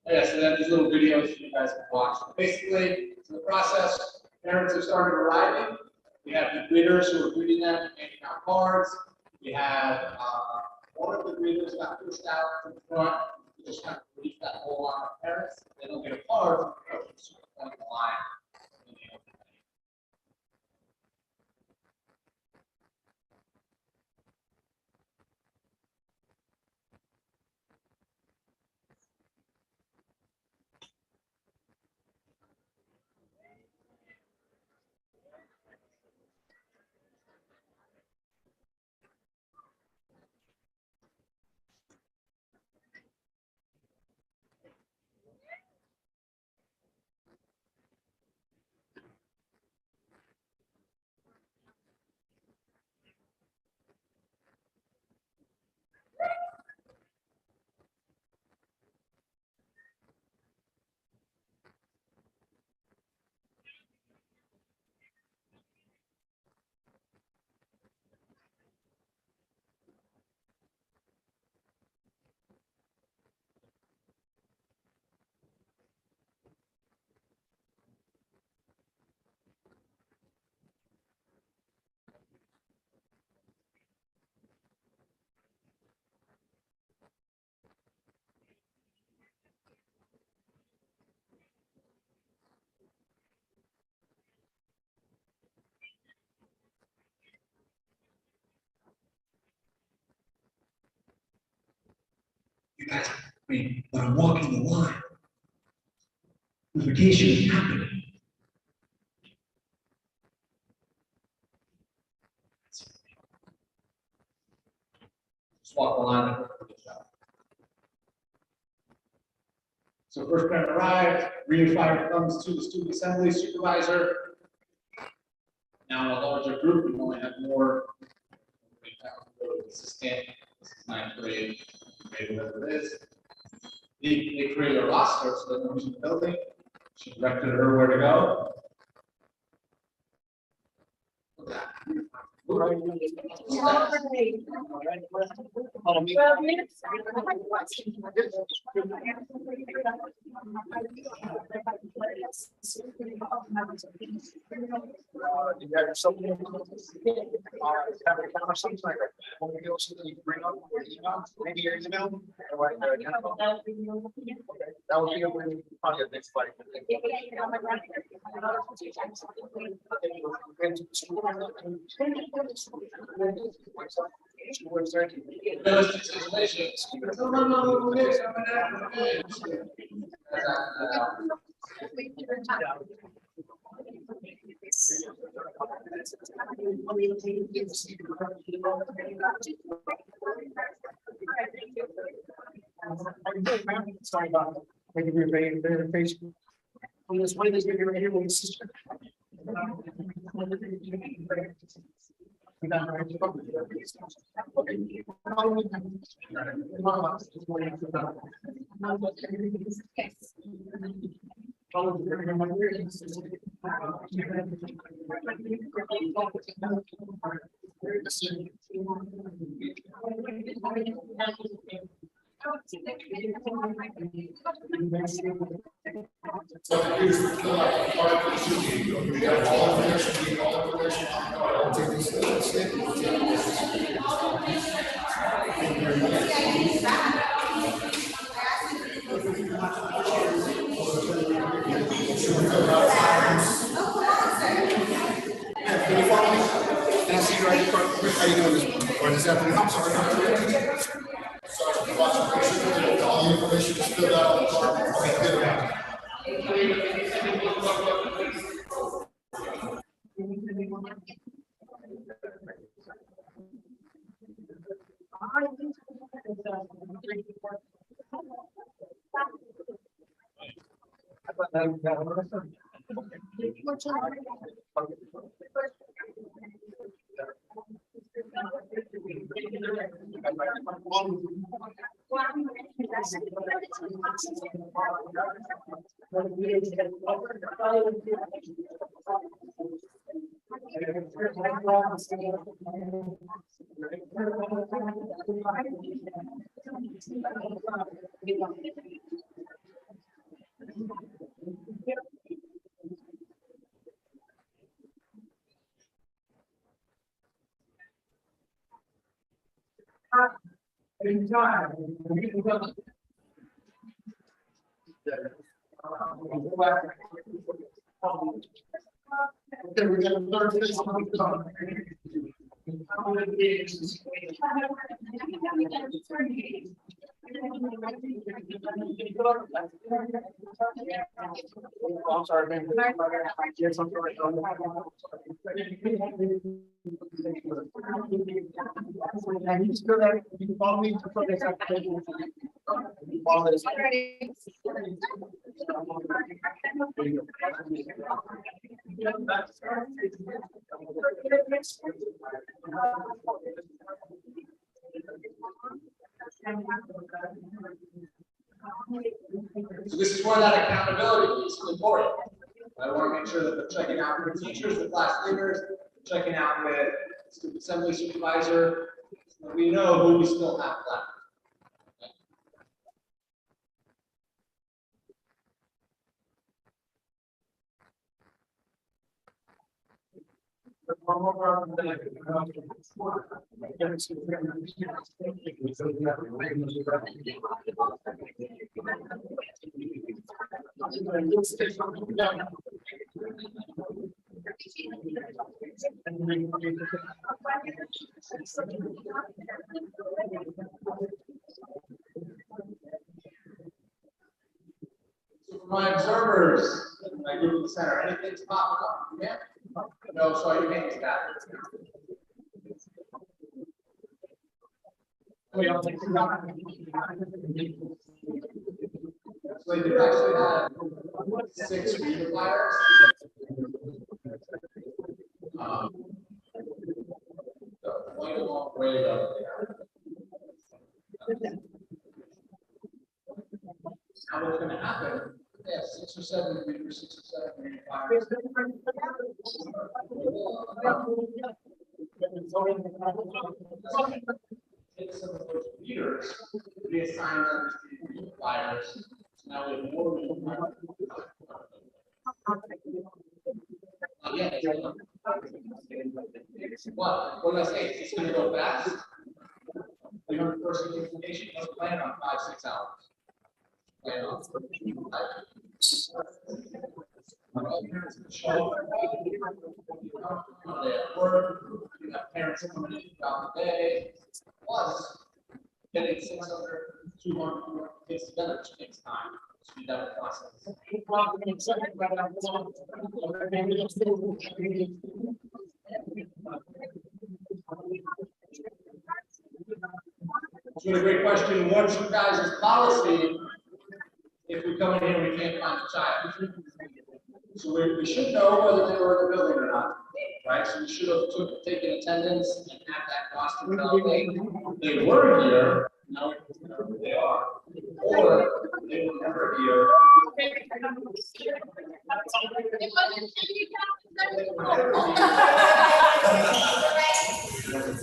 Yeah, so they have these little videos you guys can watch. Basically, it's the process. Parents have started arriving. We have the greeters who are greeting them and handing out cards. We have one of the greeters got pushed out to the front. We just kind of brief that whole line of parents. They don't get a card. Just point the line. You guys, but I'm walking the line. Unification is happening. Just walk the line. So first parent arrived, reunifier comes to the student assembly supervisor. Now in a larger group, we only have more assistant, this is ninth grade, maybe whatever it is. They created a roster, so they know she's in the building. She directed her where to go. You got something? Have a conversation like that. When we go, something you bring up, or email, maybe your email. Or like, okay, that would be a way, probably a next fight. Sorry about that. Thank you for your verification. On this way, this video right here, with sister. Can I see you right here? How you doing this morning? Or this afternoon? I'm sorry. All the information is filled out on the card. Okay, good. Okay, we got a third phase on the card. I'm sorry, man. Yes, I'm sorry. And you still there? You can follow me for this application. You follow this. So this is where that accountability is important. I want to make sure that they're checking out with teachers, the class leaders, checking out with student assembly supervisor. So we know who we still have left. So for my observers, my group in the center, anything's popping up? Yeah? No, so your hands back. So they do actually have 6 reunifiers. So point along Way up. Now what's gonna happen, yeah, 6 or 7 meters, 6 or 7 meters, 5 meters. Take some of those meters, reassign them to the fires. So now we have more than one. Yeah. What did I say? It's gonna go fast. We heard first communication, let's plan on 5-6 hours. Plan on. Show up. They at work, you have parents coming in throughout the day, plus getting 600, 200 kids together, which takes time. Speed up the process. It's a great question. What's your guys' policy if we come in here and we can't find a child? So we should know whether they were in the building or not, right? So we should have taken attendance and have that roster developed. They were here, now we know who they are, or they were never here.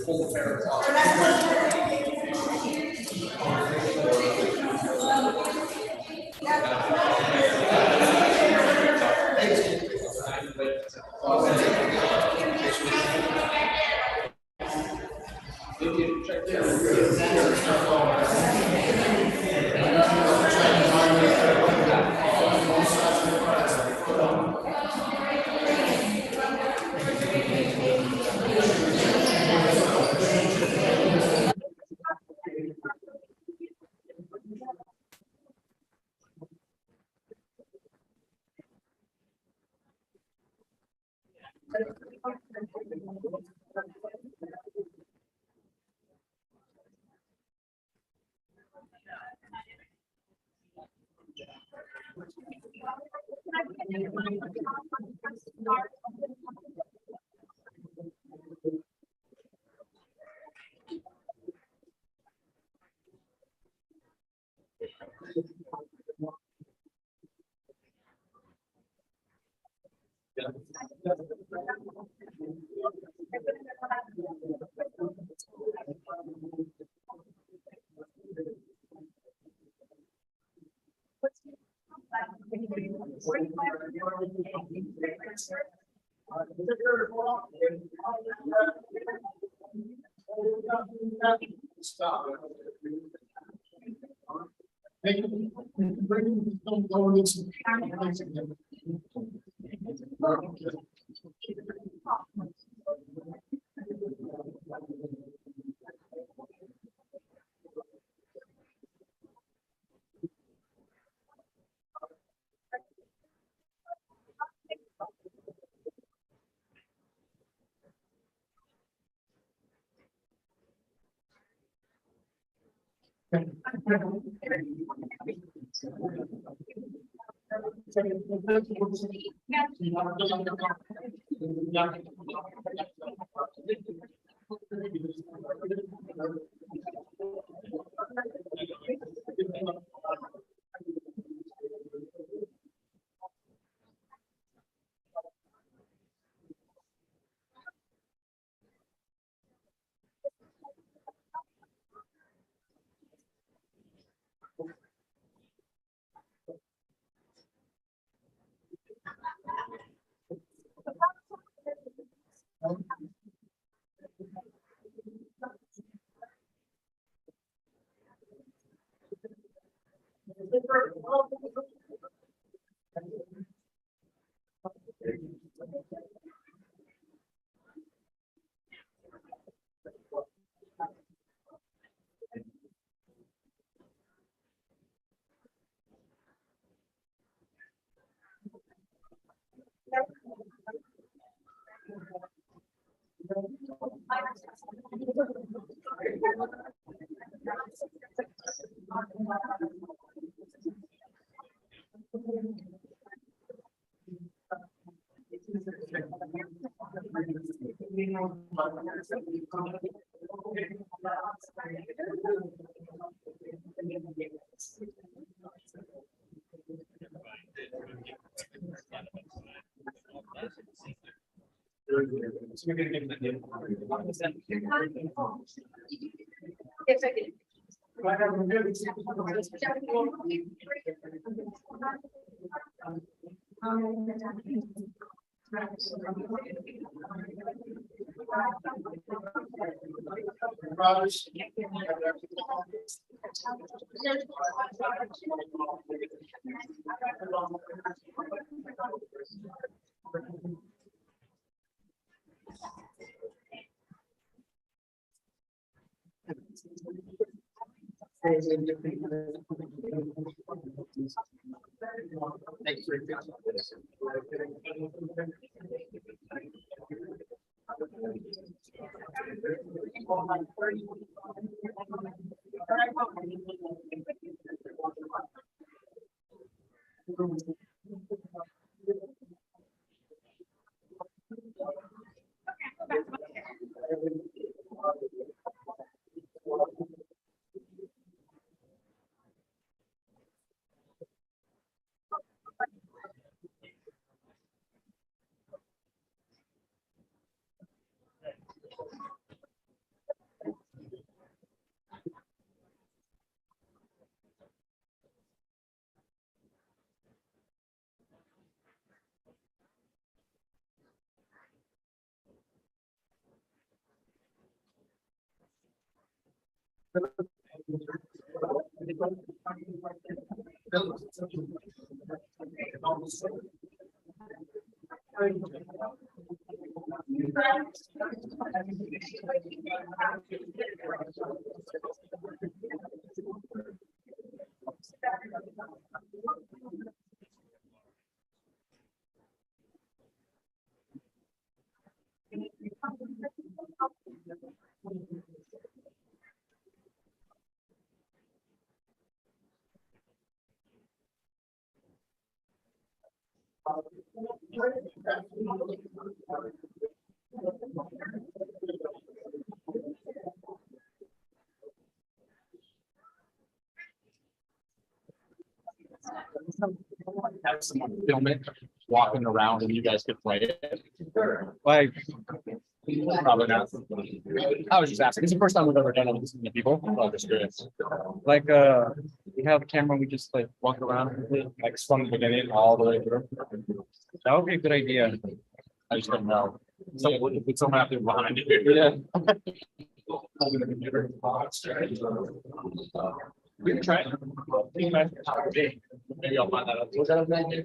Pull the parents off. Stop. Yes, I did. Have someone film it, walking around, and you guys could play it. Like, Probably not. I was just asking. It's the first time we've ever done it with this many people. I'm just curious. like, we have a camera, we just like walk around, Like from the beginning all the way through. that would be a good idea. I just don't know. So would someone have to be behind you? Yeah. We can try it. Maybe I'll find that out. Was that okay?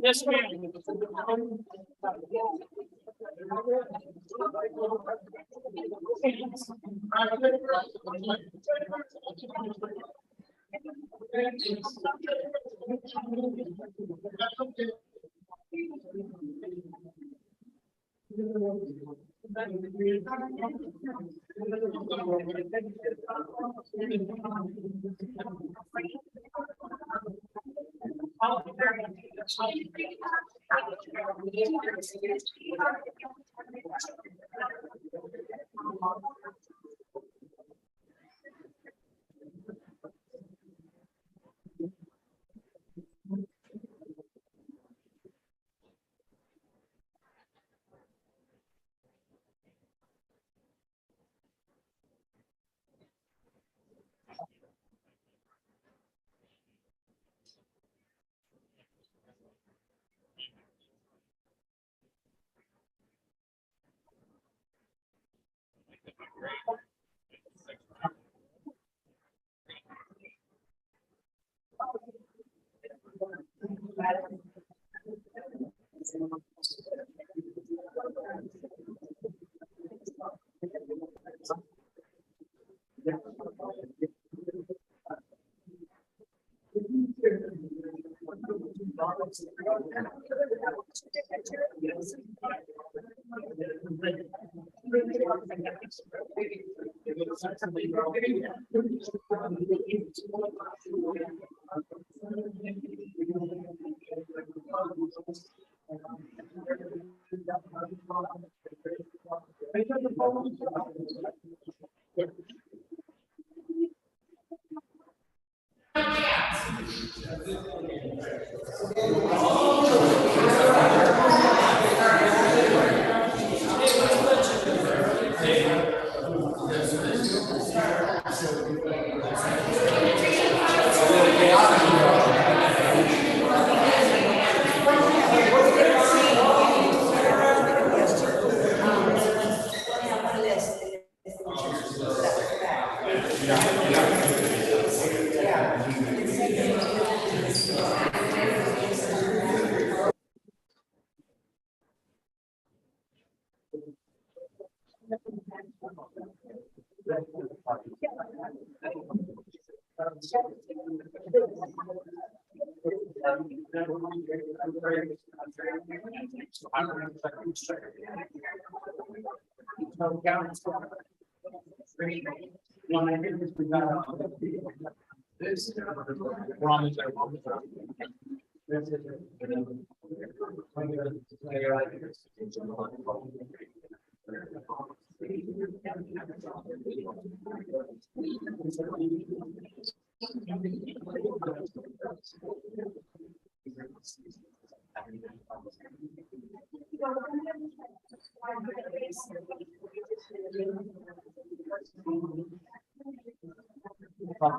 Yes, ma'am.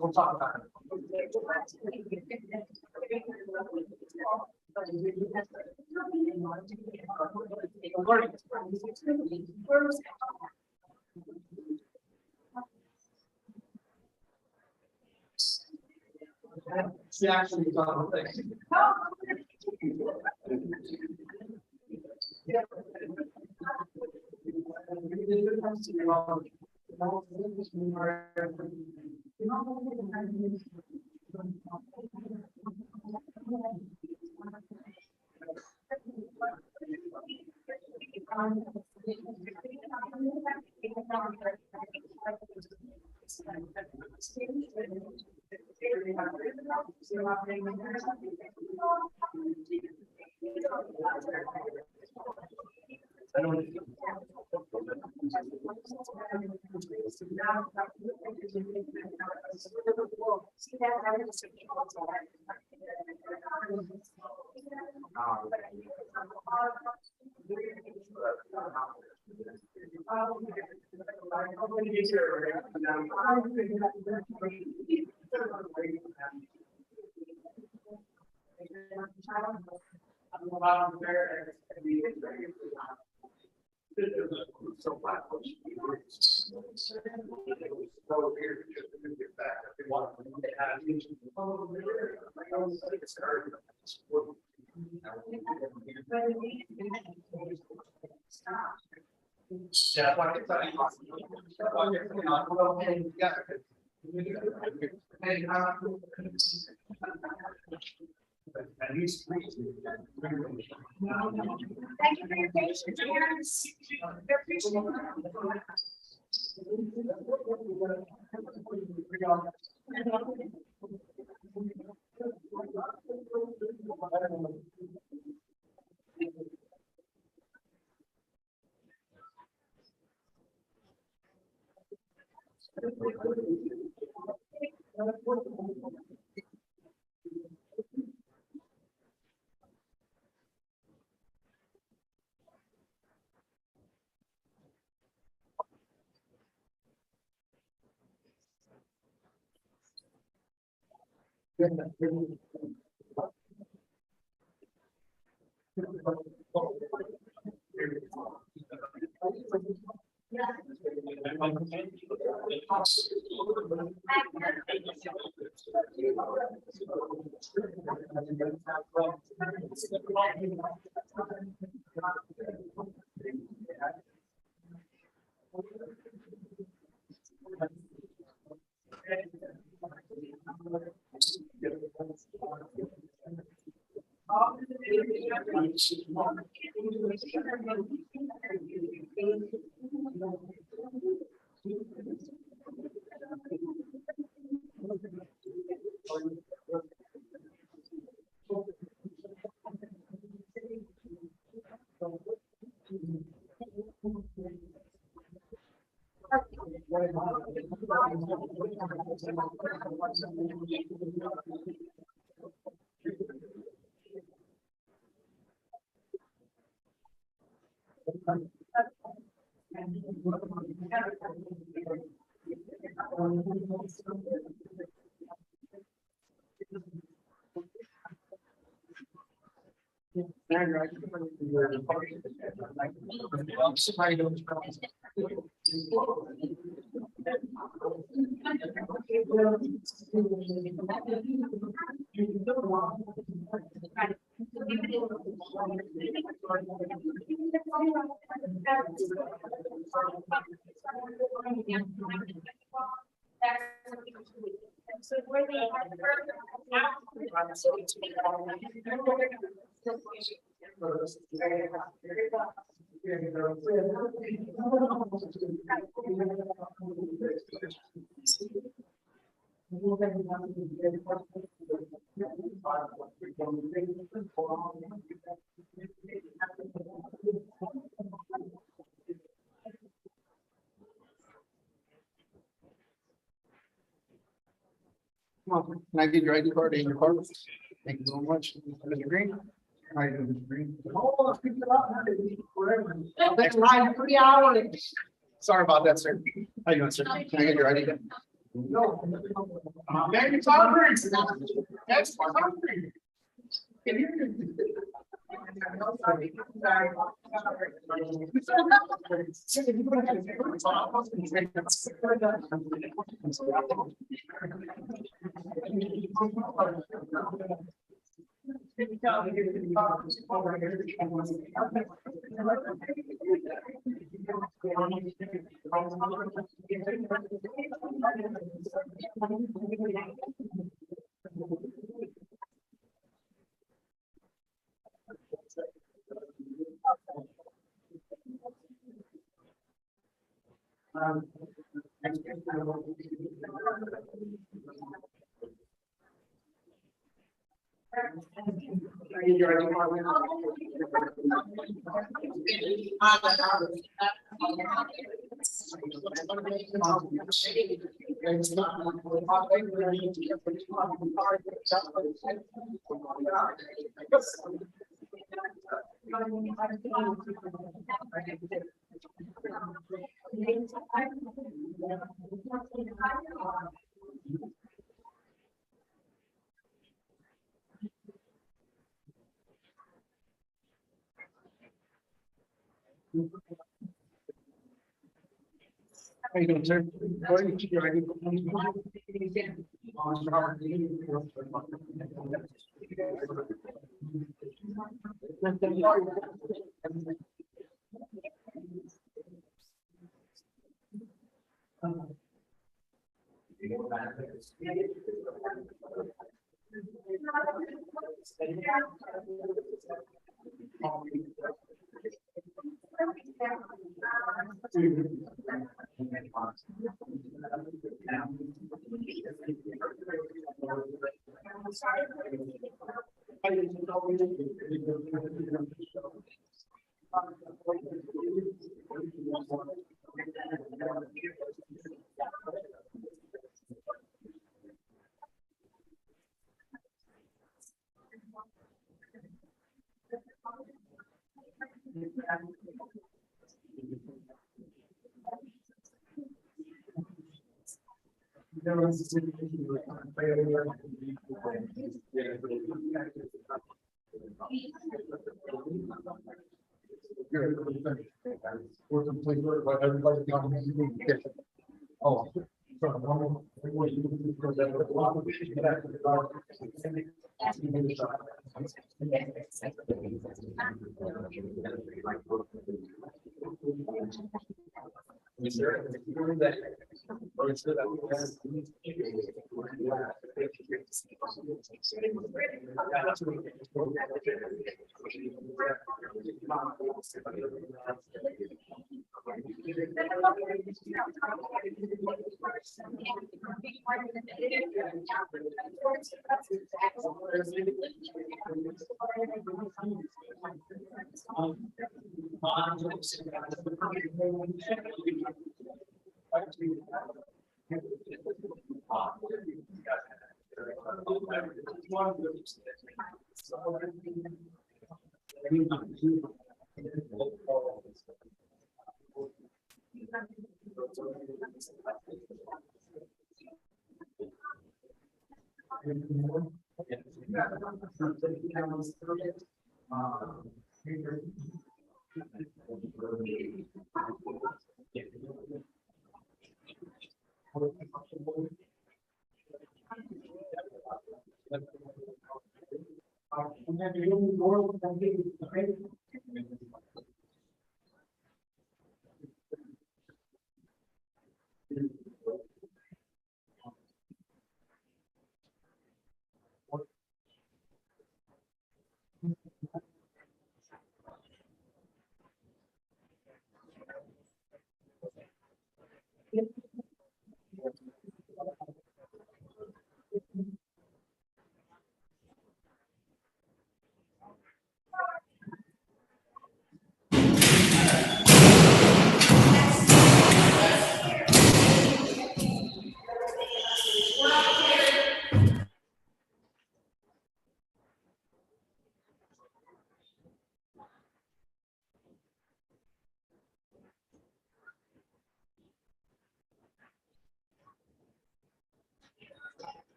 We'll talk about it. She actually thought of things. At least three. Thank you for your patience, parents. We appreciate it. Come on, can I get your ID card and your card? Thank you very much. Mr. Green? How you doing, Mr. Green? Oh, speak it up. Forever. Next line, 3 hours. Sorry about that, sir. How you doing, sir? Can I get your ID? No. Man, you're hungry. That's hungry. How you doing, sir? Go ahead and keep your ID. We're completely, but everybody's got to get. Oh.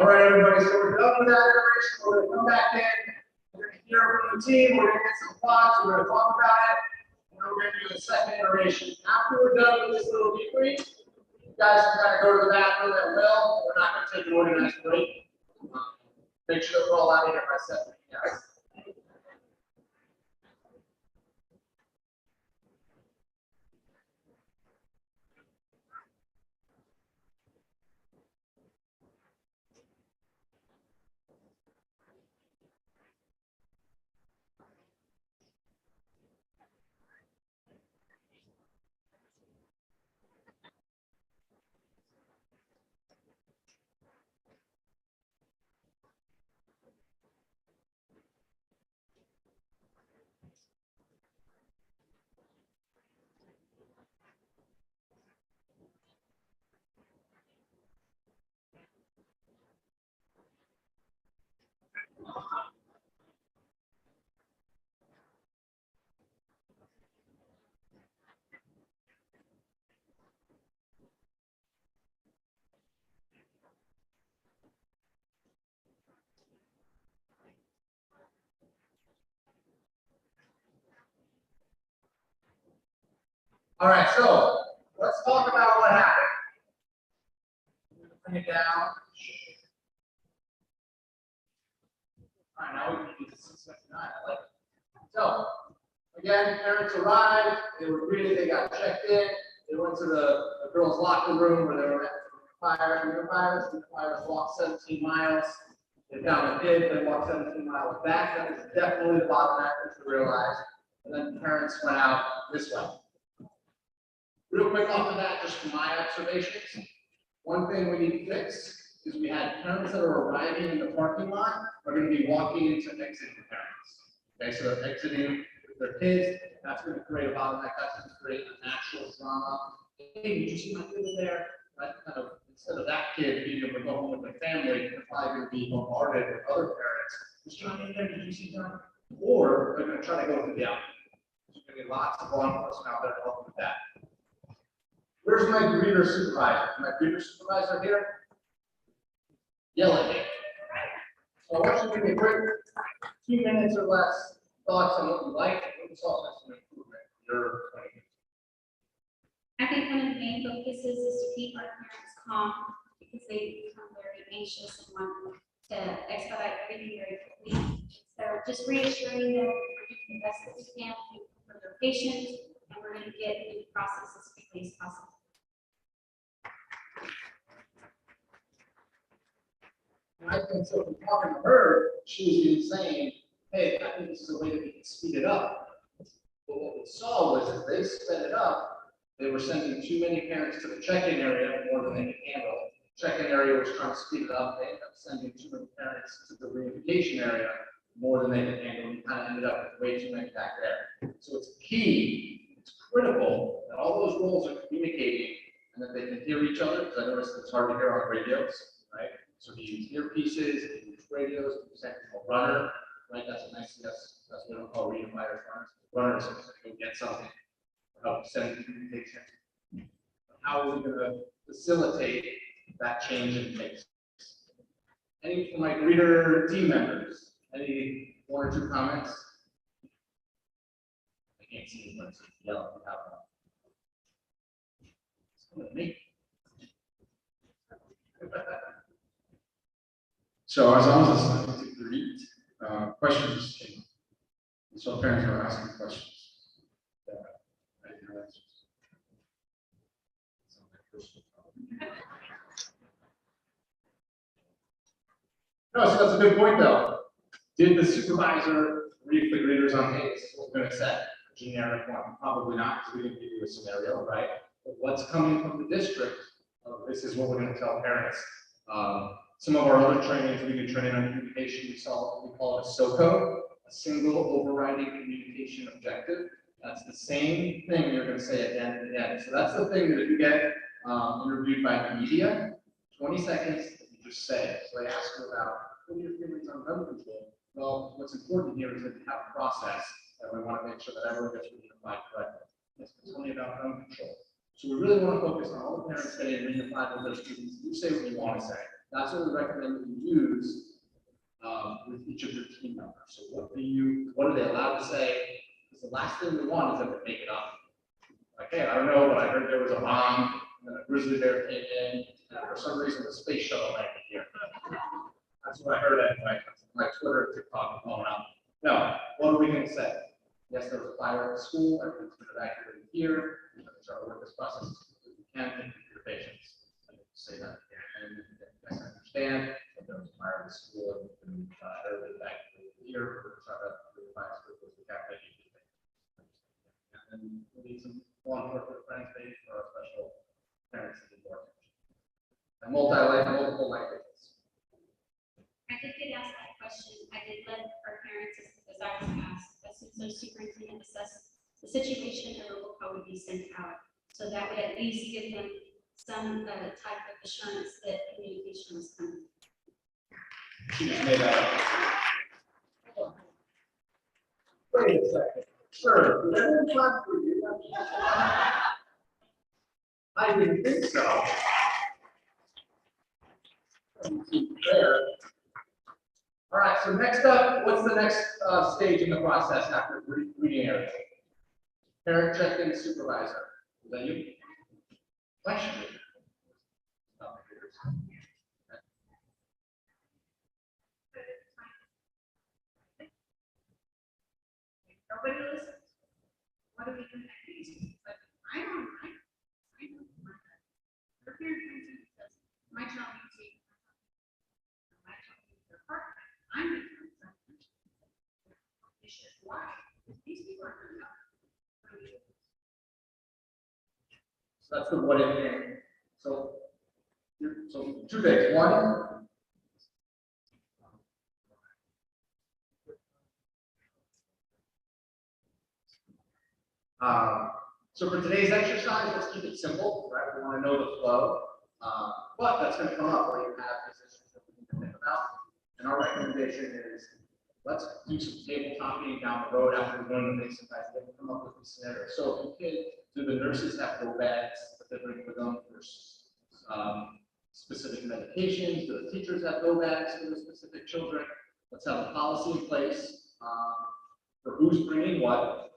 All right, everybody, so we're done with that. So we're gonna come back in. routine, we're gonna get some thoughts, we're gonna talk about it, and then we're gonna do the second iteration. After we're done with this little debrief, you guys can kind of go to the bathroom at will. We're not gonna take an organized break. Make sure that we're all out of here by 7 p.m. All right, so let's talk about what happened. Bring it down. All right, now we can use the 659. I like it. So, again, parents arrived, they were greeted, they got checked in, they went to the girls' locker room where they were met with unifiers walked 17 miles. They found the kid, they walked 17 miles back. That was definitely the bottleneck, which we realized. And then the parents went out this way. Real quick off of that, just from my observations, one thing we need to fix is we had parents that are arriving in the parking lot are going to be walking into exiting parents. Okay, so they're exiting with their kids. That's going to create a bottleneck. That's going to create an actual drama. Hey, did you see my kid over there? Right? Kind of instead of that kid being able to go home with their family, they're probably going to be bombarded with other parents. Was John in there? Did you see John? Or they're going to try to go to the out. There's going to be lots of law enforcement out there to help with that. Where's my greeter supervisor? My greeter supervisor here? Yell at me. So I want you to give me a quick 2 minutes or less thoughts on what you like, what you saw as an improvement in your 20 minutes. I think one of the main focuses is to keep our parents calm because they become very anxious and want to expedite everything very quickly. So just reassuring them we're doing the best that we can for their patients and we're going to get through the process as quickly as possible. And I think so from talking to her, she was even saying, hey, I think this is a way that we can speed it up. But what we saw was as they sped it up, they were sending too many parents to the check-in area more than they could handle. Check-in area was trying to speed it up. They ended up sending too many parents to the reunification area more than they could handle. We kind of ended up with way too many back there. So it's key, it's critical that all those roles are communicating and that they can hear each other, because I noticed it's hard to hear on radios, right? So we use earpieces, we use radios, we use a runner, right? That's a nice, that's what we call reunifiers runners. Runners are going to go get something, help send communication. How are we going to facilitate that change in pace? Any of my greeter team members? Any 1 or 2 comments? I can't see you, but yell if you have one. It's me. So as I was listening to greet, questions came. So parents were asking questions. I didn't have answers. No, so that's a good point though. Did the supervisor brief the greeters on, hey, this is what we're going to set? Generic one, probably not, because we didn't give you a scenario, right? But what's coming from the district, this is what we're going to tell parents. Some of our other trainings, we do training on communication, we call it a SOCO, a single overriding communication objective. That's the same thing you're going to say again and again. So that's the thing that if you get interviewed by the media, 20 seconds, you just say. So they ask you about, what are your feelings on gun control? Well, what's important here is that we have a process, and we want to make sure that everyone gets reunified correctly. It's only about gun control. So we really want to focus on all the parents getting reunified with their students. You say what you want to say. That's what we recommend that you use with each of your team members. So what are they allowed to say? Because the last thing we want is them to make it up. Like, hey, I don't know, but I heard there was a bomb, and then a grizzly bear came in, and for some reason the space shuttle landed here. That's what I heard at my Twitter, TikTok, going out. No, what are we gonna say? Yes, there was a fire at the school, everything's been evacuated here, we're gonna try to work this process as quickly as we can, thank you for your patience. I need to say that, and I understand that there was a fire at the school, and everything evacuated here, we're gonna try to verify as quickly as we can, thank you. And then we need some law enforcement friends, maybe for our special parents to be more. And multiple languages. I did get asked that question. I did let our parents, as I was asked, as soon as the superintendent assessed the situation, a robocall would be sent out. So that would at least give them some type of assurance that communication was coming. She just made that up. Wait a second. Sure. Did everyone clap for you? I didn't think so. There. All right, so next up, what's the next stage in the process after reading area? Parent check-in supervisor. Is that you? Question. Nobody listens. What do we do next? But I know. Your parent comes in and says, my child needs to. My child needs their partner. I'm the parent. Why? These people are good enough. So that's the what if thing. So two things. One, so for today's exercise, let's keep it simple, right? We want to know the flow, but that's going to come up where you have decisions that we need to think about. And our recommendation is let's do some table talking down the road after we learn the basic ideas and come up with these scenarios. So if you do the nurses have go bags that they bring with them for specific medications? Do the teachers have go bags for the specific children? Let's have a policy in place for who's bringing what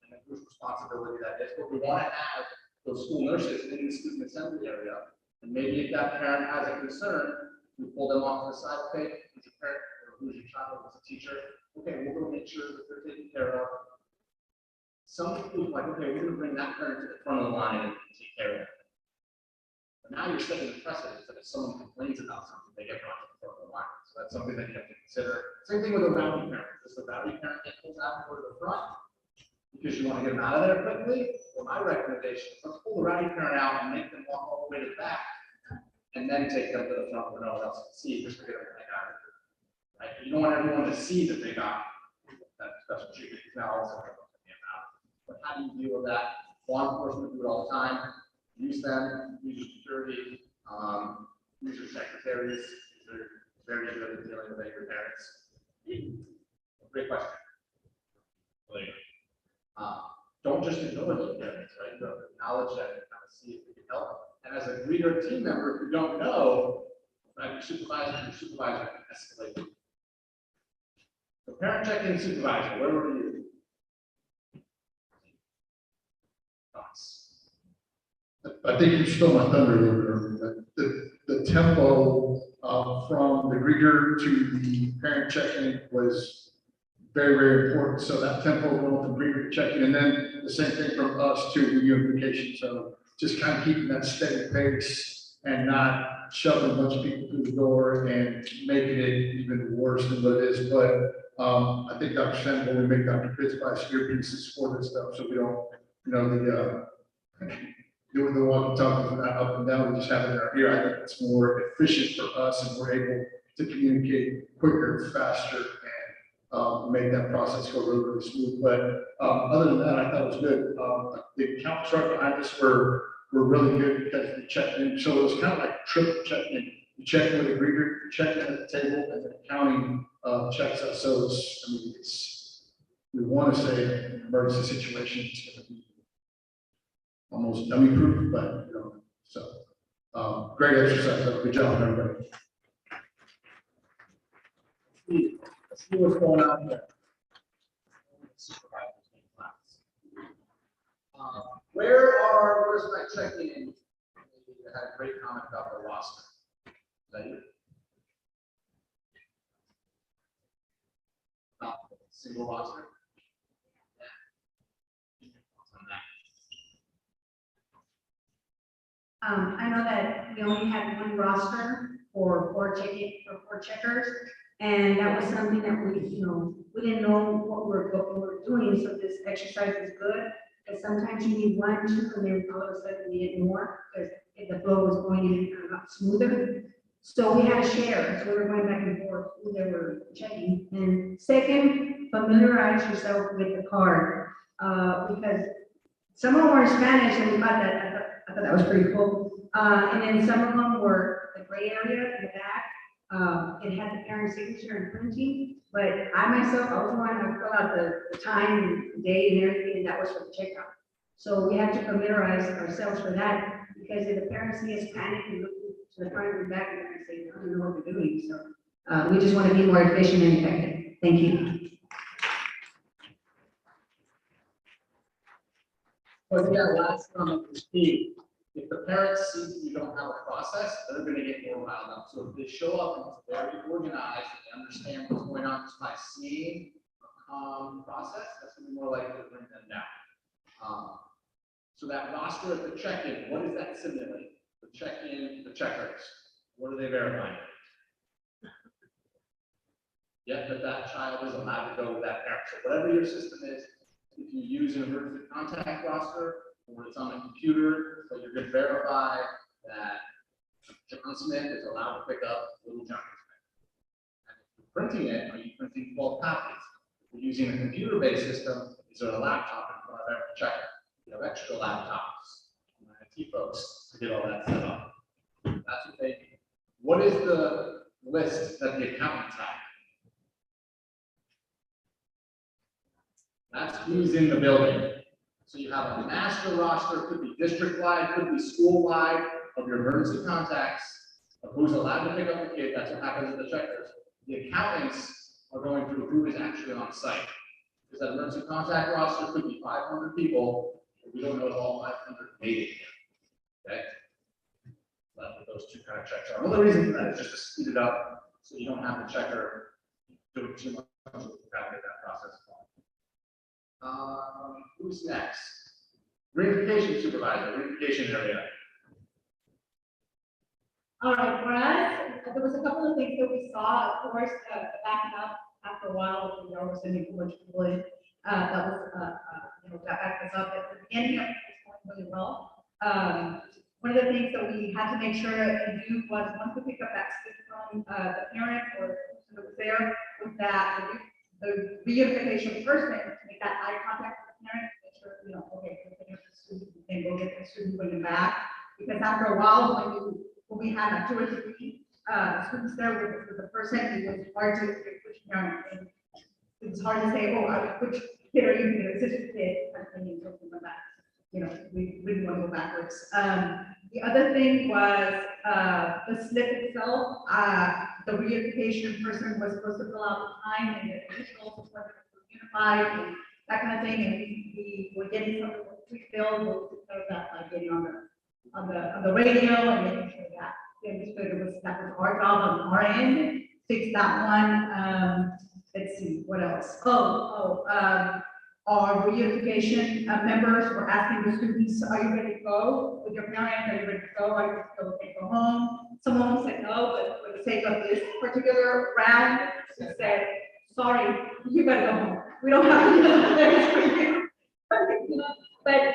and whose responsibility that is. But we want to have those school nurses in the student assembly area. And maybe if that parent has a concern, we pull them off to the side. Okay, who's your parent or who's your child or who's a teacher? Okay, we'll go make sure that they're taken care of. Some people are like, okay, we're going to bring that parent to the front of the line and take care of it. But now you're setting the precedent that if someone complains about something, they get brought to the front of the line. So that's something that you have to consider. Same thing with a rowdy parent. Does the rowdy parent get pulled out and go to the front because you want to get them out of there quickly? Well, my recommendation is let's pull the rowdy parent out and make them walk all the way to the back and then take them to the front where no one else can see just to get them out of there. Right? You don't want everyone to see that they got that special treatment. Now also but how do you deal with that? Law enforcement do it all the time. Use them, use your security, use your secretaries. They're very good at dealing with angry parents. Great question. Don't just ignore the parents, right? You have to acknowledge that and kind of see if we can help. And as a leader team member, if you don't know, right, your supervisor can escalate. So parent check-in supervisor, where were you? I think you stole my thunder a little bit. The tempo from the greeter to the parent check-in was very, very important. So that tempo going from greeter to check-in, and then the same thing from us to reunification. So just kind of keeping that steady pace and not shoving a bunch of people through the door and making it even worse than what it is. But I think Dr. Sandoval, we make Dr. Pitts buy earpieces for this stuff, so we don't, doing the walkie-talkies not up and down, we just have it in our ear. I think it's more efficient for us, and we're able to communicate quicker, faster, and make that process go really, really smooth. But other than that, I thought it was good. The count chart behind us were really good because we checked in. So it was kind of like triple check-in. You check in with the greeter, you check in at the table, and then accounting checks us. So we want to say an emergency situation, it's going to be almost dummy proof, but so great exercise. Good job, everybody. Let's see what's going on here. Where's my check-in? I had a great comment about the roster. Is that you? About the single roster? I know that we only had one roster for four checkers, and that was something that we didn't know what we were doing, so this exercise is good, because sometimes you need one, two, and then all of a sudden you need more, because if the flow was going in a lot smoother. So we had to share, so we were going back and forth who they were checking. And second, familiarize yourself with the card, because some of them were in Spanish, and we thought that, I thought that was pretty cool. And then some of them were the gray area in the back. It had the parent signature and printing, but I myself, I was one to fill out the time, and date, and everything, and that was for the checkout. So we have to familiarize ourselves for that, because if the parents see us panic and look to the front and back, they're gonna say, I don't know what they're doing. So we just want to be more efficient and effective. Thank you. But yeah, last comment was key. If the parents see that you don't have a process, they're gonna get more riled up. So if they show up and it's very organized, and they understand what's going on just by seeing a process, that's gonna be more likely to bring them down. So that roster at the check-in, what does that simulate? The check-in, the checkers, what are they verifying? Yet that child is allowed to go with that parent. So whatever your system is, if you use an emergency contact roster, or it's on a computer, so you're going to verify that John Smith is allowed to pick up little Johnny Smith. And if you're printing it, are you printing 12 copies? If you're using a computer-based system, is there a laptop in front of every checker? You have extra laptops, IT folks to get all that set up. That's what they need. What is the list that the accountants have? That's who's in the building. So you have a master roster, could be district-wide, could be school-wide, of your emergency contacts, of who's allowed to pick up the kid. That's what happens at the checkers. The accountants are going through who is actually on site. Because that emergency contact roster could be 500 people, but we don't know if all 500 made it here. Okay? That's what those two kind of checks are. Another reason for that is just to speed it up, so you don't have the checker doing too much to validate that process. Who's next? Reunification supervisor, reunification area. All right, for us, there was a couple of things that we saw, of course, backing up after a while, we were sending too much people in. That was, that backed us up at the beginning, it was going really well. One of the things that we had to make sure and do was once we pick up that slip from the parent or who was there, was that the reunification person to make that eye contact with the parent, make sure, okay, and go get the student, bring them back. Because after a while, when we had like 2 or 3 students there with the person, it was hard to which parent. And it was hard to say, which kid are you? It's just a kid. And you something like that. We didn't want to go backwards. The other thing was the slip itself. The reunification person was supposed to fill out the time and the initials were unified and that kind of thing. And we were getting something pre-filled, most of that like getting on the radio and making sure that they understood that was our job on our end. Fix that one. Let's see what else. Our reunification members were asking the students, are you ready to go with your parents? Are you ready to go? Are you ready to go? Okay, go home. Some of them said no, but for the sake of this particular round, we said, sorry, you gotta go home. We don't have any place for you. But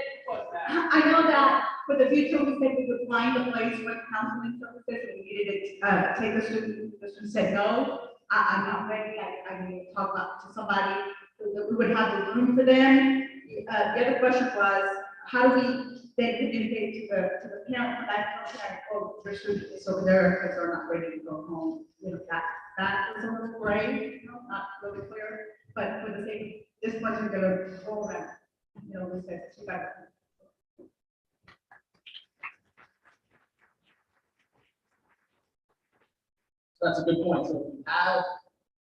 I know that for the future, we said we would find a place for counseling services, and we needed to take a student. The student said no, I'm not ready. I need to talk to somebody. We would have the room for them. The other question was, how do we then communicate to the parent for that person? Oh, your student is over there because they're not ready to go home. That was a little gray, not really clear. But for the sake of this particular program, we said you got it. That's a good point. So if you have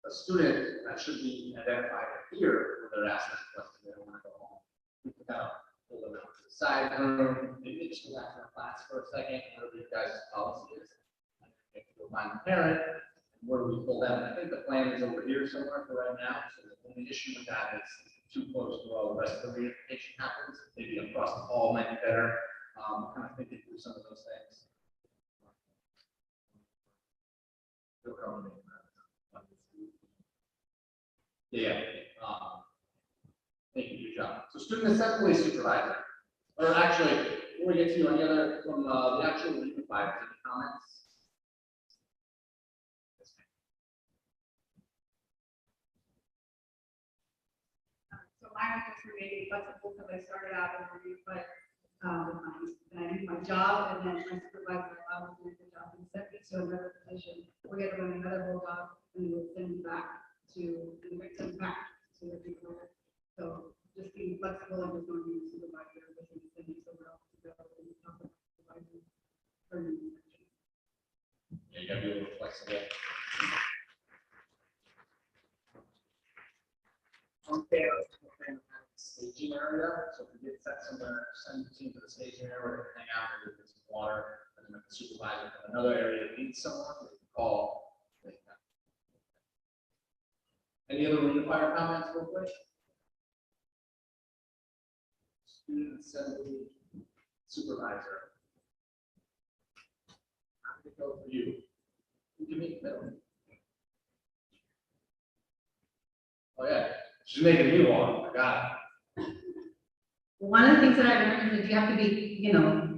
a student that should be identified here, where they're asked that question, they don't want to go home. We can kind of pull them out to the side room, maybe just go back to the class for a second, whatever your guys' policy is. If you go find the parent, where do we pull them? I think the plan is over here somewhere for right now, so the only issue with that is too close to where all the rest of the reunification happens. Maybe across the hall might be better. Kind of thinking through some of those things. Yeah. Thank you, good job. So student assembly supervisor, or actually, before we get to you, any other from the actual unified, any comments? So mine was just remaining flexible because I started out in a unified, and I do my job, and then my supervisor, I was doing the job and sent me to another position. We're gonna run another whole job, and we'll send you back to the people. So just being flexible and just going to be supervisor, but then send you somewhere else to go and talk about supervisor for new section. Yeah, you gotta be a little flexible. Okay, staging area, so if we get set somewhere, send the team to the staging area, where they hang out, maybe get some water, and then the supervisor from another area needs someone, they can call. Any other unifier comments real quick? Student assembly supervisor. How did it go for you? You can meet them. Oh yeah, she's making me walk, I got it. One of the things that I learned is that you have to be,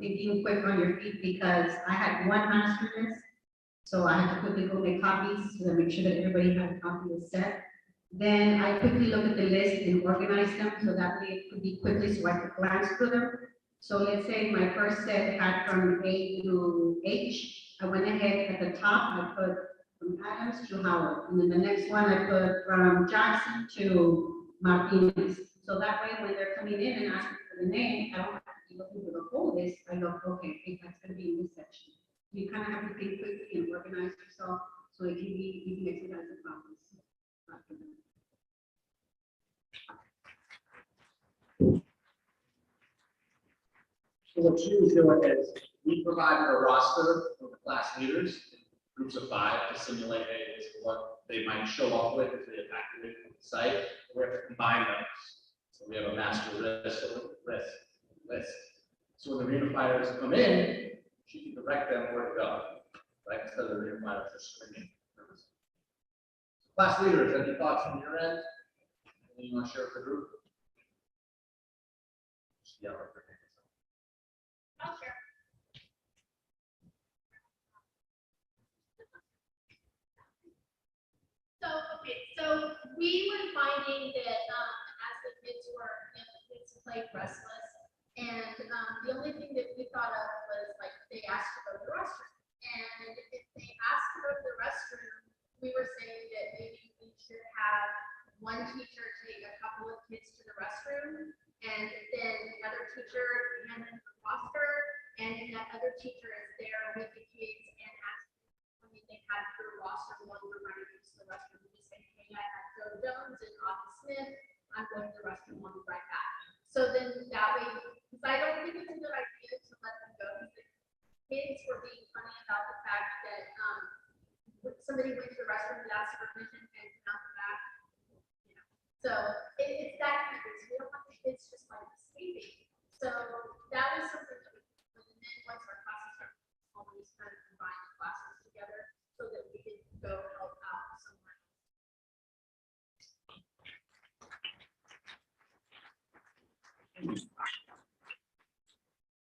thinking quick on your feet because I had one master list. So I had to quickly go make copies to make sure that everybody had a copy of the set. Then I quickly look at the list and organize them so that way it could be quickly so I could glance through them. So let's say my first set had from A to H. I went ahead at the top, I put from Adams to Howard. And then the next one I put from Jackson to Martinez. So that way when they're coming in and asking for the name, I don't have to be looking for the whole list. I go, okay, I think that's going to be in this section. You kind of have to think quickly and organize yourself so it can be, you can expedite the process. So what she was doing is, we provided a roster for the class leaders, groups of 5 to simulate what they might show up with if they evacuate from the site. We have to combine those. So we have a master list. So when the reunifiers come in, she can direct them where to go, right? Instead of the reunifiers just screaming. Class leaders, any thoughts from your end? Anything you want to share with the group? Just yell at their hands. I'll share. So we were finding that as the kids were, the kids played restless, and the only thing that we thought of was like they asked to go to the restroom, and if they asked to go to the restroom, we were saying that maybe we should have one teacher take a couple of kids to the restroom, and then the other teacher hand them the roster, and then that other teacher is there with the kids and asks, I mean, they had their roster while we were running to the restroom, we say, hey, I have Joe Jones and Audie Smith, I'm going to the restroom, I'll be right back. So then that way, because I don't think it's a good idea to let them go, because the kids were being funny about the fact that somebody went to the restroom without supervision and not come back. So it's that kind of thing. So we don't want the kids just like escaping. So that was something that we, and then once our classes started, always kind of combine the classes together so that we could go help out somewhere.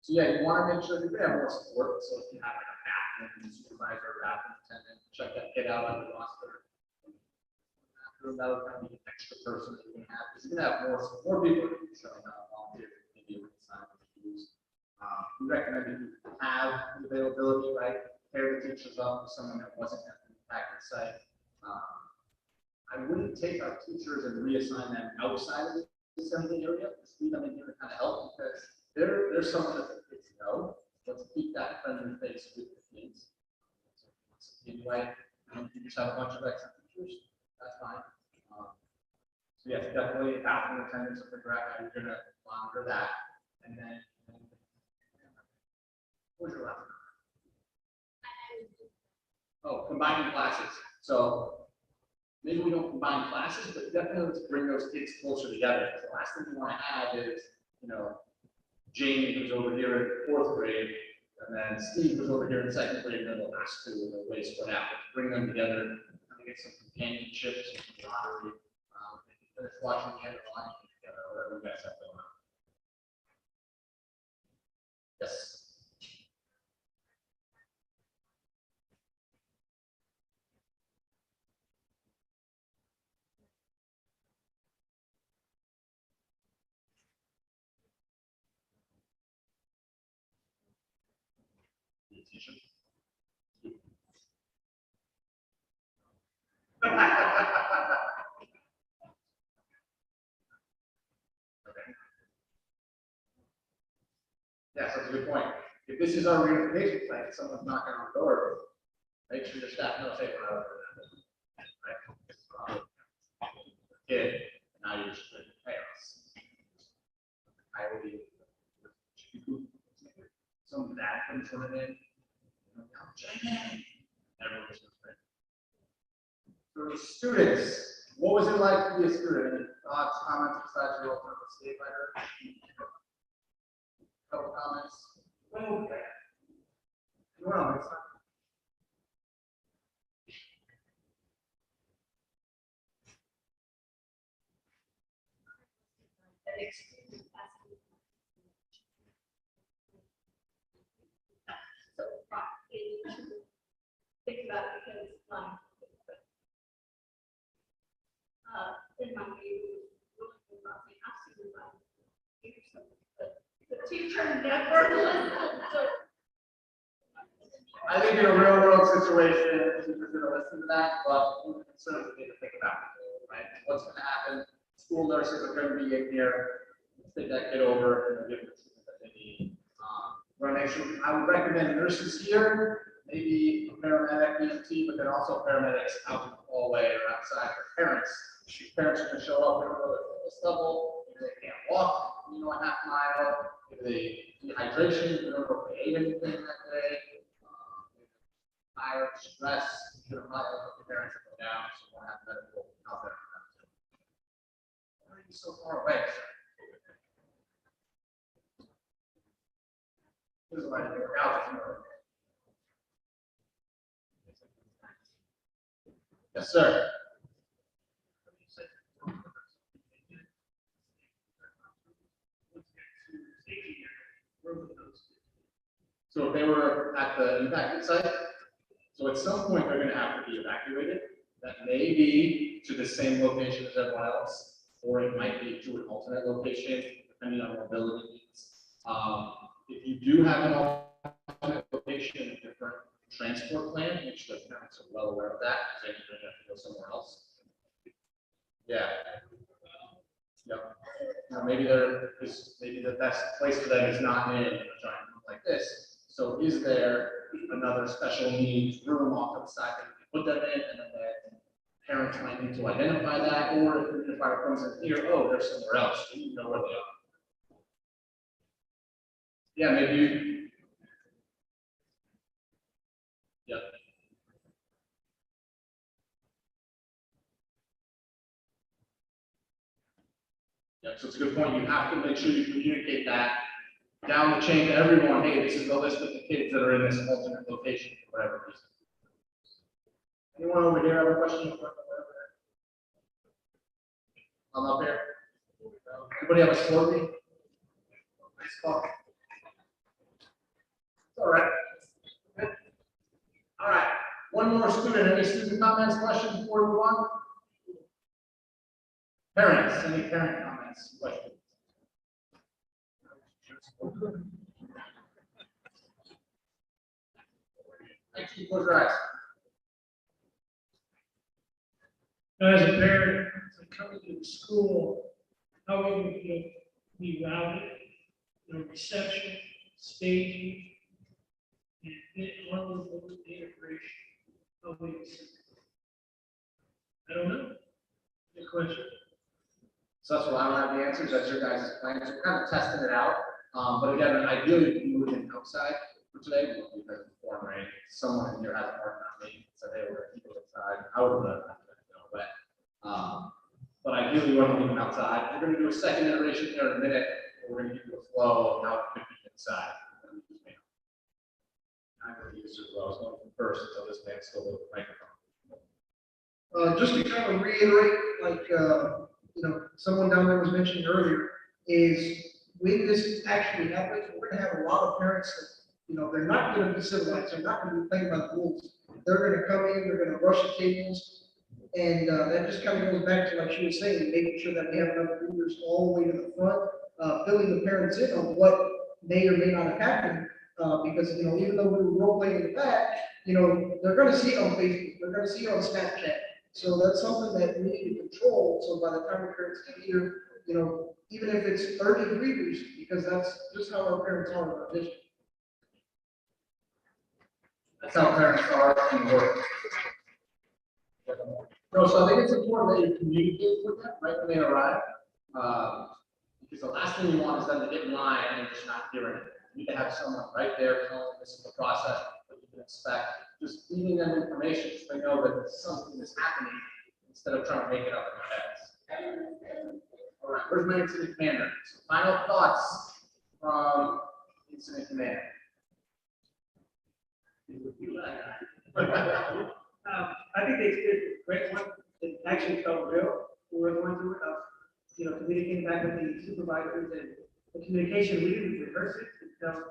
So yeah, you want to make sure you have more support. So if you have like a bathroom supervisor, bathroom attendant, check that kid out on the roster. That would kind of be an extra person that you can have, because you're gonna have more people who can show up, volunteer, maybe reassign issues. We recommend that you have the availability, right? Pair the teachers up with someone that wasn't at the impacted site. I wouldn't take our teachers and reassign them outside of the assembly area, just leave them in here to kind of help, because there's someone that the kids know. Let's keep that friendly face with the kids. Anyway, you just have a bunch of extra teachers. that's fine. So yes, definitely after attendance of the grad, you're gonna monitor that, and then. What's your last? Oh, combining classes, so maybe we don't combine classes, but definitely let's bring those kids closer together. Because the last thing we want to have is, you know, Jamie who's over here in 4th grade, and then Steve who's over here in 2nd grade, and then the last two in the way split out. Let's bring them together, kind of get some companionship, some camaraderie, finish watching the end of the line together, whatever you guys have going on. Yes. Yes, that's a good point. If this is our reunification plan, if someone's knocking on the door, make sure your staff knows, hey, we're out there. Right? Kid, now you're just going to pay us. I will be some dad comes running in. Everyone was great. For students, what was it like to be a student? Any thoughts, comments besides your alternative state writer? Couple comments. Okay. Well, it's not. So, think about it because, in my view, really about the absolute but the teacher never listened. I think in a real world situation, teachers are going to listen to that, but we certainly need to think about it, right? What's going to happen? School nurses are going to be in here. Let's take that kid over and give them the treatment that they need. We're going to make sure, I would recommend nurses here, maybe a paramedic, EMT, but then also paramedics out in the hallway or outside for parents. Parents are going to show up, they don't know their fitness level, maybe they can't walk, you know, a half mile, maybe they dehydration, they don't know if they ate anything that day. Tired, stress, you know, not able to parents to go down, so we'll have medical out there. Why are you so far away, sir? This is why I work out tomorrow. Yes, sir. So if they were at the impacted site, so at some point they're gonna have to be evacuated. That may be to the same location as everyone else, or it might be to an alternate location, depending on mobility needs. If you do have an alternate location, a different transport plan, which the parents are well aware of that, because they're gonna have to go somewhere else. Yeah. Yep. Now, maybe maybe the best place for them is not in a giant room like this. So is there another special needs room off to the side that we can put them in, and then the parents might need to identify that, or if the unifier comes in here, oh, they're somewhere else, you know where they are. Yeah, maybe you. Yep. Yeah, so it's a good point. You have to make sure you communicate that down the chain to everyone. Hey, this is the list of the kids that are in this alternate location for whatever reason. Anyone over here have a question? I'm up here. Anybody have a Slurpee? It's all right. Good. All right. One more student. Any student comments, questions before we move on? Parents, any parent comments, questions? Thank you. Close your eyes. As a parent, coming to the school, how are we going to be routed, the reception, staging, and then on the integration of the I don't know. Good question. So that's why I don't have the answers, that's your guys' plan, so we're kind of testing it out. But again, ideally, if you move it outside for today, because of pouring rain, someone in here has a hard not me, so they were gonna keep it inside, I would have done it, but. But ideally, we're gonna leave it outside, we're gonna do a second iteration here in a minute, we're gonna give you a flow of how it could be inside. I'm gonna use it as well, so first, until this man's still with the microphone. Just to kind of reiterate, like, someone down there was mentioning earlier, is when this actually happens, we're gonna have a lot of parents that, they're not gonna be civilized, they're not gonna be playing by the rules. They're gonna come in, they're gonna rush the tables, and, that just kind of goes back to, like she was saying, making sure that we have enough leaders all the way to the front, filling the parents in on what may or may not have happened, because, even though we were role playing in the back, they're gonna see it on Facebook, they're gonna see it on Snapchat. So that's something that we need to control, so by the time the parents get here, even if it's 30 degrees, because that's just how our parents are in our district. That's how parents are in work. No, so I think it's important that you communicate with them right when they arrive. Because the last thing you want is them to get in line and just not hearing it. You need to have someone right there telling them this is the process, what you can expect, just feeding them information so they know that something is happening instead of trying to make it up in their heads. All right, where's my incident commander? So final thoughts from incident commander. I think the experience was a great one. It actually felt real. We were going through it, communicating back with the supervisors and the communication. We didn't rehearse it. It felt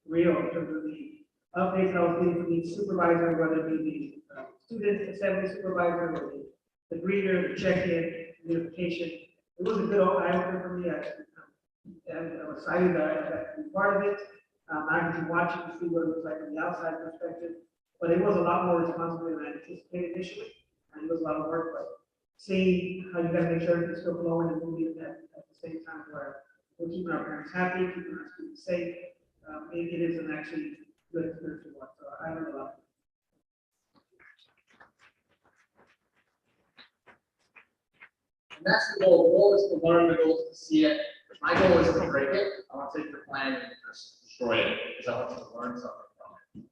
real in terms of the updates I was getting from each supervisor, whether it be the student assembly supervisor or the greeter, the check-in, unification. It was a good eye-opener for me. I'm excited that I got to be part of it. I can watch it to see what it looks like from the outside perspective. But it was a lot more responsibility than I anticipated initially, and it was a lot of work, but seeing how you gotta make sure everything's still flowing and moving at the same time where we're keeping our parents happy, keeping our students safe, it is an actually good experience to watch, so I learned a lot. And that's the goal. The goal is to learn, the goal is to see it. My goal is to break it. I want to take your plan and just destroy it because I want you to learn something from it.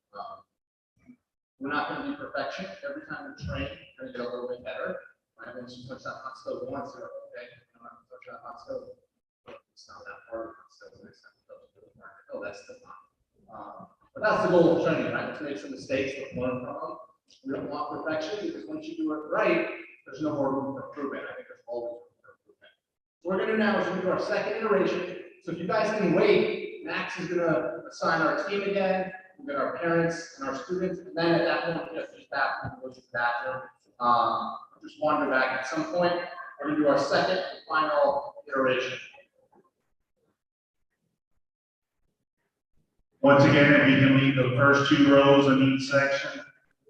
We're not going to be perfection. Every time we train, we're going to get a little bit better. Right? Once you touch that hot stove once, you're like, okay, I'm not going to touch that hot stove. It's not that hard. So next time you touch it, oh, that's still not. But that's the goal of training, right? To make some mistakes, to learn from them. We don't want perfection because once you do it right, there's no more room for improvement. I think there's always room for improvement. What we're going to do now is we're going to do our second iteration. So if you guys can wait, Max is going to assign our team again. We'll get our parents and our students, and then at that point, we get feedback, we can go to the bathroom. Just wander back at some point. We're going to do our second and final iteration. Once again, if you can leave the first 2 rows in each section,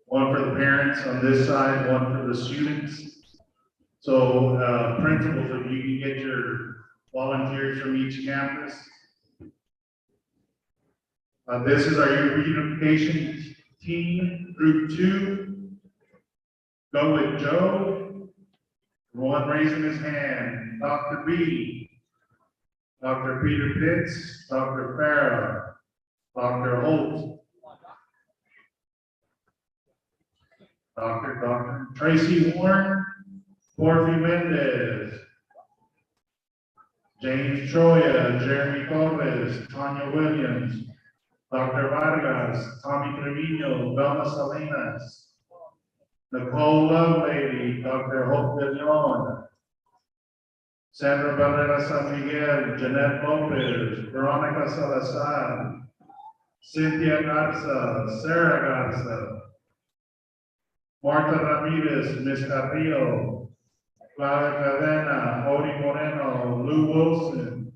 one for the parents on this side, one for the students. So principals, if you can get your volunteers from each campus. This is our reunification team, group 2. Go with Joe. The one raising his hand, Dr. B, Dr. Peter Pitts, Dr. Farah, Dr. Holt, Dr. Tracy Warren, Porfi Mendez, James Troya, Jeremy Torres, Tanya Williams, Dr. Vargas, Tommy Trevino, Velma Salinas, Nicole Lovelady, Dr. Hope de Leon, Sandra Barrera San Miguel, Jeanette Lopez, Veronica Salazar, Cynthia Garza, Sarah Garza, Marta Ramirez, Miss Carrillo, Clara Cadena, Odi Moreno, Lou Wilson,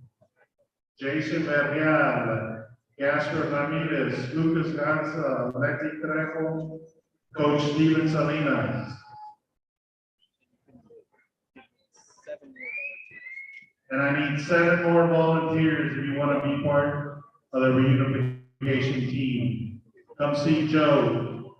Jason Berrial, Gasper Ramirez, Lucas Garza, Leti Trejo, Coach Steven Salinas. And I need 7 more volunteers if you want to be part of the reunification team. Come see Joe.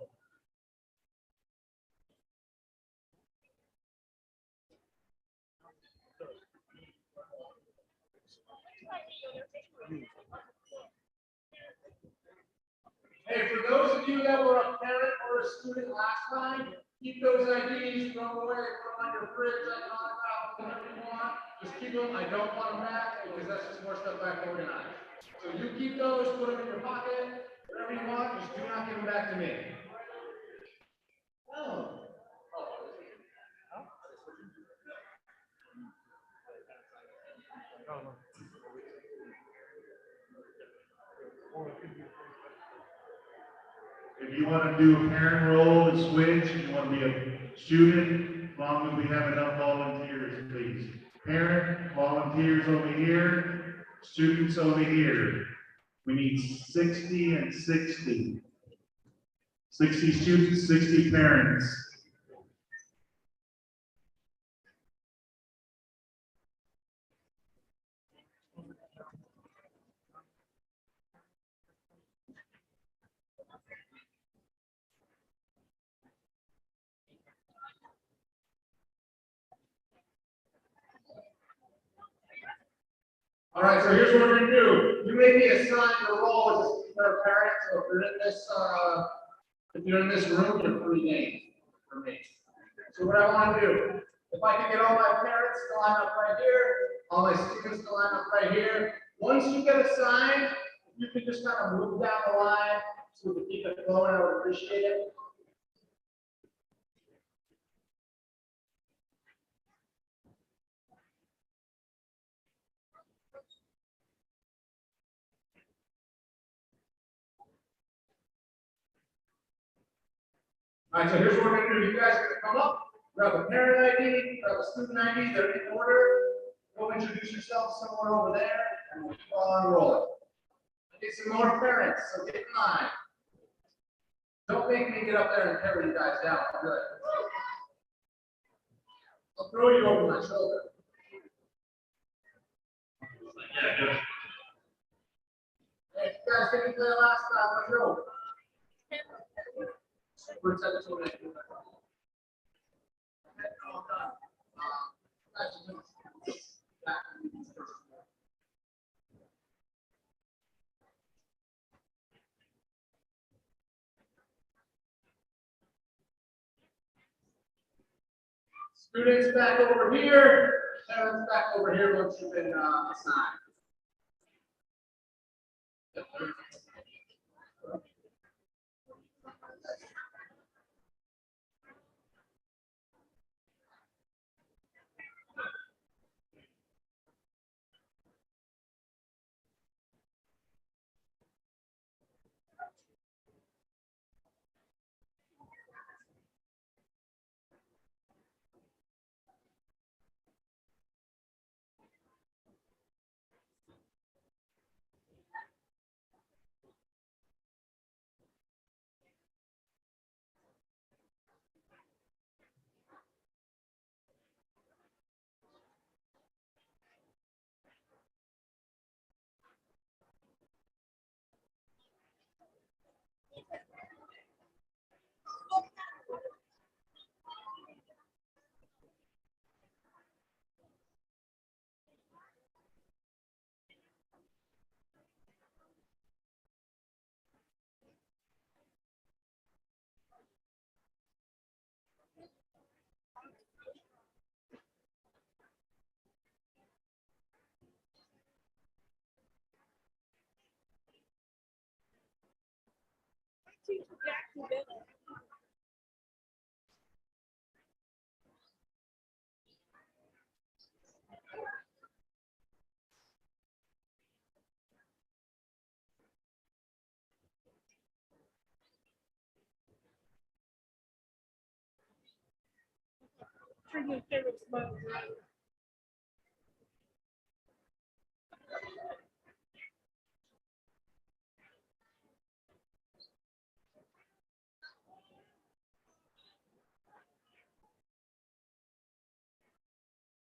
Hey, for those of you that were a parent or a student last time, keep those IDs, throw them away, put them on your fridge, like on the top, whatever you want. Just keep them. I don't want them back because that's just more stuff back organized. So you keep those, put them in your pocket, whatever you want, just do not give them back to me. Oh. If you want to do a parent role and switch, if you want to be a student, as long as we have enough volunteers, please. Parent, volunteers over here, students over here. We need 60 and 60. 60 students, 60 parents. All right, so here's what we're gonna do. You may be assigned a role as a parent, so if you're in this room, you're free game for me. So what I want to do, if I can get all my parents to line up right here, all my students to line up right here. Once you get assigned, you can just kind of move down the line so we can keep it flowing. I would appreciate it. All right, so here's what we're gonna do. You guys are gonna come up, grab a parent ID, grab a student ID, they're in order. Go introduce yourself somewhere over there, and we'll keep on rolling. I need some more parents, so get in line. Don't make me get up there and carry you guys down. I'm good. I'll throw you over my shoulder. Hey, you guys didn't play last time. Let's go. Superintendent's over there. Students back over here, parents back over here once you've been assigned.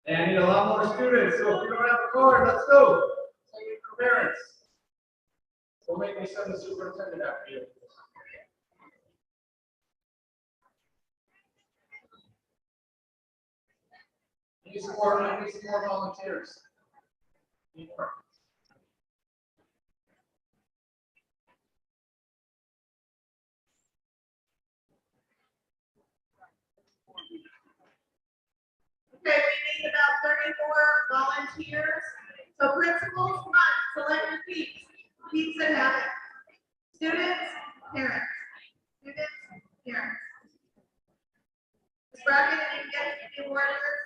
And I need a lot more students, so if you don't have a card, let's go. Take it for parents. We'll make me send the superintendent after you. I need some more volunteers. Need more. Okay, we need about 34 volunteers. So principals, come on, select your peeps. Peeps that have it. Students, parents. Students, parents. Ms. Brackett, you can get the orders.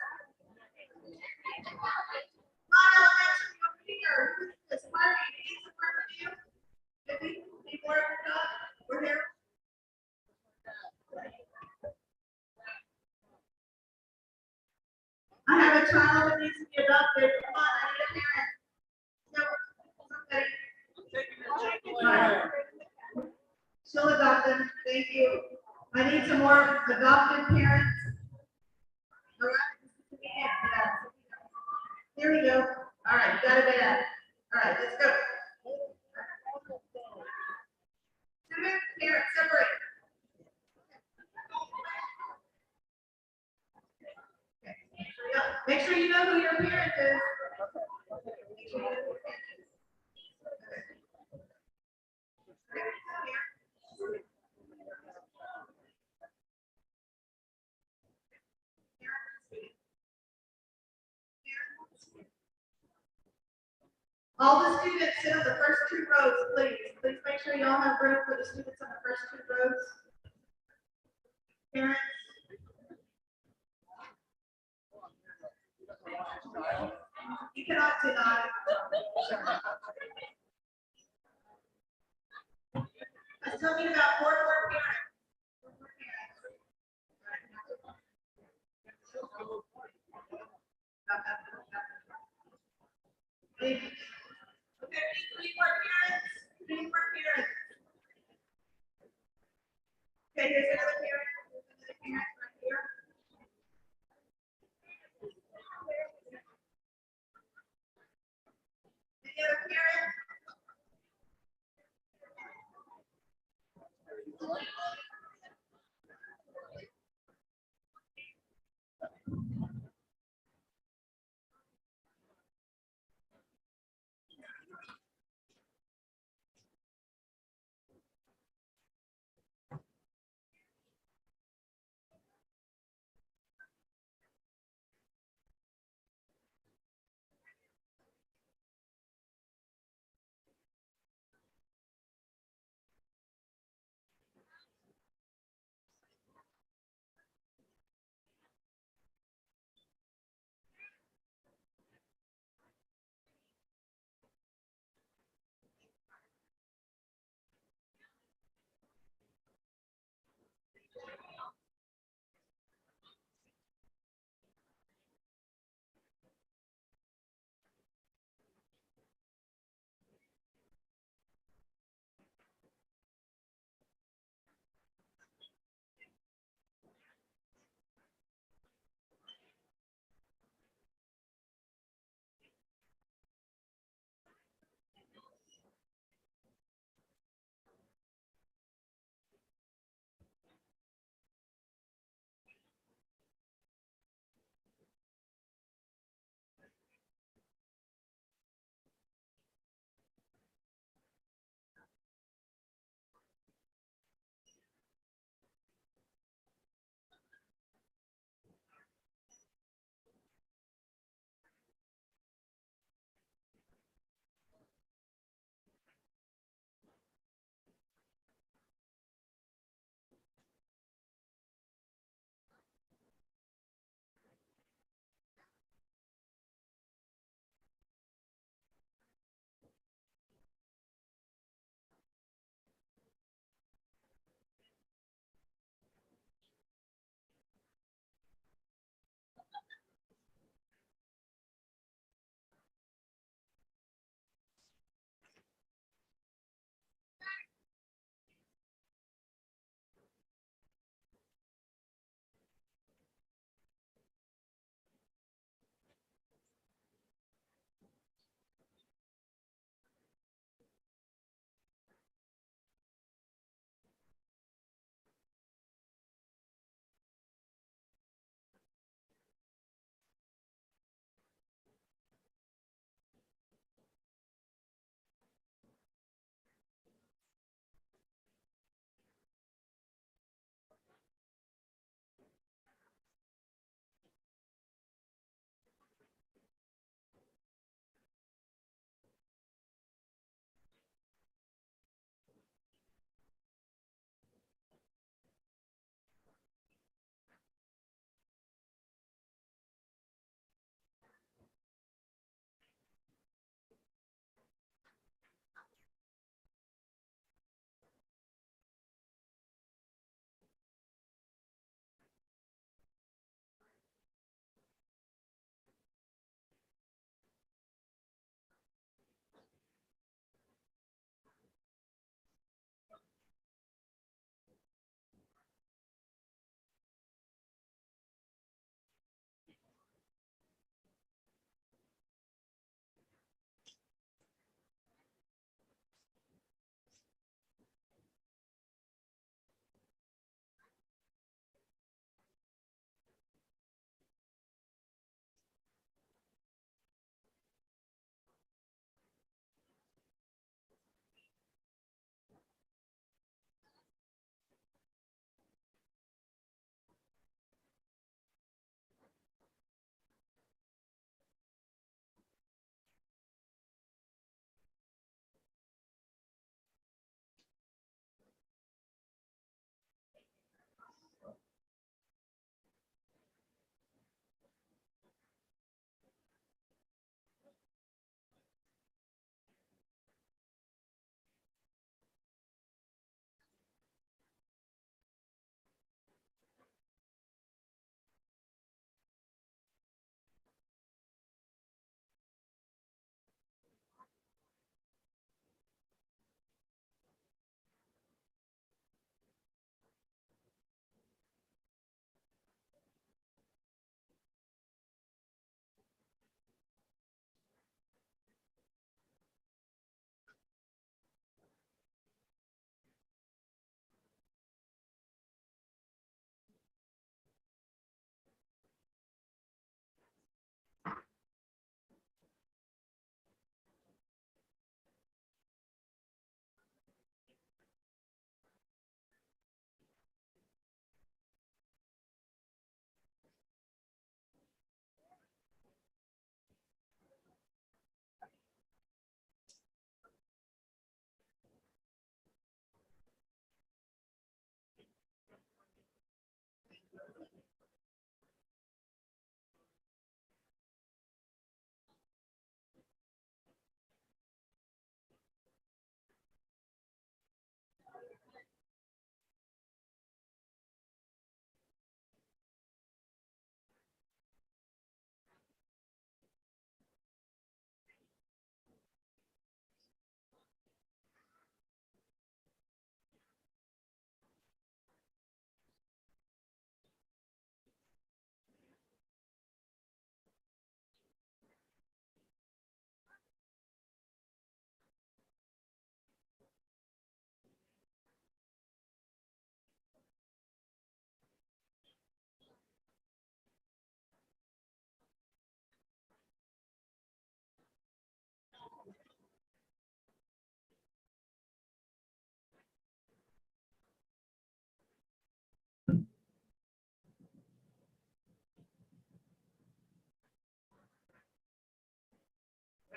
Come on, elementary, over here. This Marty, needs some work with you. If you need more done, we're here. I have a child that needs to be adopted. Come on, I need a parent. No, somebody. She'll adopt them. Thank you. I need some more adopted parents. All right. Yeah. Here we go. All right, got it there. All right, let's go. Student, parent, separate. Make sure you know who your parent is. Make sure you know who your parent is. All the students sit on the first two rows, please. Please make sure you all have room for the students on the first two rows. Parents. You cannot deny. I still need about 4 more parents. 4 more parents. Okay, three more parents. 3 more parents. Okay, here's another parent. Here's another parent right here. Any other parents?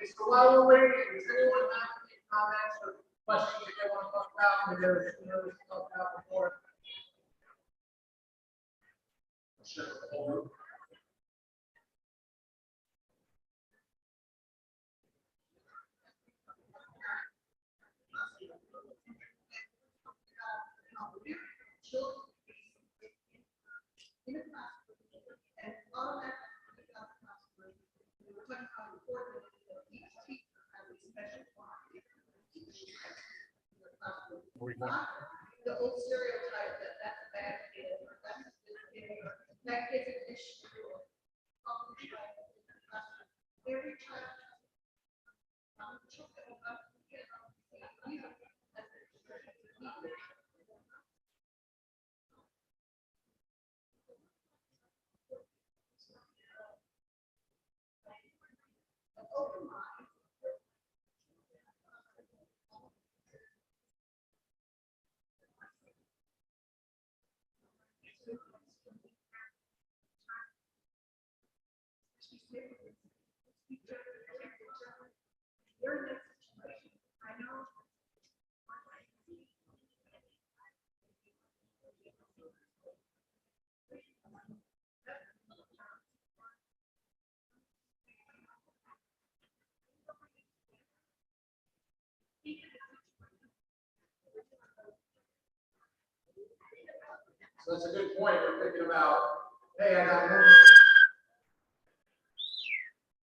So while we're waiting, does anyone have any comments or questions that they want to talk about, or there's, talked about before? Sure, the whole group. In a classroom, and automatically without the classroom, we were talking about how important it is that each teacher has a special bond. The old stereotype that that's a bad kid, or that's a good kid, or that kid's an issue, or every child. Open mind. I know. So that's a good point. We're thinking about, hey, I got one.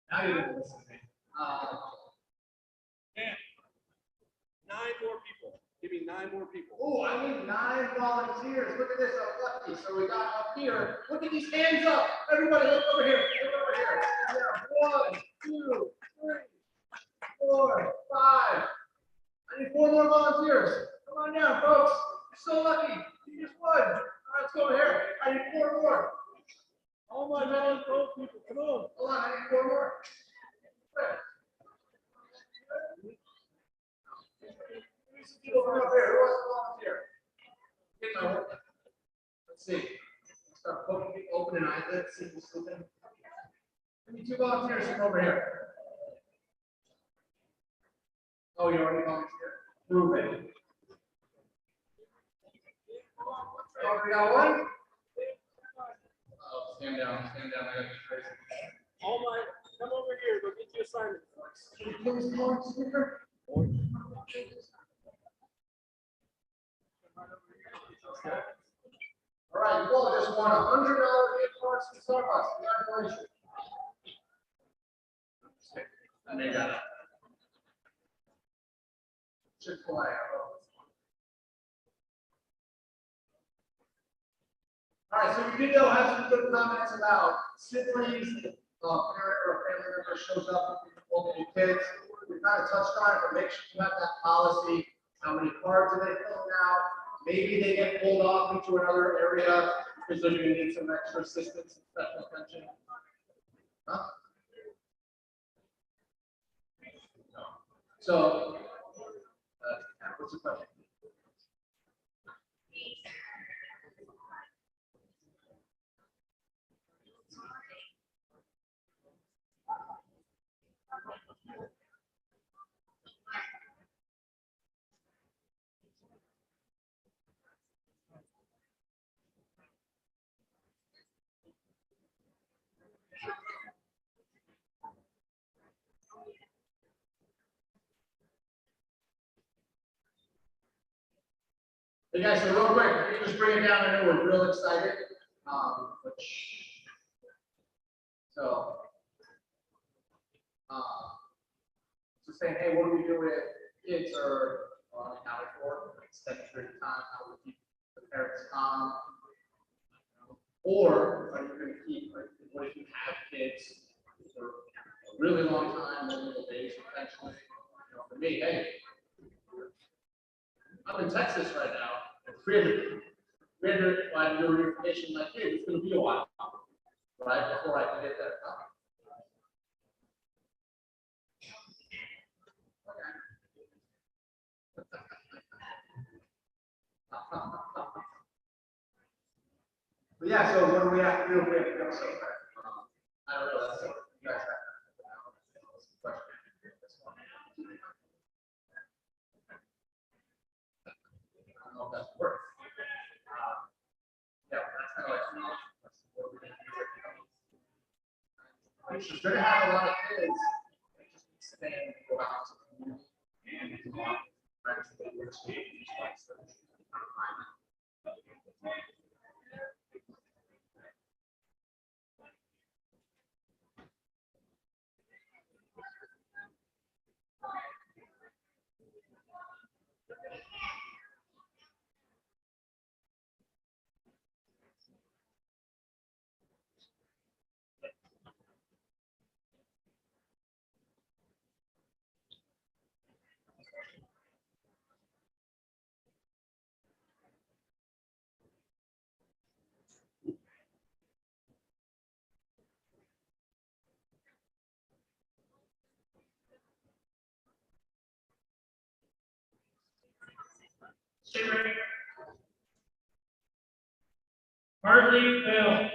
Now you're gonna listen to me. Yeah. 9 more people. Give me 9 more people. Oh, I need 9 volunteers. Look at this, I'm lucky. So we got up here. Look at these hands up. Everybody look over here. Look over here. Yeah, 1, 2, 3, 4, 5. I need 4 more volunteers. Come on down, folks. You're so lucky. You just won. All right, let's go over here. I need 4 more. Oh my God, those people, come on. Hold on, I need 4 more. People from up here, who wants to volunteer? Get my work. Let's see. Start poking people, opening eyelids, see who's sleeping. Give me 2 volunteers from over here. Oh, you already volunteered. Prove it. Oh, we got 1? Oh, stand down, stand down. I got this crazy. Oh my, come over here, go get your assignment. Can you please come on, speaker? All right, you all just won $100 gift cards to Starbucks. Congratulations. I made that up. Chick-fil-A. All right, so we did though have some good comments about siblings, parent or family member shows up with multiple kids. We kind of touched on it, but make sure you have that policy. How many cards are they filling out? Maybe they get pulled off into another area because they're going to need some extra assistance and special attention. Huh? No. So, what's the question? Hey guys, so real quick, let me just bring it down. I know we're real excited. So saying, hey, what do we do if kids are unaccounted for for an extended period of time? How do we keep the parents calm? Or are you going to keep, what if you have kids for a really long time, multiple days potentially? For me, hey, I'm in Texas right now. It's 300 when I do reunification like kids, it's going to be a while, right? Before I can get there. But yeah, so what do we have to do if we have to go somewhere? I don't know. That's what you guys have to question. which is gonna have a lot of kids. They just stay and go out to the community. And it's a lot of friends that they would stay in these lights that are kind of fine. Stay ready. Hartley Bell.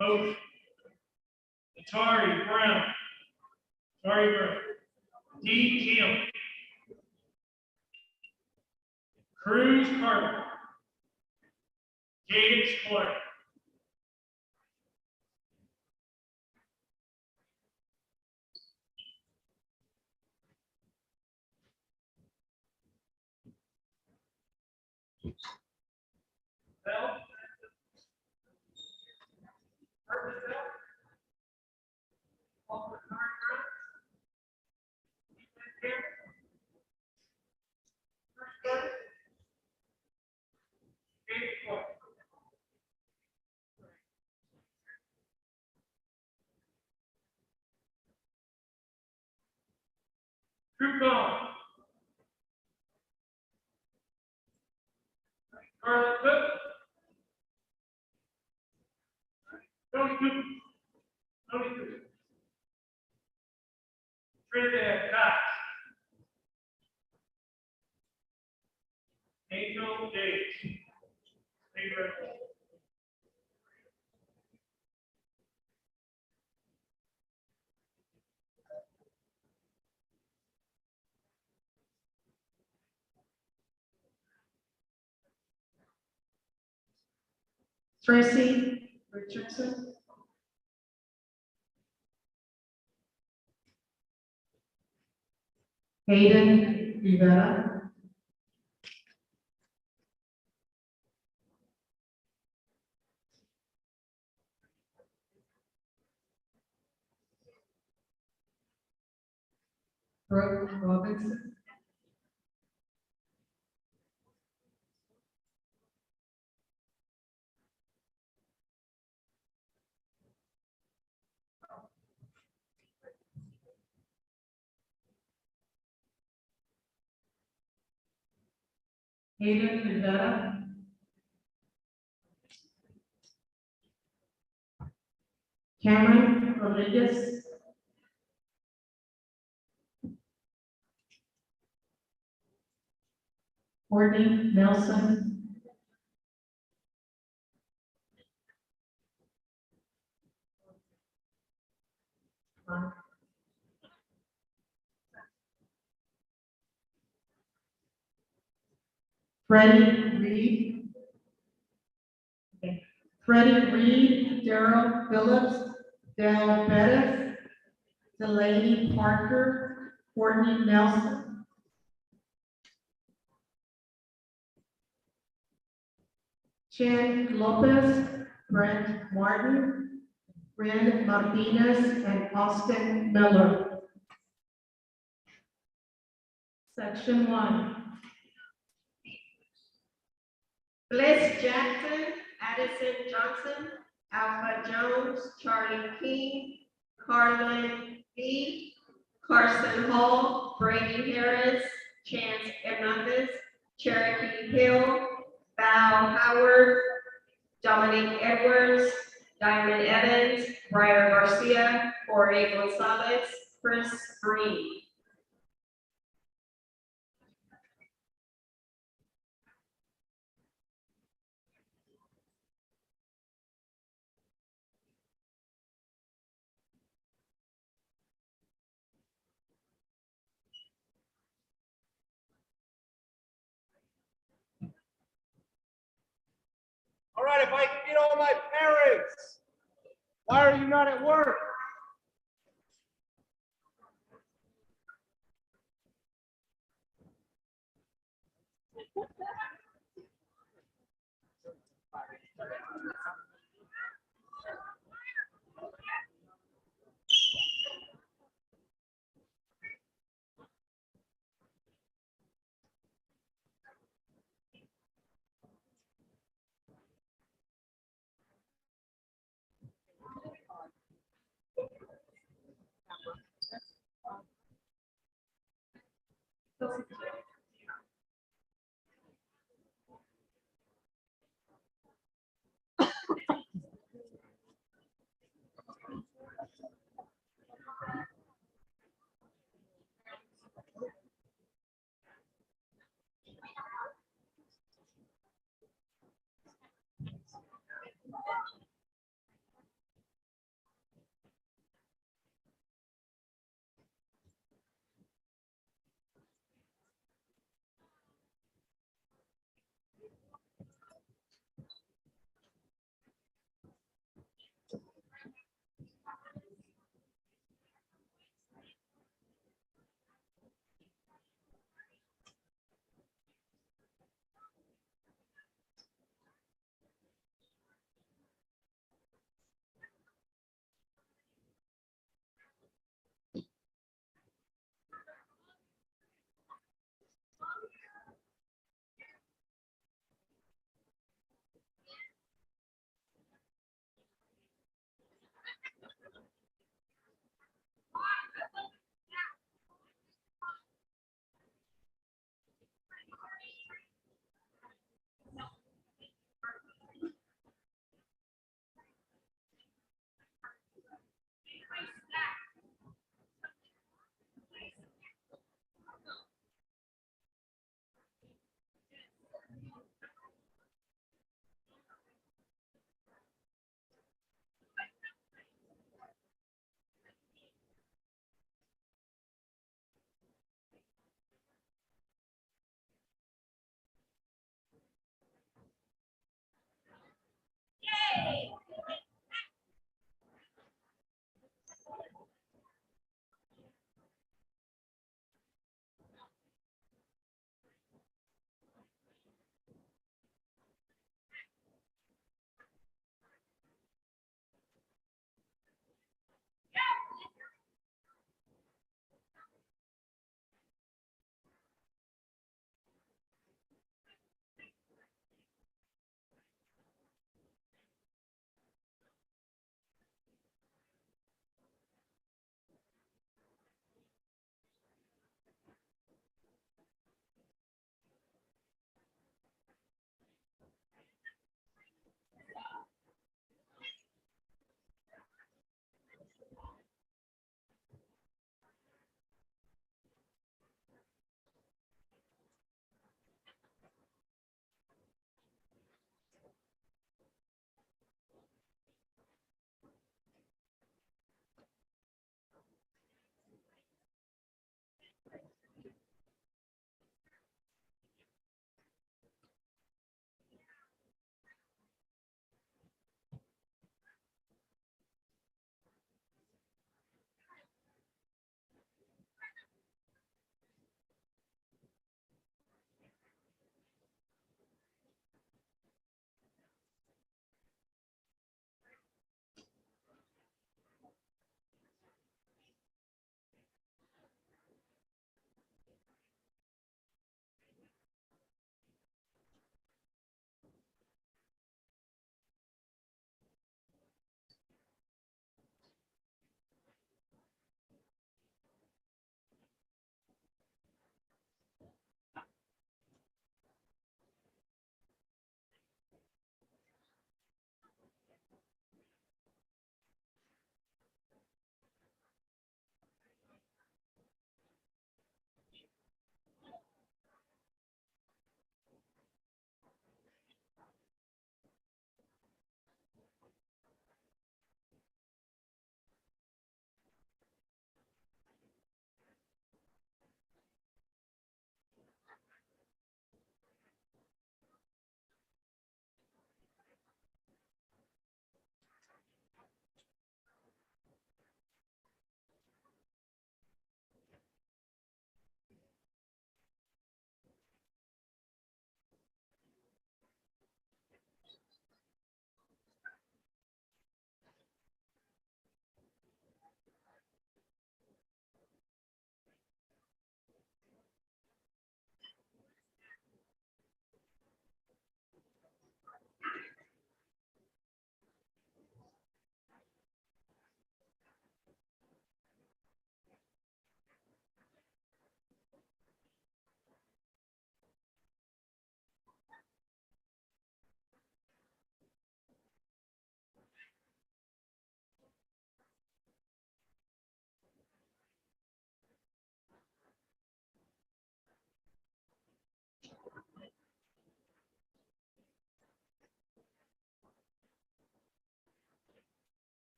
Coach. Atari Brown. D. Kim. Cruz Carter. Gates Clark. Bell. Hartley Bell. Walker Carter. Kim. Cruz Carter. Gates Clark. Drew Collins. Carla Cook. Tony Cooper. Tony Cooper. Trinidad Cox. Angel Davis. Stay ready. Tracy Richardson. Hayden Rivera. Brooke Robinson. Hayden Rivera. Cameron Rodriguez. Courtney Nelson. Freddie Reed. Okay. Freddie Reed, Daryl Phillips, Dale Bettis, Delaney Parker, Courtney Nelson. Chen Lopez, Brent Martin, Ren Martinez, and Austin Miller. Section 1. Bliss Jackson, Addison Johnson, Alpha Jones, Charlie King, Carlin B, Carson Hall, Brady Harris, Chance Hernandez, Cherokee Hill, Val Howard, Dominic Edwards, Diamond Evans, Briar Garcia, Jorge Gonzalez, Chris Green. All right, if I can get all my parents, why are you not at work?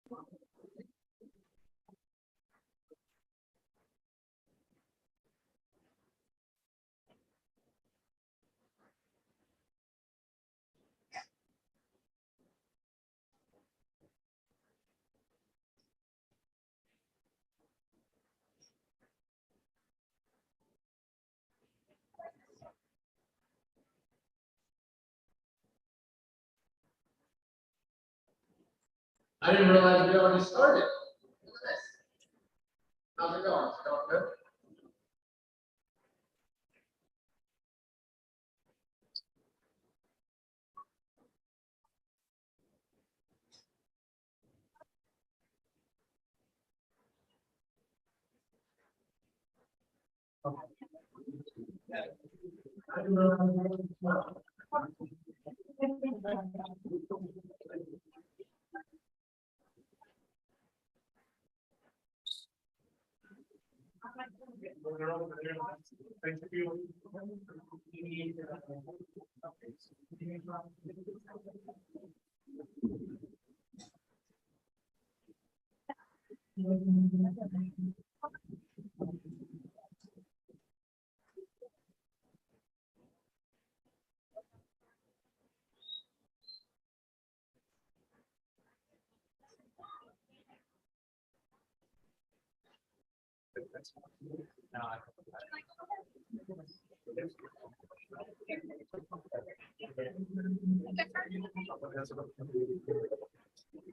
I didn't realize we already started. Look at this. How's it going? Is it going good?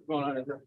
Going on, Andrew?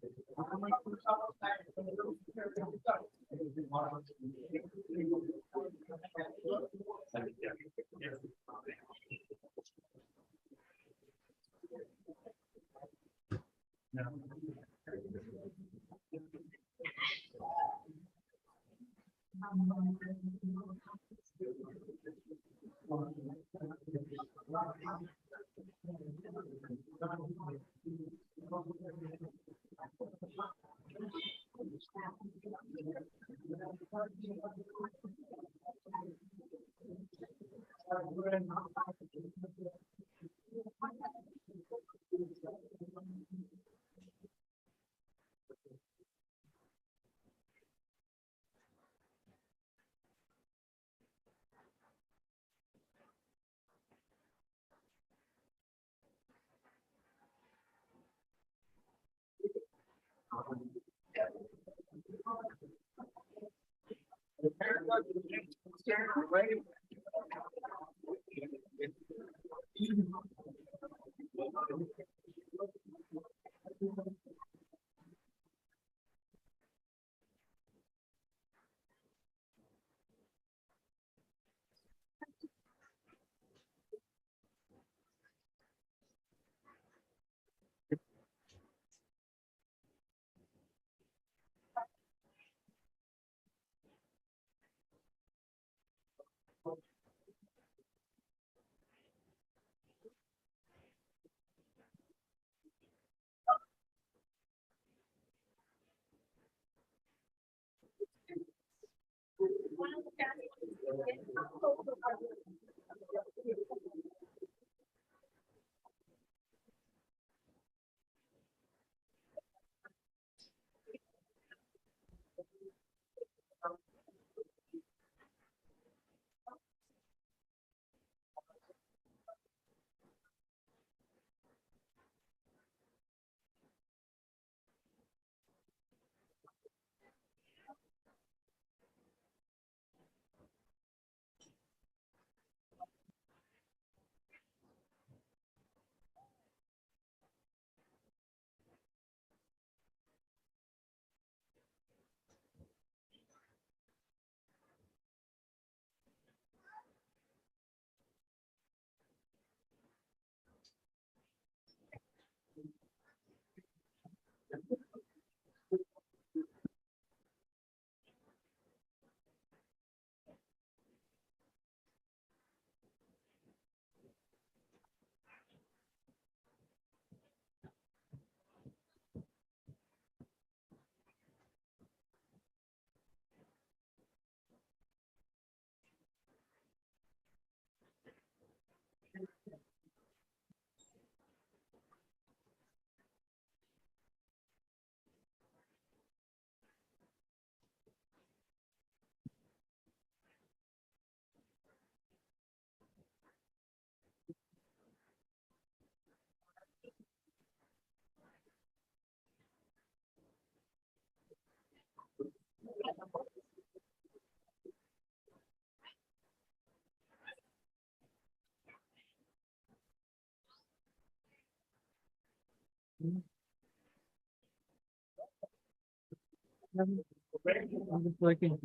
I'm just looking.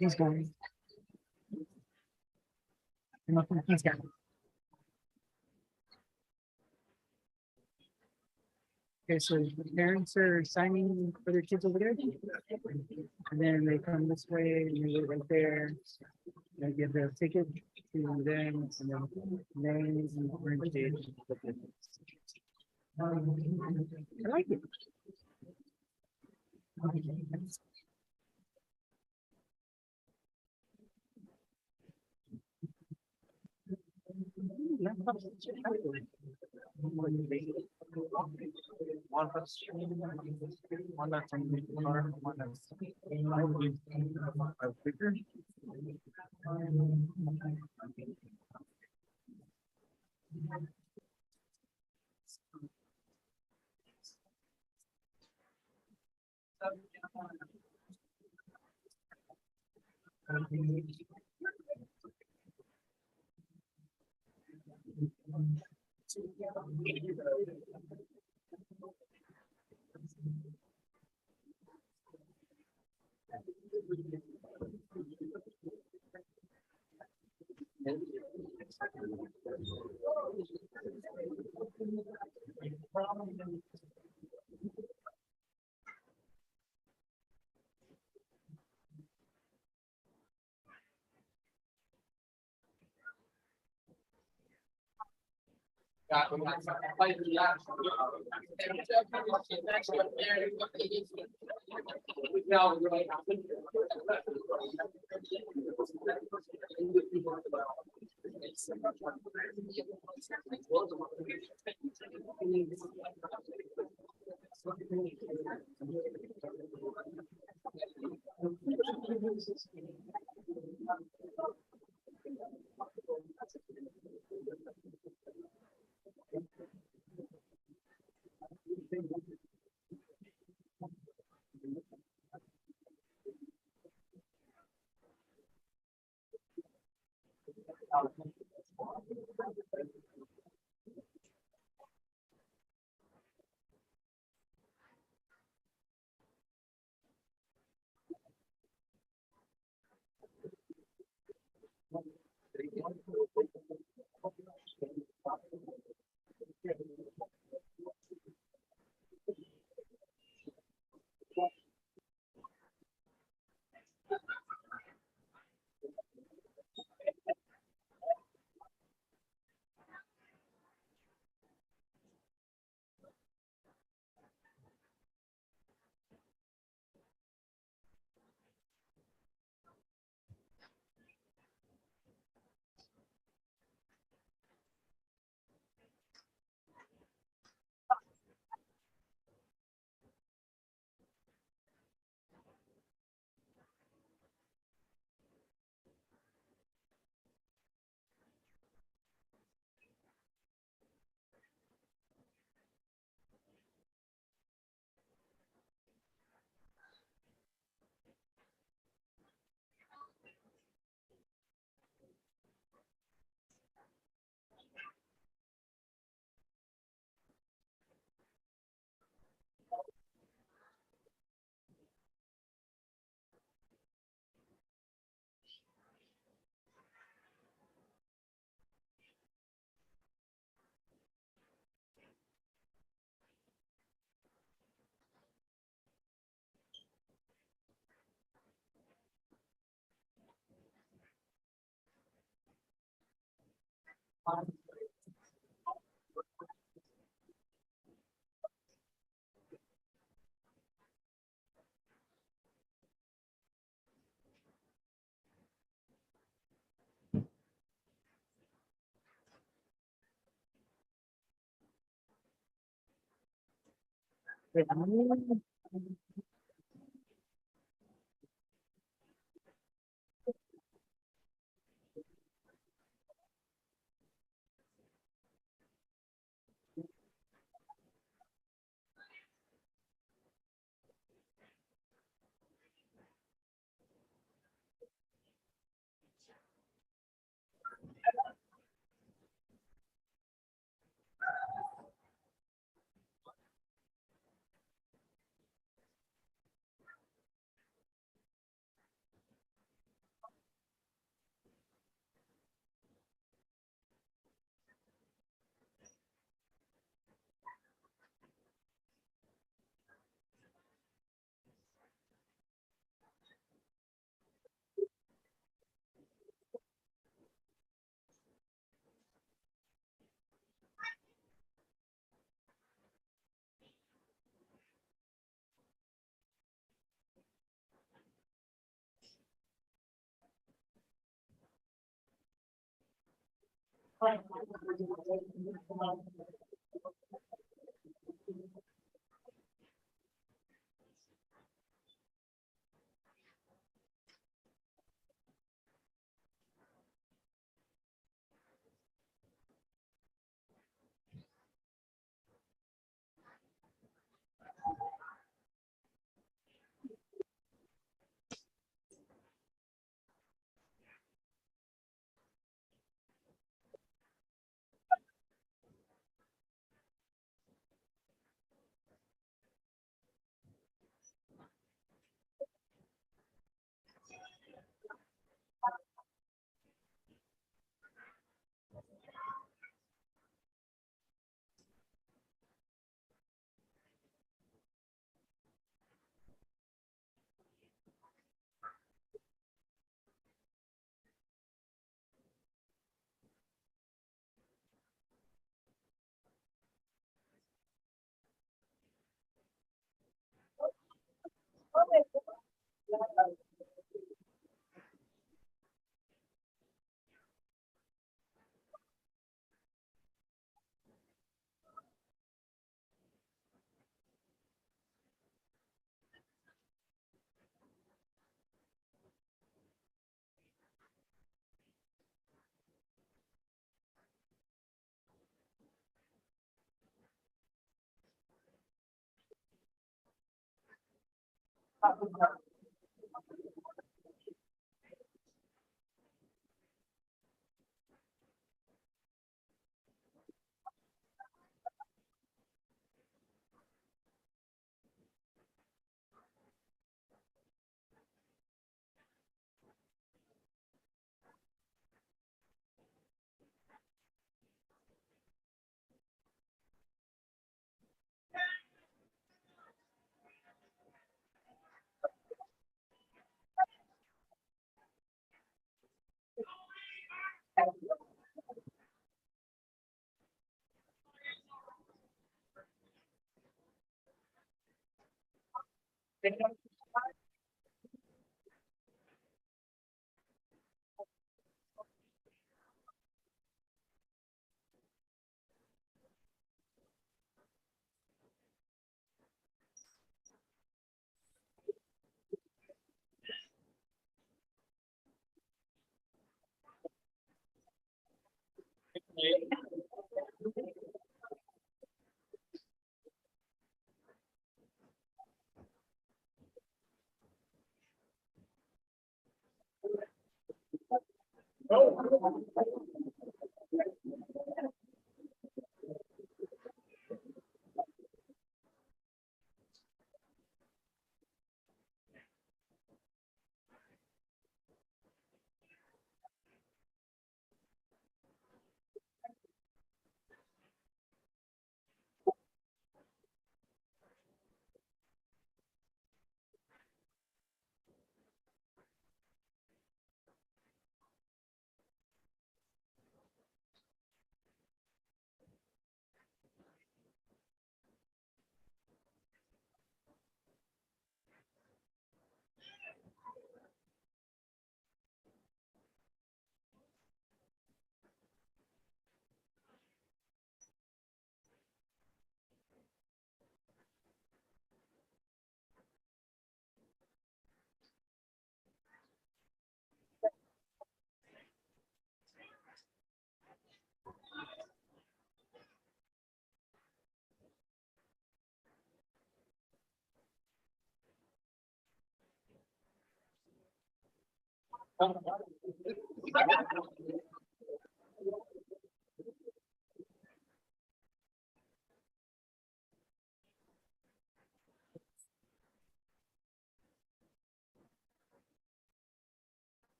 He's going. He's got. Okay, so the parents are signing for their kids over there. And then they come this way and they go right there. They give their ticket to them and then names and orientation. I like it. One that's from the car, one that's bigger.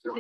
No,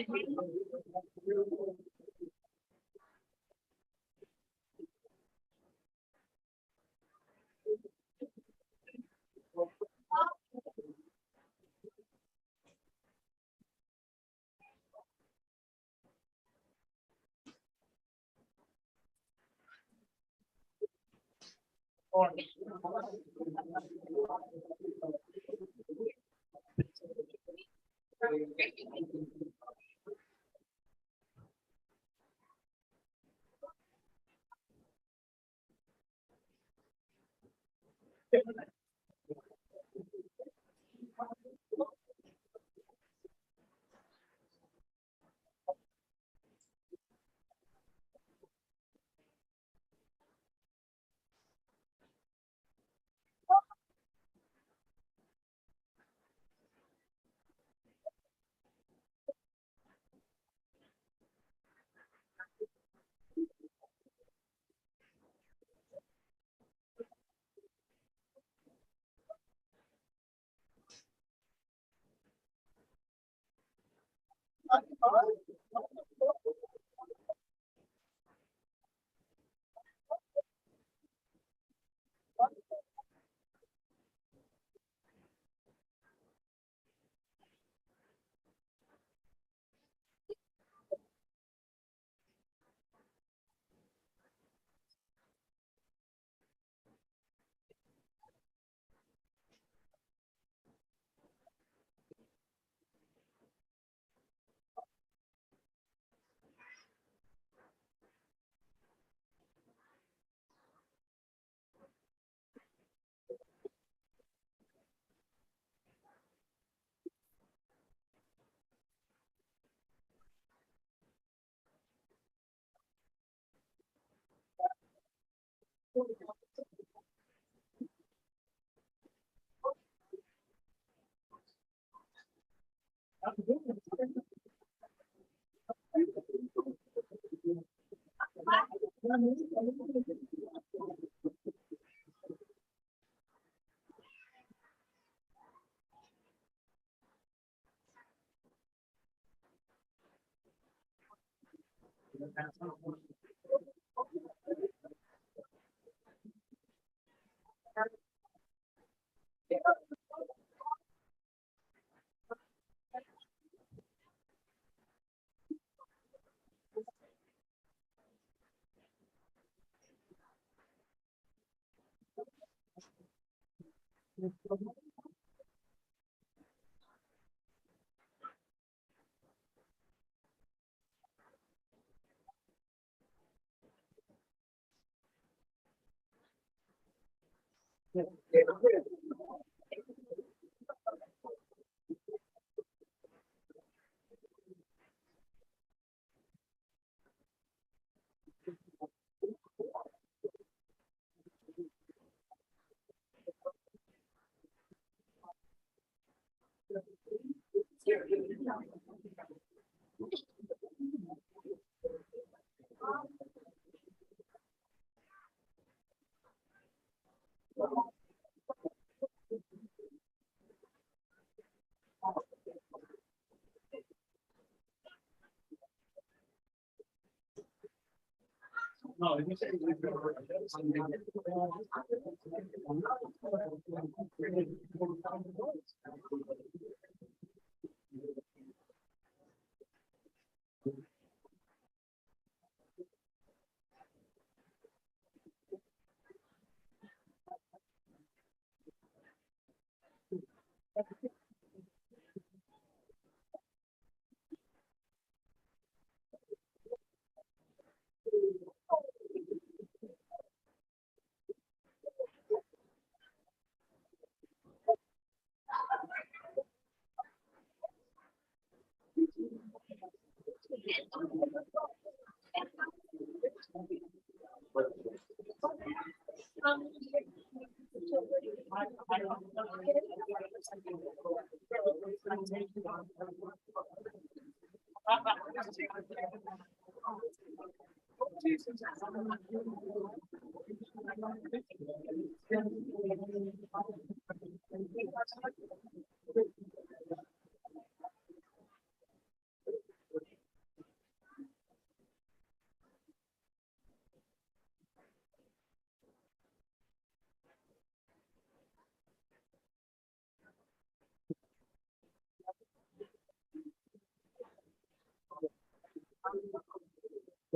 you say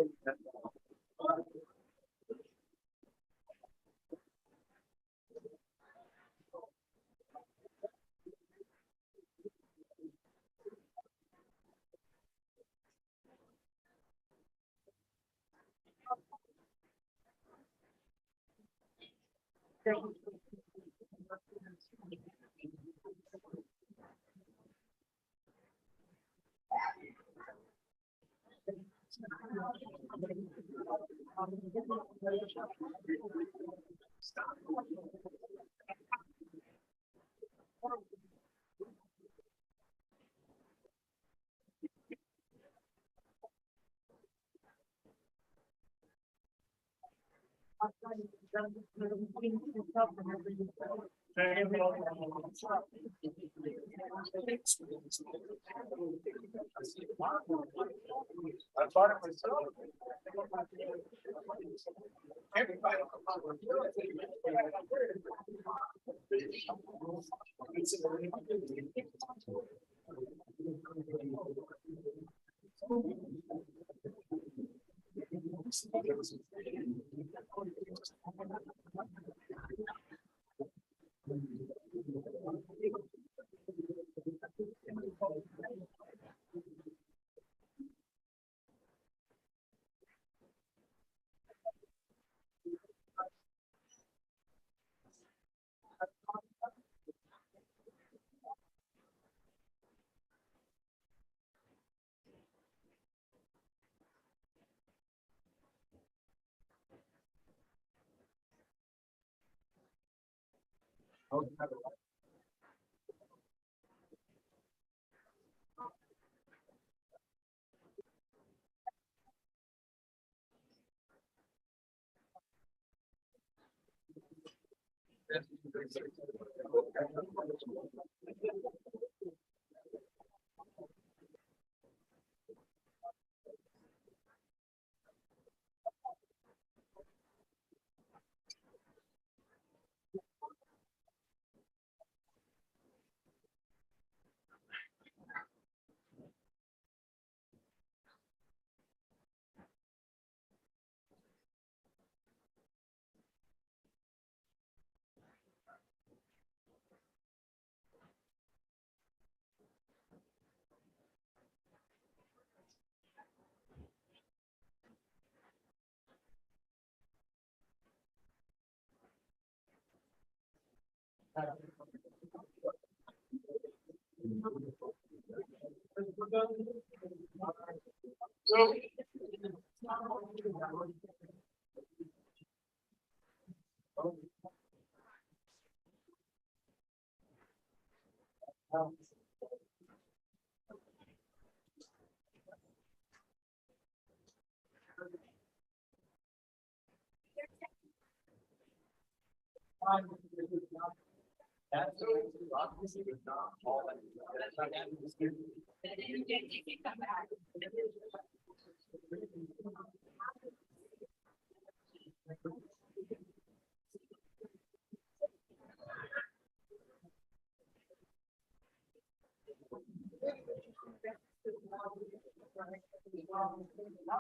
All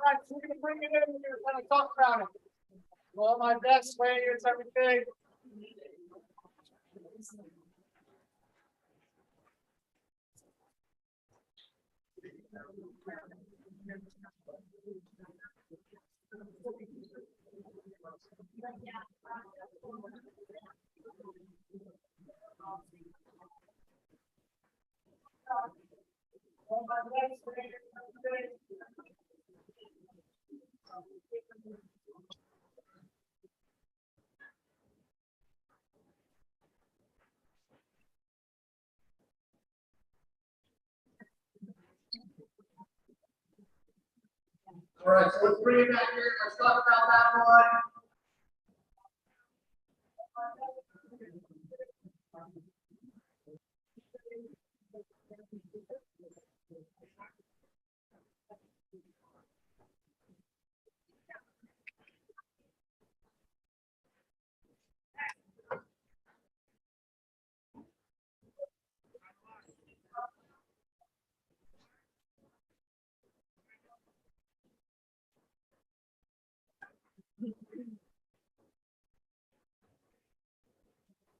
right, so we're gonna bring it in here, kind of talk about it. All my best players, everything. All my best players, everything. All right, so let's bring it back here. Let's talk about that one.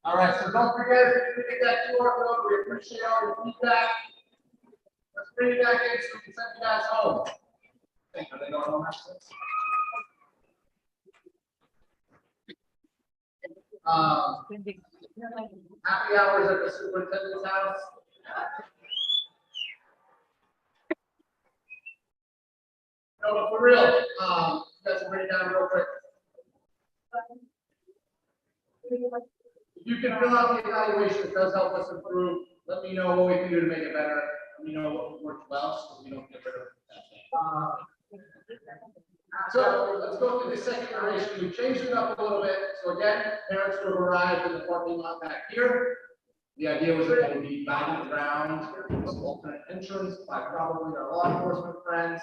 All right, so don't forget to get that QR code. We appreciate all your feedback. Let's bring you back in so we can send you guys home. Are they going home after this? Happy hours at the superintendent's house. No, but for real, you guys can bring it down real quick. If you can fill out the evaluation, it does help us improve. Let me know what we can do to make it better. Let me know what worked well, so we don't get rid of that thing. So let's go through the second iteration. We changed it up a little bit. So again, parents would have arrived in the parking lot back here. The idea was that they would be guided around some alternate entrance by probably our law enforcement friends.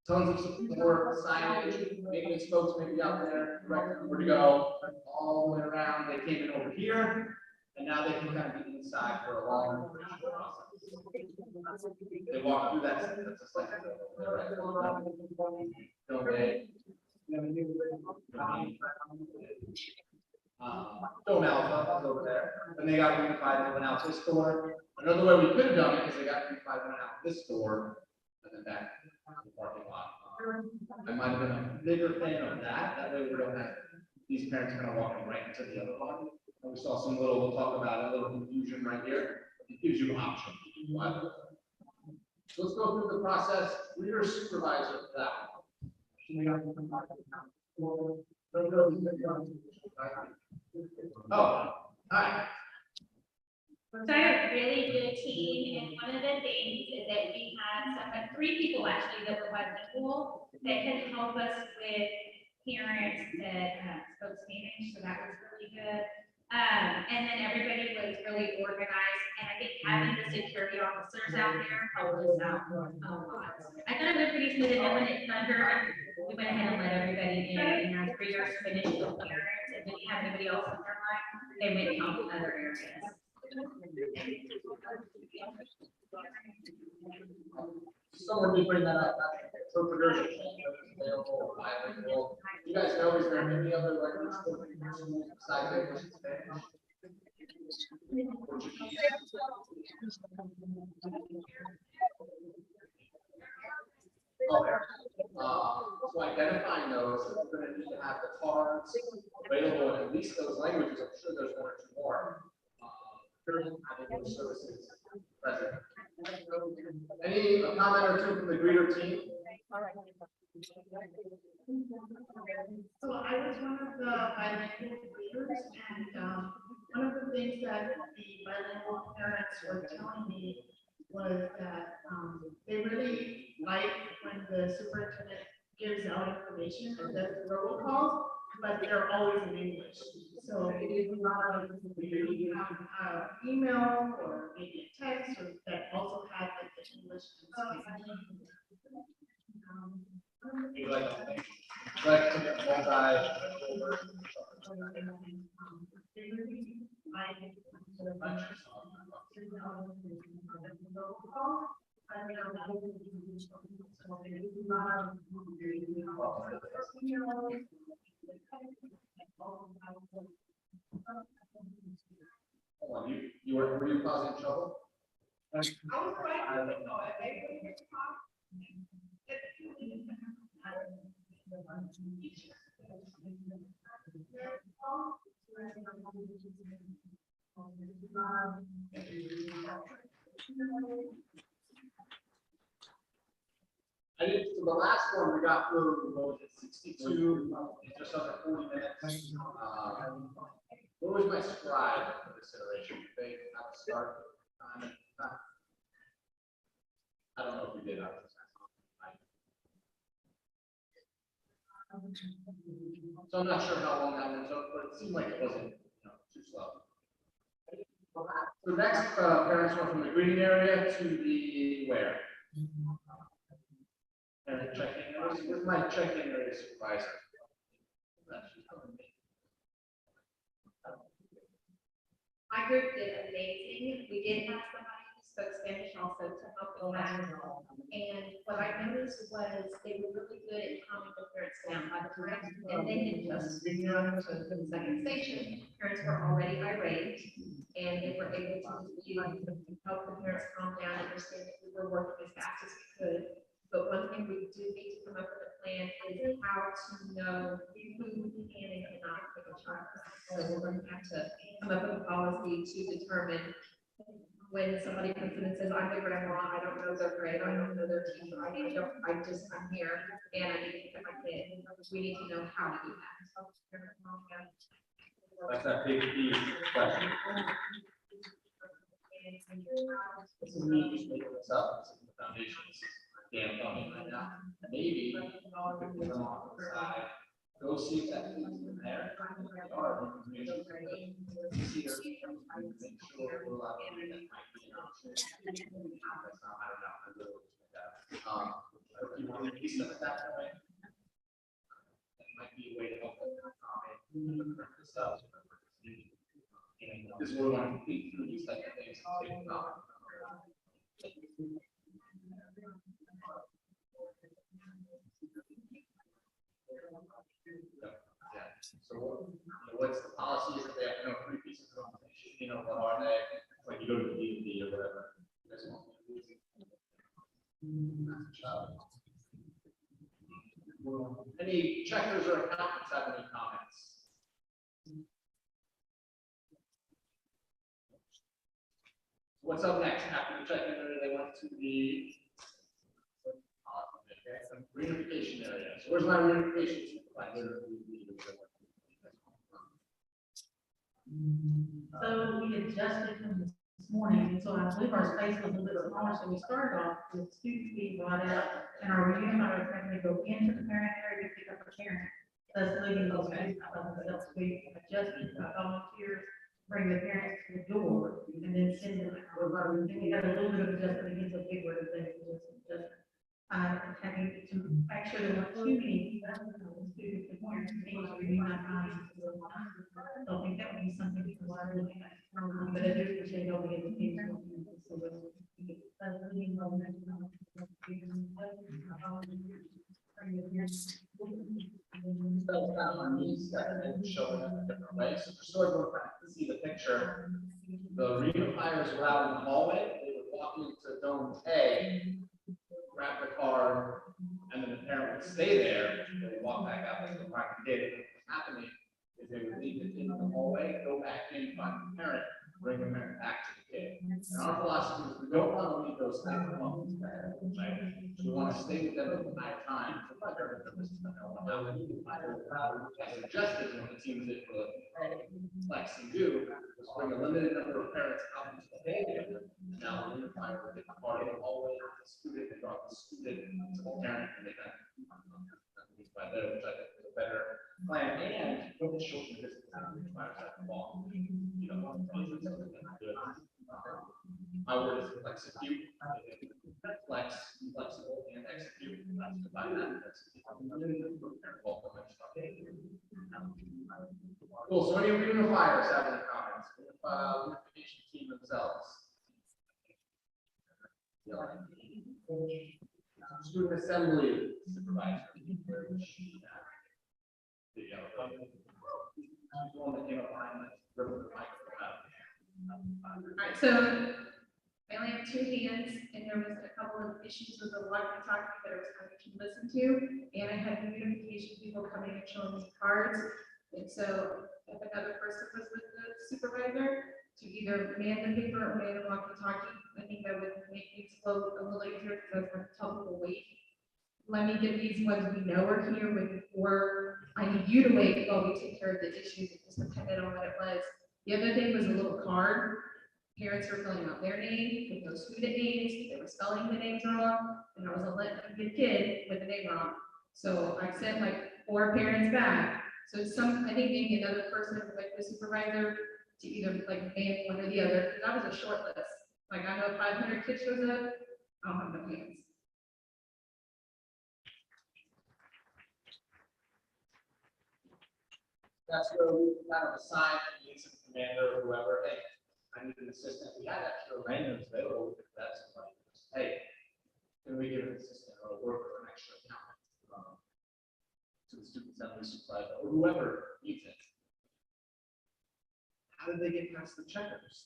Tons of support, signage, maintenance folks maybe out there, directing them where to go, all the way around. They came in over here, and now they can kind of be inside for a longer process. They walk through that, that's just like, Dome Alpha is over there, and they got reunified, they went out this door. Another way we could have done it is they got reunified, went out this door, and then back to the parking lot. I might have been a bigger fan of that. That way we don't have these parents kind of walking right into the other one. And we saw some little, we'll talk about a little confusion right here. It gives you options. So let's go through the process. We're your supervisor for that one. Oh, hi. So I have a really good team, and one of the things is that we had three people actually that were bilingual that can help us with parents that spoke Spanish, so that was really good. And then everybody was really organized, and I think having the security officers out there helped us out a lot. I thought it went pretty smooth, and then when it thundered, we went ahead and let everybody in, and after yours finished with parents, and didn't have anybody else in their line, they went out to other areas. Someone did bring that up. Interpreters available, bilingual. You guys know, is there any other language besides English and Spanish? Portuguese. Oh, there. So identifying those, we're going to need to have the cards available in at least those languages. I'm sure there's one or two more. Having those services present. Any comment or two from the greeter team? So I was one of the bilingual greeters, and one of the things that the bilingual parents were telling me was that they really like when the superintendent gives out information and does the robocalls, but they're always in English. So it is not an email or maybe a text or that also had like the English and Spanish. Like to get multi. Hold on, were you causing trouble? I was right. I don't know. I did, so the last one we got through, what was it, 62, just under 40 minutes. What was my scribe for this iteration? Did they have a start time? I don't know if we did. So I'm not sure how long that one took, but it seemed like it wasn't, too slow. So next, parents went from the greeting area to the where? Parent check-in area. Where's my check-in area supervisor? My group did amazing. We did have somebody who spoke Spanish also to help with that. And what I noticed was they were really good at calming the parents down by the time, and they didn't just bring them to the second station. Parents parents were already irate, and they were able to help the parents calm down, understand that we were working as fast as we could. But one thing we do need to come up with a plan is how to know who can and cannot pick a child. So we're going to have to come up with a policy to determine when somebody comes in and says, I'm the grandma, I don't know their grade, I don't know their teacher, I'm here, and I need to pick up my kid. We need to know how to do that. That's that big key question. This is me just making this up, this is the foundation, this is damn funding right now. Maybe, we could put them off to the side, go see if that food's in there. Or maybe see their, make sure we're allowed to do that might be an option. I don't know, I really look at that. If you want to piece of that way, that might be a way to help them, this up. This is what we want to think through these type of things. So what's the policy if they have no three pieces of information, what are they? Like you go to the D or whatever. Any checkers or accountants have any comments? What's up next? After the check-in area, they went to the reunification area. So where's my reunification supervisor? So we adjusted from this morning, so I believe our space was a little bit smaller, so we started off with students being brought out, and our reunifiers having to go into the parent area to pick up a parent. Thus leaving those spaces by themselves. We adjusted volunteers, bring the parents to the door, and then send them out. Then we had a little bit of adjustment against the big word thing, just having to make sure there weren't too many students and parents being reunified. I don't think that would be something we could really have. But I do appreciate all the education. So Showing up in different ways. So just so everyone can see the picture, the reunifiers were out in the hallway. They would walk into Dome A, grab the card, and then the parent would stay there. They would walk back out to the parking gate. What was happening is they would leave it in the hallway, go back in, find the parent, bring the parent back to the kid. And our philosophy is we don't want to leave those things alone. Right? So we want to stay with them the entire time. So like our purpose is to know how they as suggested when the team did for Flex and Do was bring a limited number of parents out into the hallway. Now the unifier will get the part of the hallway, the student, and brought the student to the parent, and they kind of by there, which I think is a better plan, and don't shorten the distance out of the ball. My word is execute, flexible, and execute. By that, cool. So any reunifiers have any comments? Reunification team themselves. Student assembly supervisor. Alright, so I only have two hands, and there was a couple of issues with the one we talked about that I was going to listen to, and I had communication people coming and showing me cards, and so if another person was with the supervisor to either man the paper or man the walkie-talkie, I think that would make things flow a little easier because I was going to tell people wait. Let me get these ones we know are here before I need you to wait while we take care of the issues. It just depended on what it was. The other thing was a little card. Parents were filling out their name with no student names. They were spelling the names wrong, and I was a good kid with the name wrong. So I sent like 4 parents back. So I think maybe another person, like the supervisor, to either like man one or the other. Because that was a short list. Like I know if 500 kids shows up, I don't have no hands. That's where we kind of assign an incident commander or whoever, hey, I need an assistant. We had extra randoms available if that's somebody. Hey, can we give an assistant or a worker an extra account to the student assembly supervisor or whoever needs it? how did they get past the checkers?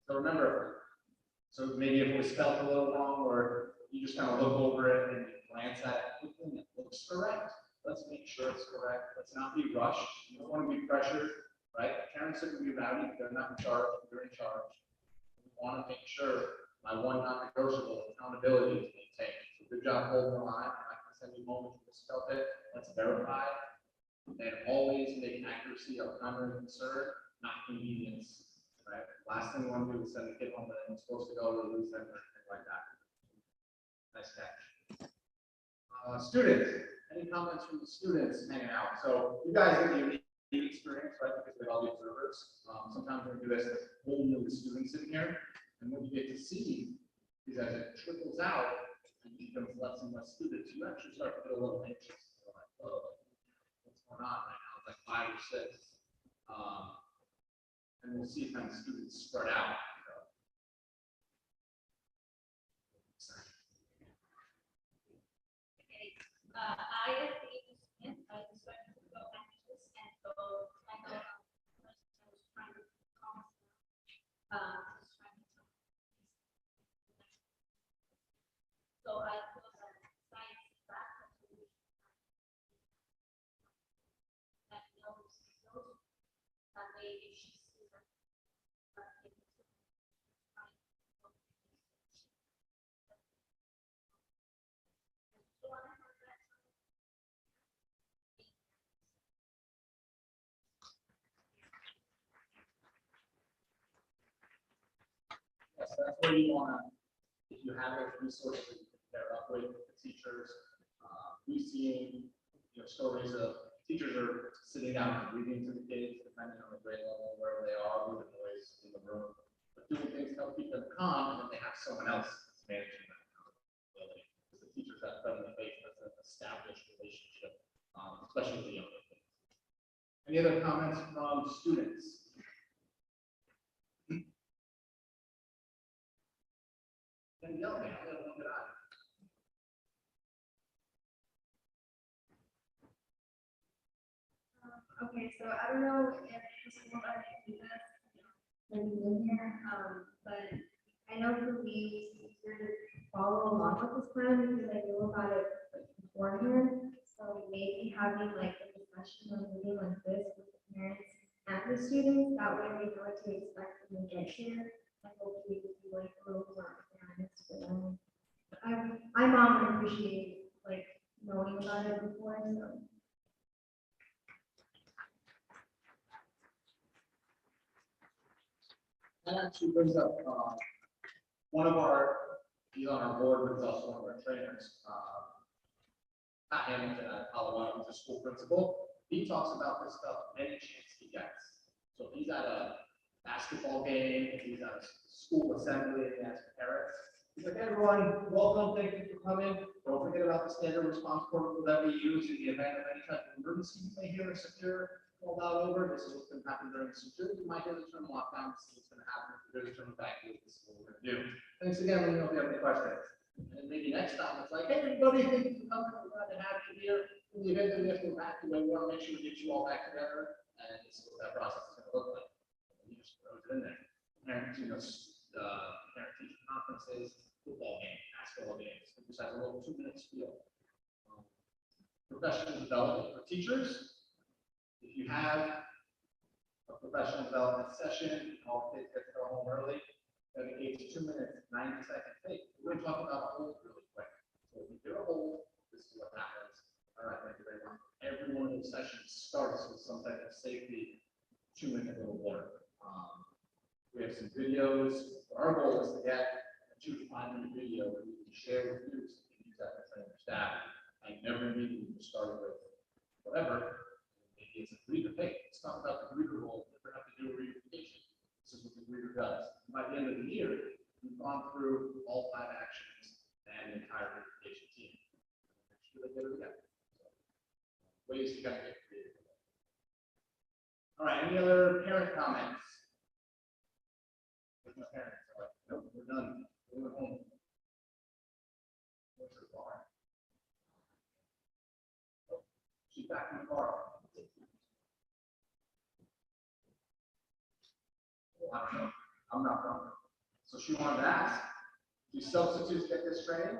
So remember, so maybe if it was spelled a little wrong, or you just kind of look over it and you glance at it quickly and it looks correct. Let's make sure it's correct. Let's not be rushed. You don't want to be pressured, right? Parents are going to be rowdy. They're not in charge. They're in charge. We want to make sure my one non-negotiable accountability is maintained. So good job holding the line. I'm not going to send you home if you misspelled it. Let's verify. And always make accuracy our primary concern, not convenience. Right? Last thing we want to do is send a kid home that ain't supposed to go, or lose them, or anything like that. Nice catch. Students, any comments from the students hanging out? So you guys get the unique experience, right? Because we have all the observers. Sometimes when we do this, there's whole new students in here, and what you get to see is as it trickles out and becomes less and less students, you actually start to get a little anxious. You're like, whoa, what's going on right now? It's like 5 or 6. And we'll see kind of students spread out. I, as the student, I was starting to go anxious, and so I know first I was trying to calm myself, just trying to so I put science back that knows that way if she sees her. Yes, that's where you want to, if you have those resources, you can pair up with the teachers. We've seen, stories of teachers are sitting down and reading to the kids, depending on the grade level, wherever they are, with the noise in the room, but doing things to help keep them calm, and then they have someone else that's managing that accountability. Because the teachers have done the face, that's an established relationship, especially with the younger kids. Any other comments from students? And yell me, I'll let one get out. Okay, so I don't know if the school already do this when you live here, but I know for me, it's easier to follow along with this plan because I knew about it beforehand. So maybe having like a discussion or meeting like this with the parents and the students, that way we know what to expect when we get here. And hopefully we can like rules or parents for them. My mom would appreciate like knowing about it before, so. That actually brings up one of he's on our board, but he's also one of our trainers. Pat Hamilton out of Colorado, he's a school principal. He talks about this stuff any chance he gets. So if he's at a basketball game, if he's at a school assembly, and he has parents, he's like, hey, everyone, welcome, thank you for coming. Don't forget about the standard response protocol that we use in the event of any type of emergency you may hear a secure called out over. This is what's going to happen during the security. You might hear the term lockdown. This is what's going to happen if there's a term evacuate. This is what we're going to do. Thanks again. Let me know if you have any questions. And maybe next time it's like, hey, everybody, thank you for coming. We're glad to have you here. In the event that we have to evacuate, we want to make sure we get you all back together. And this is what that process is going to look like. And you just throw it in there. Parent, parent teacher conferences, football game, basketball games. It just has a little 2-minute spiel. Professional development for teachers. If you have a professional development session, all kids get to go home early, dedicate 2 minutes, 90 seconds. Hey, we're going to talk about a hold really quick. So if you do a hold, this is what happens. All right, thank you very much. Every one of those sessions starts with some type of safety 2-minute little water. We have some videos. Our goal is to get a 2 to 5 minute video that we can share with you so you can use that to train your staff. I never meeting you started with whatever. Maybe it's a greeter. Hey, let's talk about the greeter role. Never have to do a reunification. This is what the greeter does. By the end of the year, we've gone through all 5 actions and the entire reunification team. Make sure they get it again. So, ways to kind of get creative. All right, any other parent comments? With my parents, are like, nope, we're done. We're home. What's her bar? Oh, she's back in the car. I don't know, I'm not from there. So she wanted to ask, do substitutes get this training?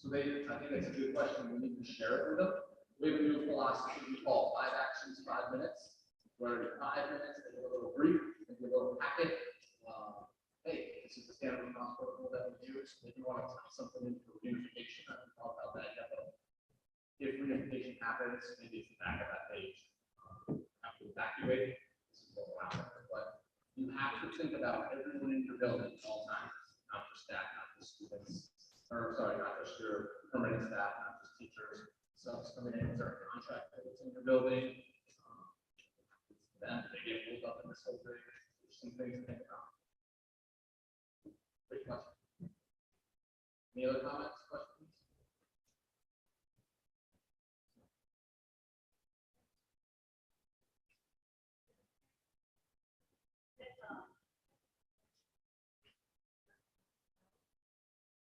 So I think that's a good question, we need to share it with them. We have a new philosophy we call 5 actions, 5 minutes, where in 5 minutes, they give a little brief, they give a little packet. Hey, this is the standard response protocol that we use, if you want to type something in for reunification, I can talk about that, if reunification happens, maybe it's the back of that page. Have to evacuate, this is what will happen, but you have to think about everyone in your building at all times, not just staff, not just students, or sorry, not just your permanent staff, not just teachers, subs coming in with their contract that's in your building. Then they get pulled up in this whole thing, there's some things to think about. Great question. Any other comments, questions?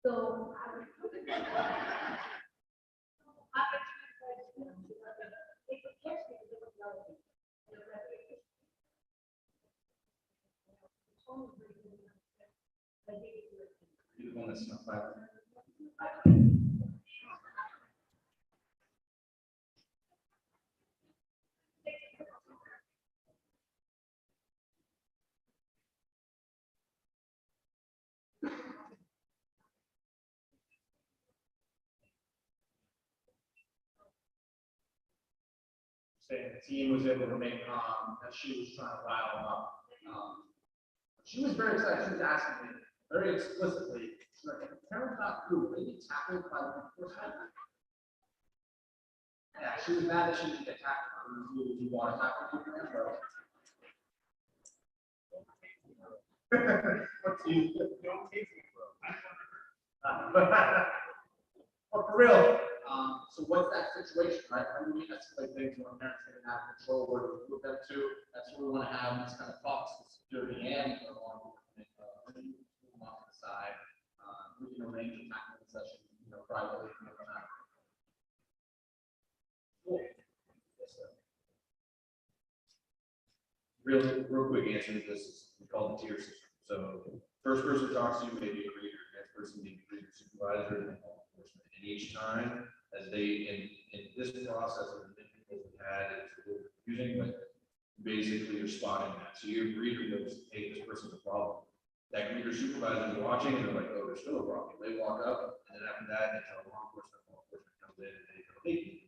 So You're the one that's not five. Saying the team was able to remain calm as she was trying to rile them up. She was very excited. She was asking me very explicitly, she's like, if the parent's not through, they get tackled by the enforcement. Yeah, she was mad that she didn't get tackled. You want to tackle people? What's you? Don't take me, bro. But for real, so what's that situation, right? How do we escalate things when parents are out of control, where to move them to? That's what we want to have these kind of talks with security and along off to the side. We can arrange a tackling session, privately. Cool. Yes, sir. Real quick answer to this is we call the tier system. So first person talks to you, maybe a reader, next person maybe a reader, supervisor, and law enforcement. And each time, as they in this process of the people we had, it's a little confusing, but basically you're spotting that. So your reader knows, hey, this person's a problem. That reader supervisor is watching, and they're like, oh, there's still a problem. They walk up, and then after that, they tell law enforcement comes in, and they go, hey,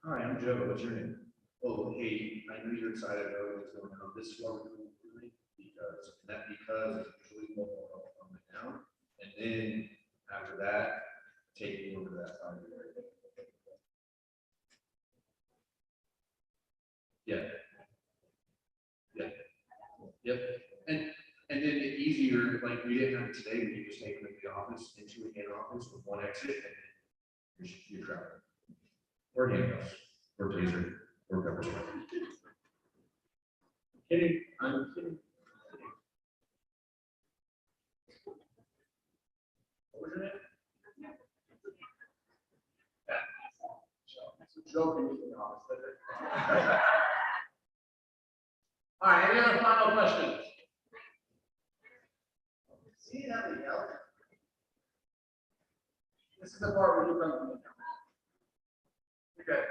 hi, I'm Joe. What's your name? Oh, hey, I know you're excited about what's going on. This is what we're doing because is usually what will help calm it down. And then after that, take you over to that side of the area. Yeah. Yeah. Yep. And then the easier, like we didn't have it today, we could just take them to the office, into a hand office with one exit, and you're traveling. Or handcuffs, or taser, or pepper spray. Kidding, I'm kidding. What was your name? Yeah. It's a joke in the office. All right, any other final questions? See how we go. This is the part where you come to me. Okay.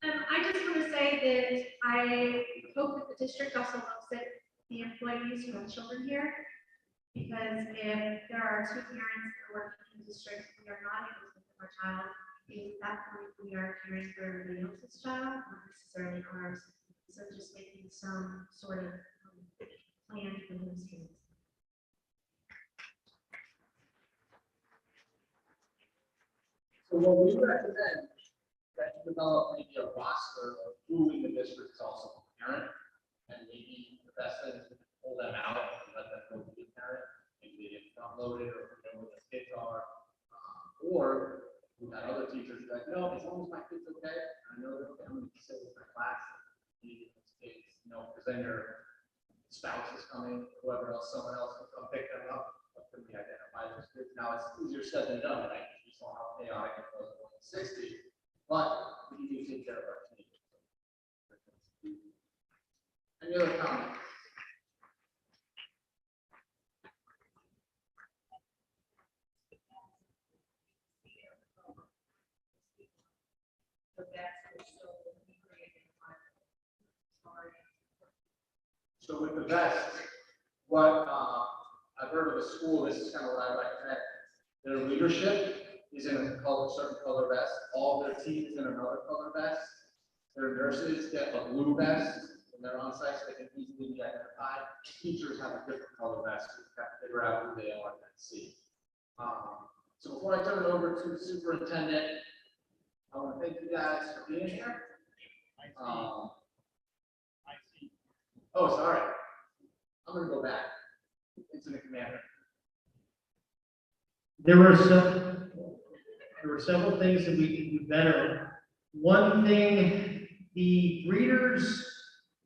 I just want to say that I hope that the district also looks at the employees who have children here. Because if there are two parents that are working in the district, we are not able to pick up our child. Because at that point, we are caring for everybody else's child, not necessarily ours. So just making some sort of plan for those kids. So what we recommend that you develop maybe a roster of who in the district is also a parent, and maybe the best thing is to pull them out and let them go to the parent, maybe they get front loaded or know where the kids are. Or we've had other teachers like, no, as long as my kid's okay, I know that I'm going to sit with my class, kids, because then your spouse is coming, whoever else, someone else will come pick them up, but can we identify those kids? Now it's easier said than done, right? You just don't 60, but we do take care of our team. Any other comments? So with the vest, what I've heard of a school, this is kind of what I recommend. Their leadership is in a color, certain color vest. All their team is in another color vest. Their nurses get a blue vest when they're on site, so they can easily be identified. Teachers have a different color vest. We have to figure out who they are and see. So before I turn it over to the superintendent, I want to thank you guys for being here. Oh, sorry. I'm gonna go back. Incident commander. There were several things that we can do better. One thing, the greeters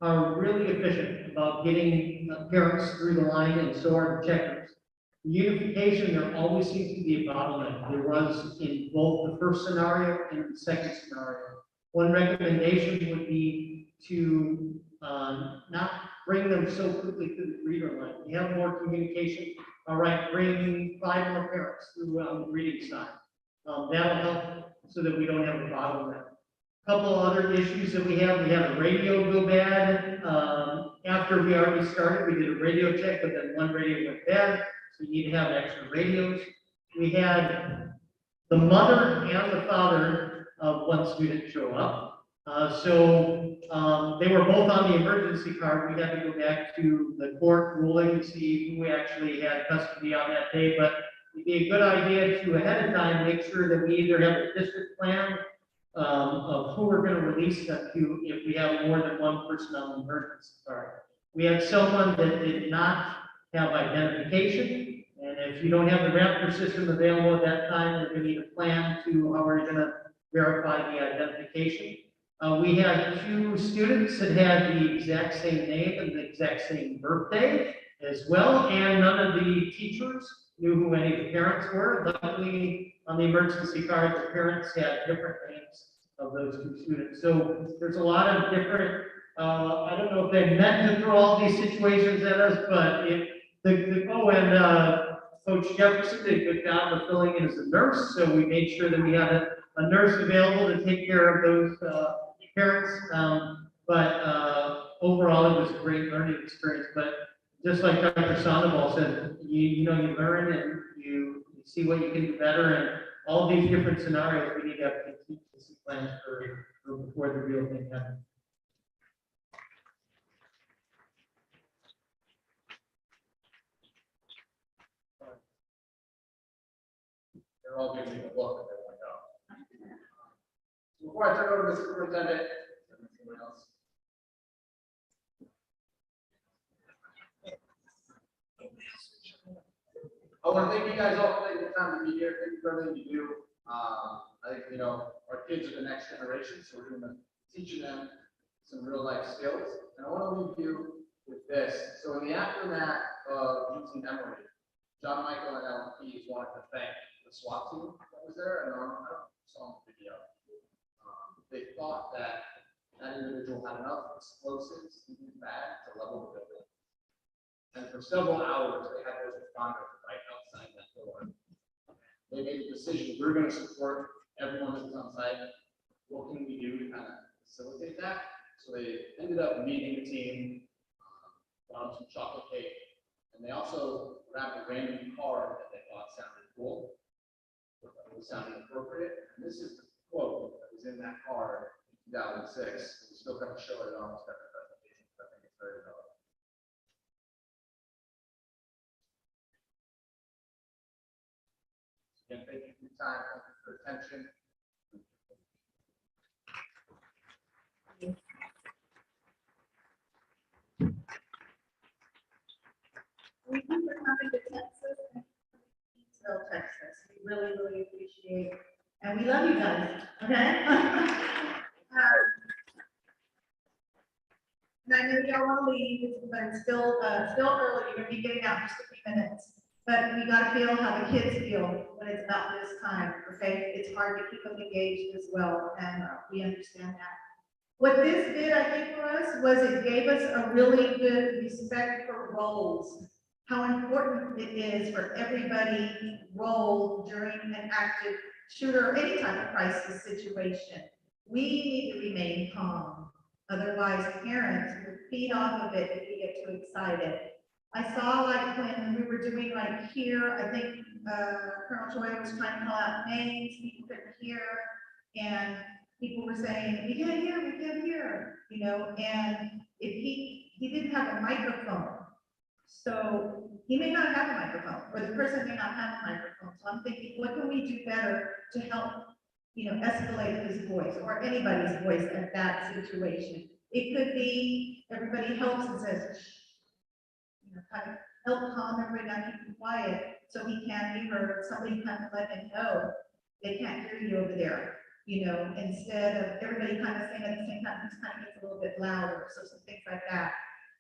are really efficient about getting parents through the line, and so are the checkers. Reunification, there always seems to be a bottleneck. There was in both the first scenario and the second scenario. One recommendation would be to not bring them so quickly through the greeter line. We have more communication. All right, bring 5 more parents through on the greeting side. That'll help so that we don't have a bottleneck. Couple other issues that we have a radio go bad. After we already started, we did a radio check, but then one radio went bad, so you need to have extra radios. We had the mother and the father of one student show up. So they were both on the emergency card. We had to go back to the court ruling to see who actually had custody on that day, but it'd be a good idea to ahead of time make sure that we either have a district plan of who we're going to release them to if we have more than one person on the emergency card. We had someone that did not have identification, and if you don't have the Raptor system available at that time, we're going to need a plan to how we're going to verify the identification. We had 2 students that had the exact same name and the exact same birthday as well, and none of the teachers knew who any of the parents were. Luckily, on the emergency card, the parents had different names of those 2 students. So there's a lot of different, I don't know if they meant to throw all these situations at us, but Coach Jefferson did a good job of filling in as a nurse, so we made sure that we had a nurse available to take care of those parents. Overall, it was a great learning experience. But just like Dr. Sandoval said, you learn and you see what you can do better, and all these different scenarios we need to have contingency plans for before the real thing happens. They're all giving me a look, and they're like, oh. Before I turn over to the superintendent, anyone else? I want to thank you guys all for taking the time to be here. Thank you for everything you do. I think, our kids are the next generation, so we're going to teach them some real life skills. And I want to leave you with this. So in the aftermath of using Emory, John Michael and LPs wanted to thank the SWAT team that was there, and I saw the video. They thought that individual had enough explosives in his bag to level the building. And for several hours, they had those responders right outside that door. They made the decision, we're going to support everyone that's on site. What can we do to kind of facilitate that? So they ended up meeting the team, brought them some chocolate cake, and they also grabbed a random card that they thought sounded cool, that was sounding appropriate. And this is the quote that was in that card in 2006. We still kind of show it in almost every presentation. I think it's very relevant. Again, thank you for your time, thank you for your attention. Thank you for coming to Texas and Texas. We really, really appreciate it. And we love you guys, okay? And I know y'all want to leave, but it's still early. You're going to be getting out in just a few minutes. But we gotta feel how the kids feel when it's about this time, okay? It's hard to keep them engaged as well, and we understand that. What this did, I think, for us, was it gave us a really good respect for roles. How important it is for everybody's role during an active shooter or any type of crisis situation. We need to remain calm. Otherwise, parents will feed off of it if we get too excited. I saw like when we were doing like here, I think Colonel Joy was trying to call out names, people couldn't hear, and people were saying, we can't hear, you know, and if he didn't have a microphone, so he may not have a microphone, or the person may not have a microphone. So I'm thinking, what can we do better to help, you know, escalate his voice or anybody's voice at that situation? It could be everybody helps and says, shh, you know, kind of help calm everybody down, keep him quiet, so he can be heard. Somebody kind of let him know they can't hear you over there. You know, instead of everybody kind of saying at the same time, he kind of gets a little bit louder. So some things like that.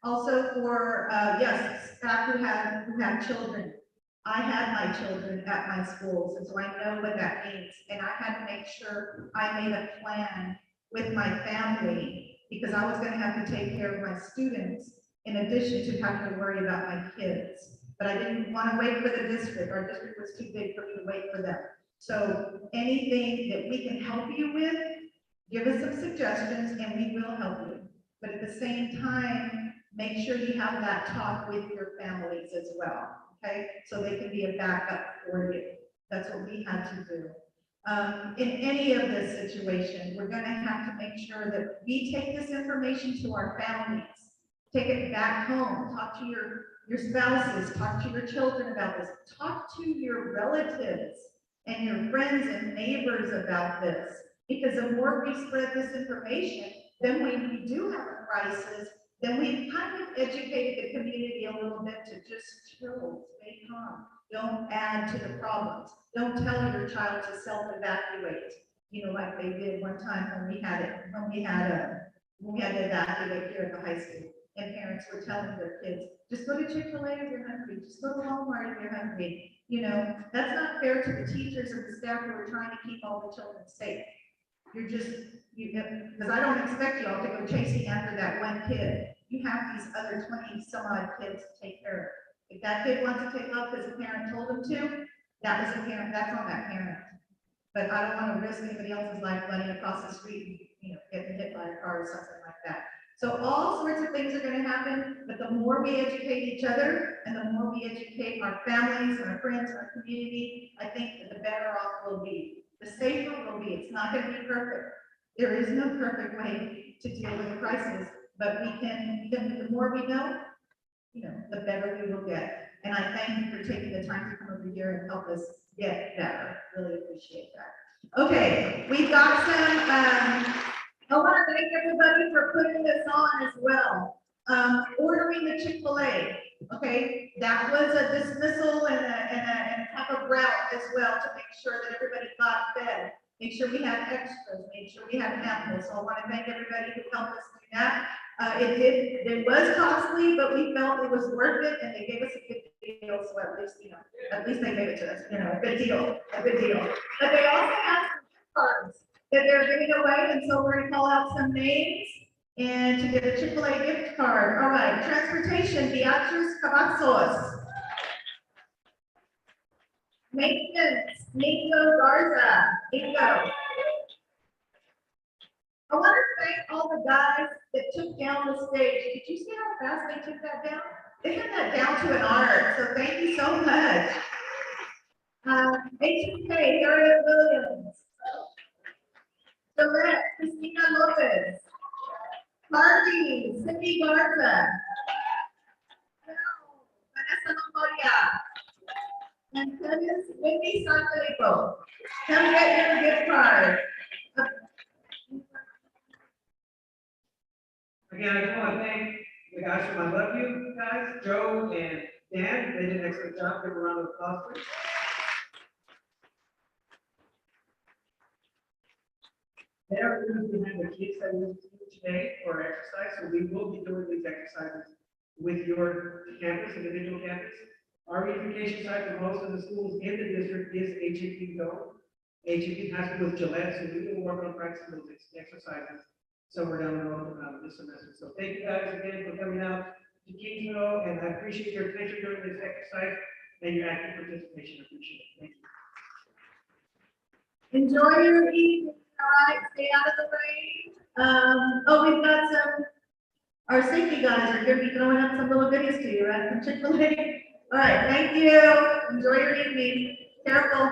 Also for, yes, staff who have children. I had my children at my schools, and so I know what that means. And I had to make sure I made a plan with my family because I was going to have to take care of my students in addition to having to worry about my kids. But I didn't want to wait for the district. Our district was too big for me to wait for them. So anything that we can help you with, give us some suggestions and we will help you. But at the same time, make sure you have that talk with your families as well, okay? So they can be a backup for you. That's what we had to do. In any of this situation, we're gonna have to make sure that we take this information to our families, take it back home, talk to your spouses, talk to your children about this, talk to your relatives and your friends and neighbors about this. Because the more we spread this information, then when we do have a crisis, then we've kind of educated the community a little bit to just chill, stay calm. Don't add to the problems. Don't tell your child to self-evacuate, you know, like they did one time when we had to evacuate here at the high school. And parents were telling their kids, just go to Chick-fil-A if you're hungry, just go to Walmart if you're hungry. You know, that's not fair to the teachers and the staff who are trying to keep all the children safe. You're just, because I don't expect you all to go chasing after that one kid. You have these other 20 some odd kids to take care of. If that kid wants to take off because the parent told him to, that was a parent, that's on that parent. But I don't want to risk anybody else's life running across the street and, you know, getting hit by a car or something like that. So all sorts of things are going to happen, but the more we educate each other and the more we educate our families, our friends, our community, I think that the better off we'll be. The safer we'll be. It's not going to be perfect. There is no perfect way to deal with a crisis, but we can, the more we know, you know, the better we will get. And I thank you for taking the time to come over here and help us get better. Really appreciate that. Okay, we've got some, I want to thank everybody for putting this on as well. Ordering the Chick-fil-A, okay, that was a dismissal and a type of route as well to make sure that everybody got fed. Make sure we had extras, make sure we had ample. So I want to thank everybody who helped us do that. It was costly, but we felt it was worth it, and they gave us a good deal. So at least, you know, at least they gave it to us, you know, a good deal, a good deal. But they also have some gift cards that they're giving away, and so we're going to call out some names and to get a Chick-fil-A gift card. All right, transportation, Beatriz Cavazos. Maintenance, Nico Garza. Nico. I want to thank all the guys that took down the stage. Did you see how fast they took that down? They took that down to an art, so thank you so much. HK, Harriet Williams. Gillette, Christina Lopez. Harvey, Cindy Garza. Vanessa Longoria. And Tennis, Wendy Sanfilippo. Come get your gift card. Again, I just want to thank the guys from I Love You guys, Joe and Dan. They did an excellent job. Give a round of applause, please. They're going to have the kids that we do today for exercise, so we will be doing these exercises with your campus, individual campus. Our reunification site for most of the schools in the district is HEP zone. HEP has to do with Gillette, so we will work on practicing those exercises somewhere down the road this semester. So thank you guys again for coming out to Kingsville, and I appreciate your attention during this exercise and your active participation. I appreciate it. Thank you. Enjoy your evening, all right, stay out of the rain. Oh, we've got some, our safety guys are gonna be throwing up some little goodies to you, right, from Chick-fil-A. All right, thank you, enjoy your evening, careful.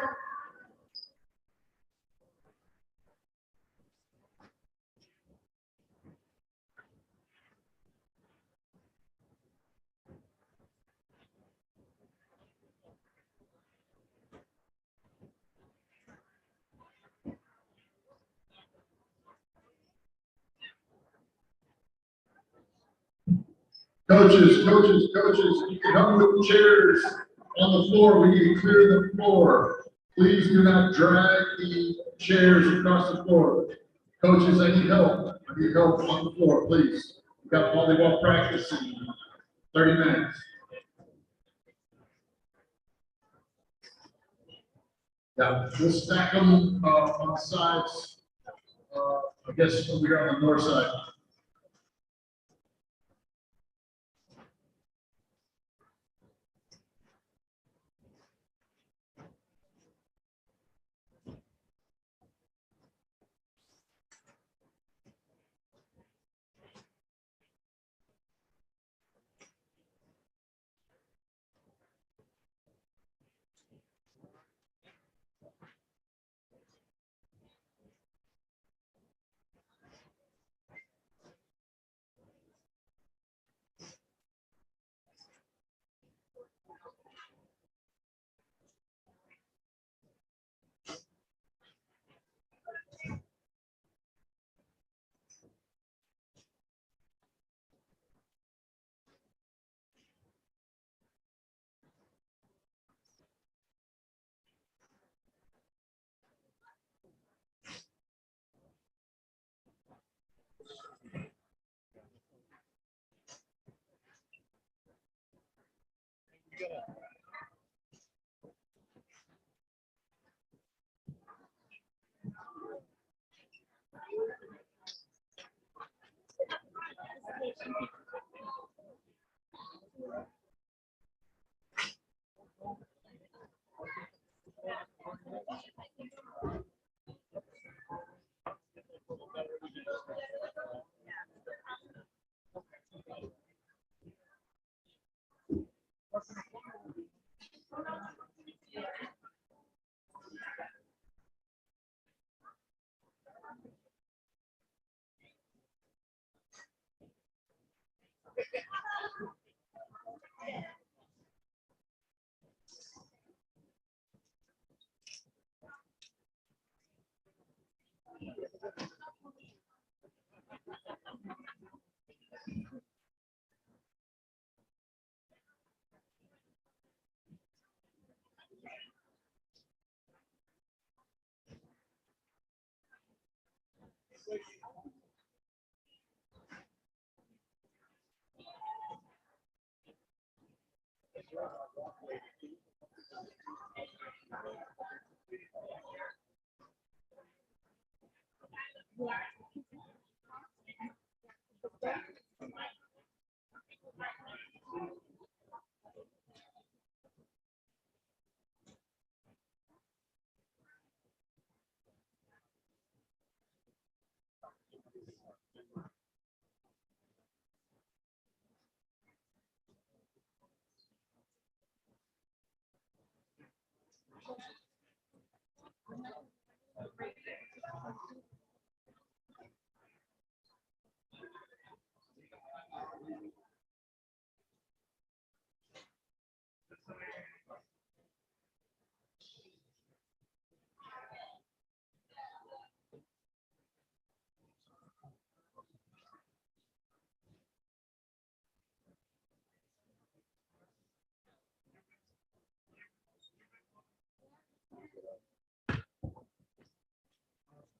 Coaches, you can help with the chairs on the floor. We need to clear the floor. Please do not drag the chairs across the floor. Coaches, I need help. I need help on the floor, please. We've got volleyball practice in 30 minutes. Yeah, we'll stack them on the sides. I guess we're on the north side.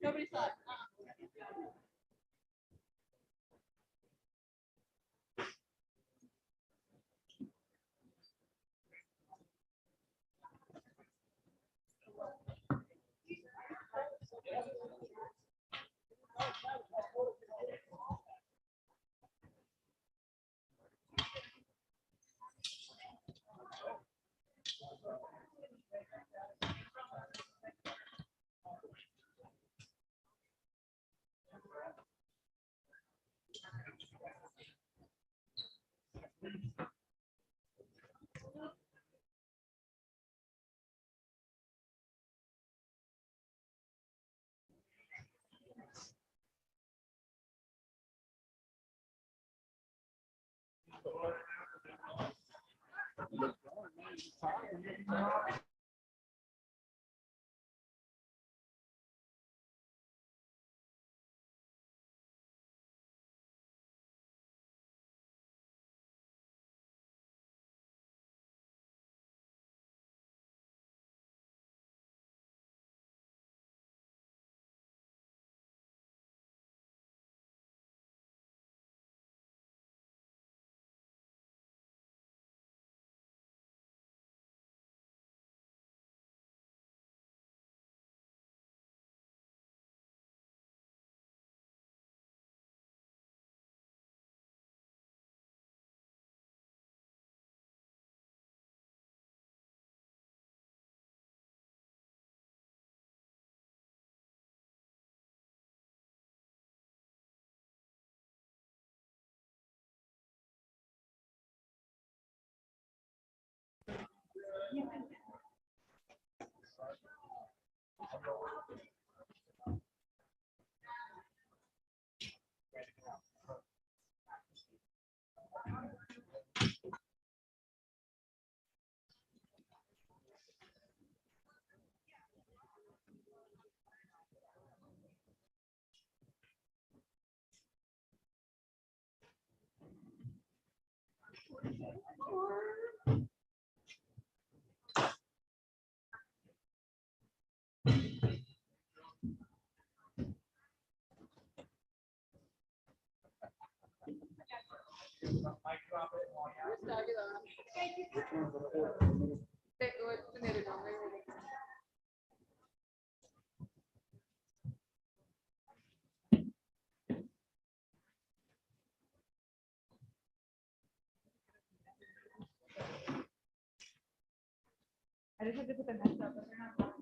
Nobody saw it. I just have to put the mess up, but they're not.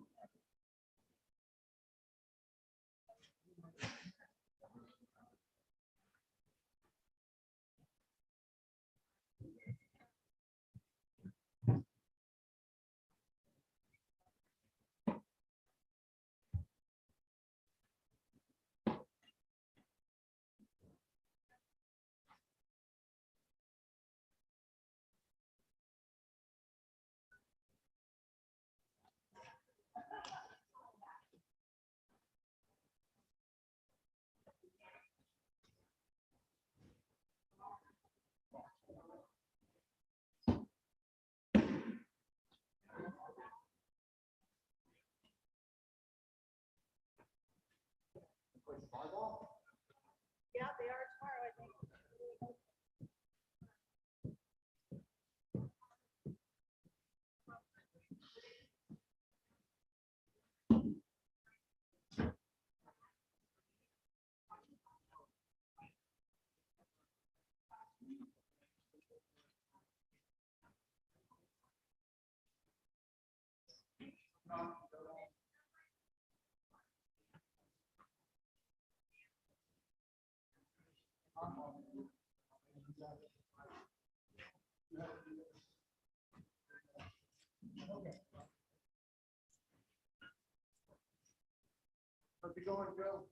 Yeah, they are tomorrow, I think. How's it going, Joe?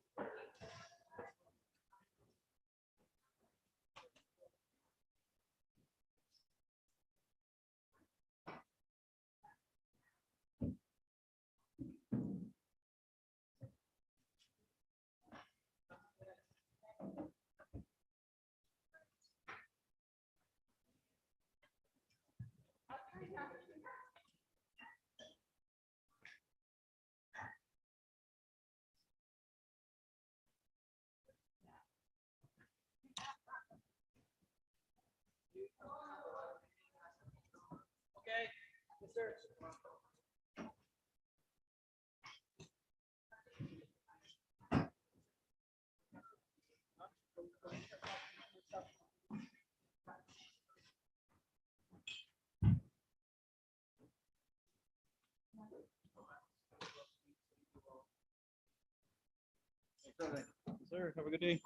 Okay, yes, sir. Sir, have a good day.